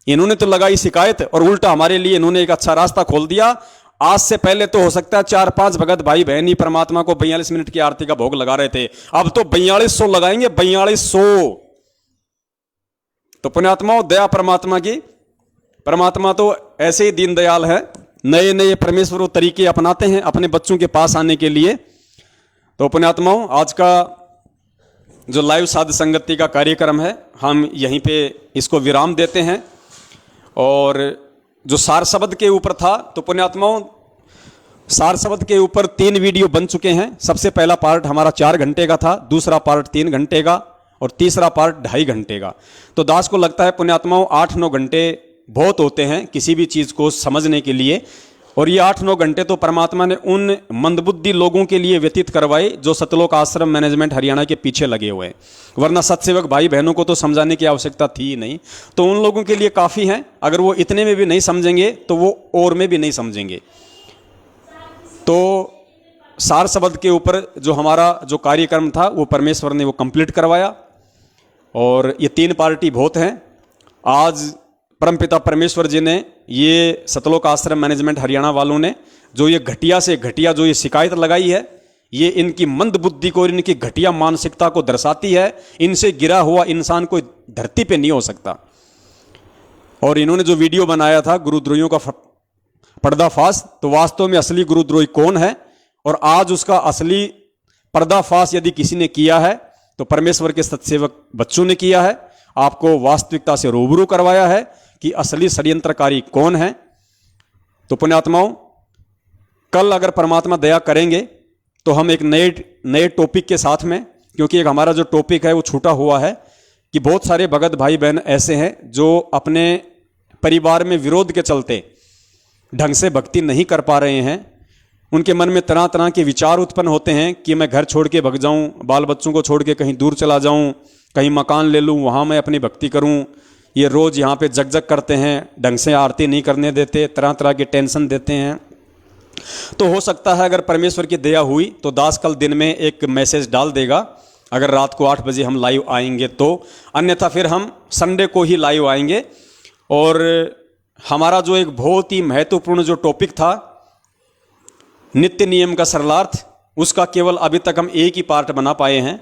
इन्होंने तो लगाई शिकायत और उल्टा हमारे लिए इन्होंने एक अच्छा रास्ता खोल दिया। आज से पहले तो हो सकता है 4-5 भगत भाई बहन ही परमात्मा को 42 मिनट की आरती का भोग लगा रहे थे, अब तो 4200 लगाएंगे, 4200। तो पुण्यात्माओं, दया परमात्मा की। परमात्मा तो ऐसे ही दीनदयाल है, नए नए परमेश्वर वो तरीके अपनाते हैं अपने बच्चों के पास आने के लिए। तो पुण्यात्माओं, आज का जो लाइव साध संगति का कार्यक्रम है हम यहीं पे इसको विराम देते हैं। और जो सार शब्द के ऊपर था, तो पुण्यात्माओं सार शब्द के ऊपर 3 वीडियो बन चुके हैं। सबसे पहला पार्ट हमारा 4 घंटे का था, दूसरा पार्ट 3 घंटे का और तीसरा पार्ट 2.5 घंटे का। तो दास को लगता है पुण्यात्माओं 8-9 घंटे बहुत होते हैं किसी भी चीज़ को समझने के लिए। और ये 8-9 घंटे तो परमात्मा ने उन मंदबुद्धि लोगों के लिए व्यतीत करवाए जो सतलोक आश्रम मैनेजमेंट हरियाणा के पीछे लगे हुए हैं, वरना सत्सेवक भाई बहनों को तो समझाने की आवश्यकता थी ही नहीं। तो उन लोगों के लिए काफ़ी हैं। अगर वो इतने में भी नहीं समझेंगे तो वो और में भी नहीं समझेंगे। तो सार शब्द के ऊपर जो हमारा जो कार्यक्रम था वो परमेश्वर ने वो कंप्लीट करवाया। और ये 3 पार्टी बहुत हैं। आज परमपिता परमेश्वर जी ने, ये सतलोक आश्रम मैनेजमेंट हरियाणा वालों ने जो ये घटिया से घटिया जो ये शिकायत लगाई है, ये इनकी मंद बुद्धि को, इनकी घटिया मानसिकता को दर्शाती है। इनसे गिरा हुआ इंसान कोई धरती पे नहीं हो सकता। और इन्होंने जो वीडियो बनाया था गुरुद्रोहियों का पर्दाफाश, तो वास्तव में असली गुरुद्रोही कौन है और आज उसका असली पर्दाफाश यदि किसी ने किया है तो परमेश्वर के सत्सेवक बच्चों ने किया है। आपको वास्तविकता से रूबरू करवाया है कि असली षड्यंत्रकारी कौन है। तो पुण्यात्माओं, कल अगर परमात्मा दया करेंगे तो हम एक नए टॉपिक के साथ में, क्योंकि एक हमारा जो टॉपिक है वो छूटा हुआ है कि बहुत सारे भगत भाई बहन ऐसे हैं जो अपने परिवार में विरोध के चलते ढंग से भक्ति नहीं कर पा रहे हैं। उनके मन में तरह तरह के विचार उत्पन्न होते हैं कि मैं घर छोड़ के भग जाऊं, बाल बच्चों को छोड़ के कहीं दूर चला जाऊं, कहीं मकान ले लूं, वहां मैं अपनी भक्ति करूं। ये रोज यहाँ पे जग करते हैं, ढंग से आरती नहीं करने देते, तरह तरह की टेंशन देते हैं। तो हो सकता है अगर परमेश्वर की दया हुई तो दास कल दिन में एक मैसेज डाल देगा, अगर रात को 8 बजे हम लाइव आएंगे तो। अन्यथा फिर हम संडे को ही लाइव आएंगे। और हमारा जो एक बहुत ही महत्वपूर्ण जो टॉपिक था नित्य नियम का सरलार्थ, उसका केवल अभी तक हम एक ही पार्ट बना पाए हैं।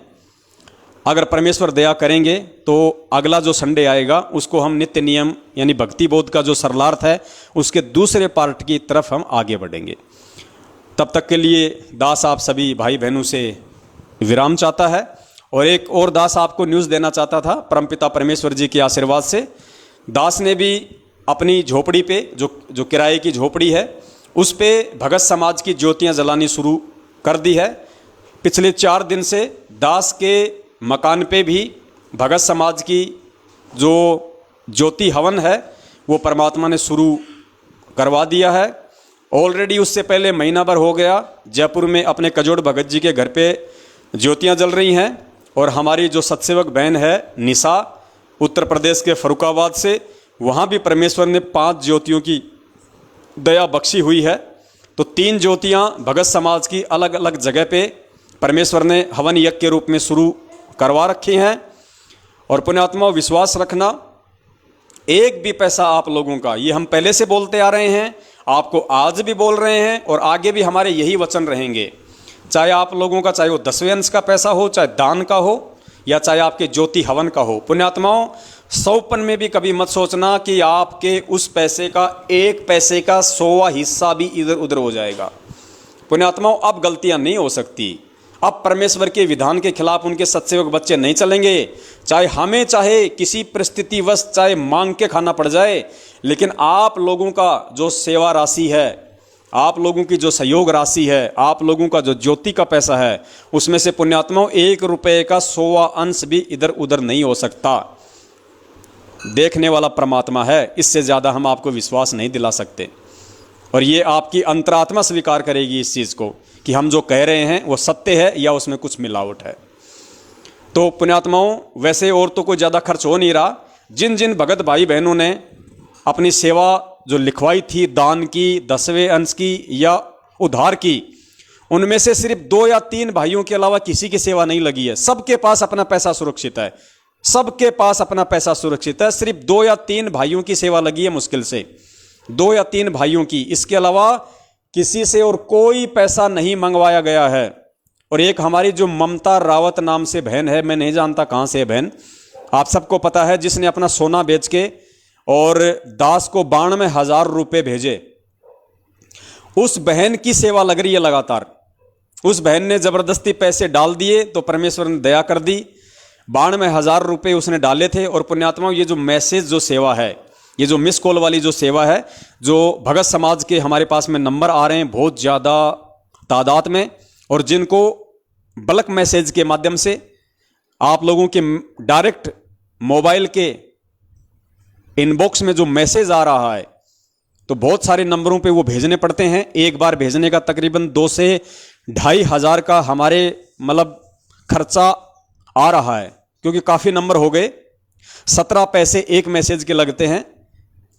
अगर परमेश्वर दया करेंगे तो अगला जो संडे आएगा उसको हम नित्य नियम यानी भक्ति बोध का जो सरलार्थ है उसके दूसरे पार्ट की तरफ हम आगे बढ़ेंगे। तब तक के लिए दास आप सभी भाई बहनों से विराम चाहता है। और एक और दास आपको न्यूज़ देना चाहता था। परमपिता परमेश्वर जी के आशीर्वाद से दास ने भी अपनी झोपड़ी पे जो किराए की झोपड़ी है उस पे भगत समाज की ज्योतियां जलानी शुरू कर दी है। पिछले 4 दिन से दास के मकान पे भी भगत समाज की जो ज्योति हवन है वो परमात्मा ने शुरू करवा दिया है। ऑलरेडी उससे पहले महीना भर हो गया जयपुर में अपने कजोड़ भगत जी के घर पे ज्योतियां जल रही हैं। और हमारी जो सतसेवक बहन है निशा उत्तर प्रदेश के फरुखाबाद से, वहाँ भी परमेश्वर ने 5 ज्योतियों की दया बख्शी हुई है। तो 3 ज्योतियाँ भगत समाज की अलग अलग जगह पे परमेश्वर ने हवन यज्ञ के रूप में शुरू करवा रखी हैं। और पुण्यात्मा विश्वास रखना, एक भी पैसा आप लोगों का, ये हम पहले से बोलते आ रहे हैं, आपको आज भी बोल रहे हैं और आगे भी हमारे यही वचन रहेंगे। चाहे आप लोगों का, चाहे वो 10वें अंश का पैसा हो, चाहे दान का हो या चाहे आपके ज्योति हवन का हो, पुण्यात्माओं 100पन में भी कभी मत सोचना कि आपके उस पैसे का 1 पैसे का 100वां हिस्सा भी इधर उधर हो जाएगा। पुण्यात्माओं अब गलतियां नहीं हो सकती। अब परमेश्वर के विधान के खिलाफ उनके सतसेवक बच्चे नहीं चलेंगे। चाहे किसी परिस्थितिवश चाहे मांग के खाना पड़ जाए, लेकिन आप लोगों का जो सेवा राशि है, आप लोगों की जो सहयोग राशि है, आप लोगों का जो ज्योति का पैसा है, उसमें से पुण्यात्माओं 1 रुपये का 100वां अंश भी इधर उधर नहीं हो सकता। देखने वाला परमात्मा है, इससे ज़्यादा हम आपको विश्वास नहीं दिला सकते। और ये आपकी अंतरात्मा स्वीकार करेगी इस चीज़ को कि हम जो कह रहे हैं वो सत्य है या उसमें कुछ मिलावट है। तो पुण्यात्माओं वैसे और तो कोई ज़्यादा खर्च हो नहीं रहा। जिन जिन भगत भाई बहनों ने अपनी सेवा जो लिखवाई थी, दान की, 10वें अंश की या उधार की, उनमें से सिर्फ 2 या 3 भाइयों के अलावा किसी की सेवा नहीं लगी है। सबके पास अपना पैसा सुरक्षित है, सबके पास अपना पैसा सुरक्षित है। सिर्फ 2 या 3 भाइयों की सेवा लगी है, मुश्किल से 2 या 3 भाइयों की। इसके अलावा किसी से और कोई पैसा नहीं मंगवाया गया है। और एक हमारी जो ममता रावत नाम से बहन है, मैं नहीं जानता कहाँ से है बहन, आप सबको पता है, जिसने अपना सोना बेच के और दास को 92,000 रुपये भेजे, उस बहन की सेवा लग रही है लगातार। उस बहन ने जबरदस्ती पैसे डाल दिए तो परमेश्वर ने दया कर दी। 92,000 रुपये उसने डाले थे। और पुण्यात्माओं ये जो मैसेज जो सेवा है, ये जो मिस कॉल वाली जो सेवा है, जो भगत समाज के हमारे पास में नंबर आ रहे हैं बहुत ज़्यादा तादाद में, और जिनको बल्क मैसेज के माध्यम से आप लोगों के डायरेक्ट मोबाइल के इनबॉक्स में जो मैसेज आ रहा है, तो बहुत सारे नंबरों पे वो भेजने पड़ते हैं। एक बार भेजने का तकरीबन 2 से 2,500 हज़ार का हमारे मतलब खर्चा आ रहा है, क्योंकि काफ़ी नंबर हो गए। 17 पैसे एक मैसेज के लगते हैं,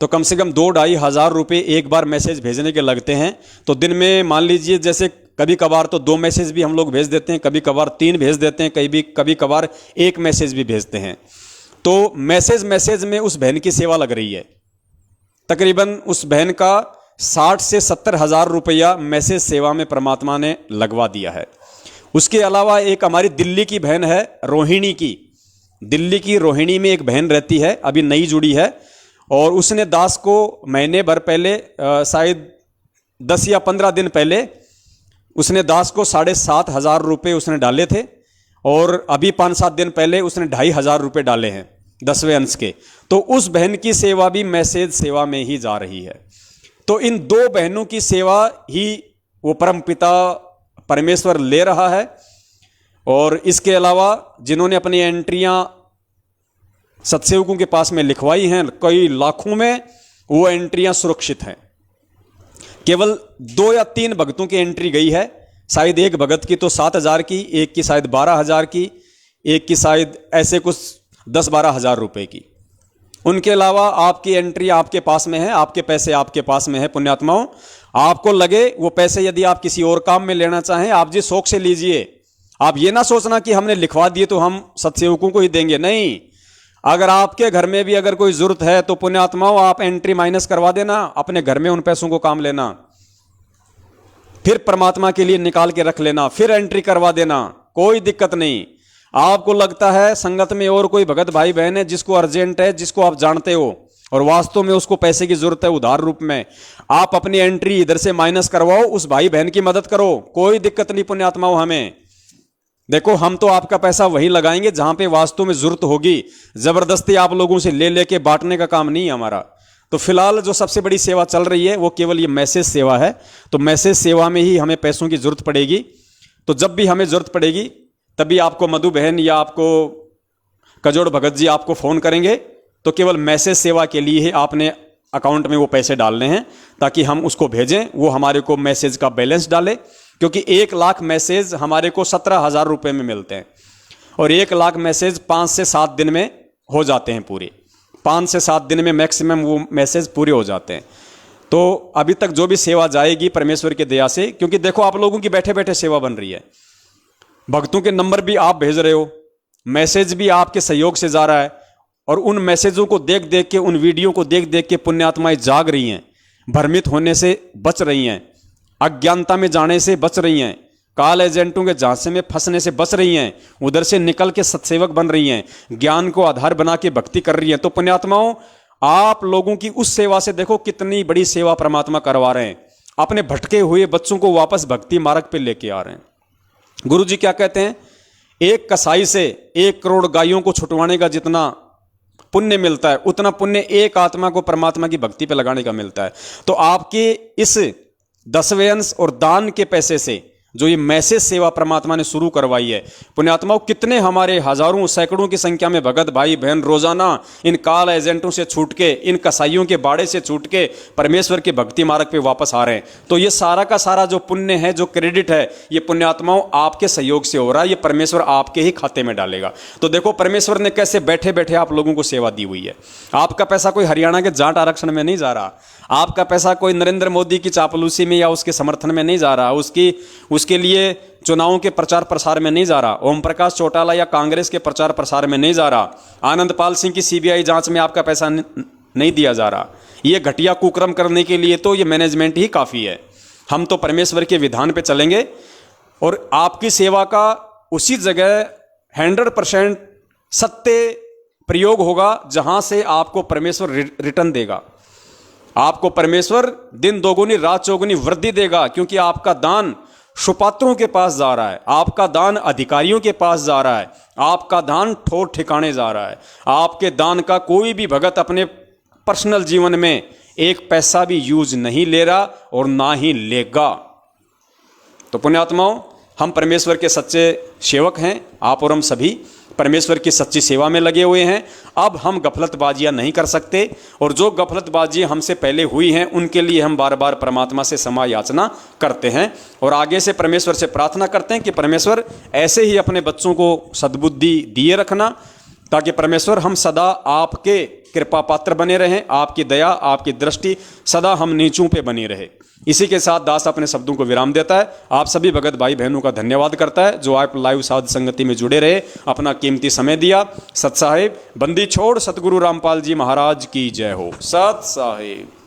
तो कम से कम 2-2,500 हज़ार रुपये एक बार मैसेज भेजने के लगते हैं। तो दिन में मान लीजिए जैसे कभी कभार तो 2 मैसेज भी हम लोग भेज देते हैं, कभी कभार 3 भेज देते हैं, कभी कभार 1 मैसेज भी भेजते हैं। तो मैसेज में उस बहन की सेवा लग रही है। तकरीबन उस बहन का 60 से 70 हज़ार रुपया मैसेज सेवा में परमात्मा ने लगवा दिया है। उसके अलावा एक हमारी दिल्ली की बहन है, रोहिणी की, दिल्ली की रोहिणी में एक बहन रहती है, अभी नई जुड़ी है, और उसने दास को महीने भर पहले शायद 10 या 15 दिन पहले उसने दास को 7,500 रुपये उसने डाले थे, और अभी 5-7 दिन पहले उसने 2,500 रुपये डाले हैं 10वें अंश के। तो उस बहन की सेवा भी मैसेज सेवा में ही जा रही है। तो इन 2 बहनों की सेवा ही वो परमपिता परमेश्वर ले रहा है। और इसके अलावा जिन्होंने अपनी एंट्रियां सतसेवकों के पास में लिखवाई हैं, कई लाखों में, वो एंट्रियां सुरक्षित हैं। केवल 2 या 3 भगतों की एंट्री गई है, शायद एक भगत की तो 7,000 की, एक की शायद 12,000 की, एक की शायद ऐसे कुछ 10-12 हज़ार रुपये की। उनके अलावा आपकी एंट्री आपके पास में है, आपके पैसे आपके पास में है। पुण्यात्माओं, आपको लगे वो पैसे यदि आप किसी और काम में लेना चाहें, आप जी शौक से लीजिए। आप ये ना सोचना कि हमने लिखवा दिए तो हम सतसेवकों को ही देंगे, नहीं। अगर आपके घर में भी अगर कोई जरूरत है तो पुण्यात्माओं आप एंट्री माइनस करवा देना, अपने घर में उन पैसों को काम लेना, फिर परमात्मा के लिए निकाल के रख लेना, फिर एंट्री करवा देना, कोई दिक्कत नहीं। आपको लगता है संगत में और कोई भगत भाई बहन है जिसको अर्जेंट है, जिसको आप जानते हो और वास्तव में उसको पैसे की जरूरत है उधार रूप में, आप अपनी एंट्री इधर से माइनस करवाओ, उस भाई बहन की मदद करो, कोई दिक्कत नहीं पुण्यात्माओं। हमें देखो, हम तो आपका पैसा वहीं लगाएंगे जहां पे वास्तव में जरूरत होगी। जबरदस्ती आप लोगों से ले लेके बांटने का काम नहीं है हमारा। तो फिलहाल जो सबसे बड़ी सेवा चल रही है वो केवल ये मैसेज सेवा है। तो मैसेज सेवा में ही हमें पैसों की जरूरत पड़ेगी। तो जब भी हमें जरूरत पड़ेगी तभी आपको मधु बहन या आपको कजोड़ भगत जी आपको फ़ोन करेंगे। तो केवल मैसेज सेवा के लिए ही आपने अकाउंट में वो पैसे डालने हैं ताकि हम उसको भेजें। वो हमारे को मैसेज का बैलेंस डाले, क्योंकि 1 लाख मैसेज हमारे को 17,000 रुपये में मिलते हैं और 1 लाख मैसेज 5 से 7 दिन में हो जाते हैं पूरे। 5 से 7 दिन में मैक्सिमम वो मैसेज पूरे हो जाते हैं। तो अभी तक जो भी सेवा जाएगी परमेश्वर की दया से, क्योंकि देखो आप लोगों की बैठे बैठे सेवा बन रही है। भक्तों के नंबर भी आप भेज रहे हो, मैसेज भी आपके सहयोग से जा रहा है और उन मैसेजों को देख देख के, उन वीडियो को देख देख के पुण्यात्माएं जाग रही हैं, भ्रमित होने से बच रही हैं, अज्ञानता में जाने से बच रही हैं, काल एजेंटों के झांसे में फंसने से बच रही हैं, उधर से निकल के सत्सेवक बन रही हैं, ज्ञान को आधार बना के भक्ति कर रही हैं। तो पुण्यात्माओं, आप लोगों की उस सेवा से देखो कितनी बड़ी सेवा परमात्मा करवा रहे हैं। अपने भटके हुए बच्चों को वापस भक्ति मार्ग पे लेके आ रहे हैं। गुरु जी क्या कहते हैं, एक कसाई से 1 करोड़ गायों को छुटवाने का जितना पुण्य मिलता है उतना पुण्य एक आत्मा को परमात्मा की भक्ति पे लगाने का मिलता है। तो आपके इस 10वें अंश और दान के पैसे से जो ये मैसेज सेवा परमात्मा ने शुरू करवाई है, पुण्यात्माओं कितने हमारे हजारों सैकड़ों की संख्या में भगत भाई बहन रोजाना इन काल एजेंटों से छूट के, इन कसाईयों के बाड़े से छूट के परमेश्वर के भक्ति मार्ग पे वापस आ रहे हैं। तो ये सारा का सारा जो पुण्य है, जो क्रेडिट है, ये पुण्यात्माओं आपके सहयोग से हो रहा है। ये परमेश्वर आपके ही खाते में डालेगा। तो देखो परमेश्वर ने कैसे बैठे बैठे आप लोगों को सेवा दी हुई है। आपका पैसा कोई हरियाणा के जाट आरक्षण में नहीं जा रहा, आपका पैसा कोई नरेंद्र मोदी की चापलूसी में या उसके समर्थन में नहीं जा रहा, उसके लिए चुनावों के प्रचार प्रसार में नहीं जा रहा, ओम प्रकाश चौटाला या कांग्रेस के प्रचार प्रसार में नहीं जा रहा, आनंदपाल सिंह की सीबीआई जांच में आपका पैसा नहीं दिया जा रहा। ये घटिया कुकर्म करने के लिए तो ये मैनेजमेंट ही काफ़ी है। हम तो परमेश्वर के विधान पे चलेंगे और आपकी सेवा का उसी जगह 100% सत्य प्रयोग होगा जहां से आपको परमेश्वर रिटर्न देगा। आपको परमेश्वर दिन दोगुनी रात चौगुनी वृद्धि देगा, क्योंकि आपका दान सुपात्रों के पास जा रहा है, आपका दान अधिकारियों के पास जा रहा है, आपका दान ठोर ठिकाने जा रहा है। आपके दान का कोई भी भगत अपने पर्सनल जीवन में 1 पैसा भी यूज नहीं ले रहा और ना ही लेगा। तो पुण्यात्माओं, हम परमेश्वर के सच्चे सेवक हैं। आप और हम सभी परमेश्वर की सच्ची सेवा में लगे हुए हैं। अब हम गफलतबाजियां नहीं कर सकते और जो गफलतबाजी हमसे पहले हुई हैं उनके लिए हम बार बार परमात्मा से क्षमा याचना करते हैं और आगे से परमेश्वर से प्रार्थना करते हैं कि परमेश्वर ऐसे ही अपने बच्चों को सद्बुद्धि दिए रखना, ताकि परमेश्वर हम सदा आपके कृपा पात्र बने रहें, आपकी दया आपकी दृष्टि सदा हम नीचों पे बनी रहे। इसी के साथ दास अपने शब्दों को विराम देता है। आप सभी भगत भाई बहनों का धन्यवाद करता है जो आप लाइव साध संगति में जुड़े रहे, अपना कीमती समय दिया। सत साहिब बंदी छोड़ सतगुरु रामपाल जी महाराज की जय हो। सत साहिब।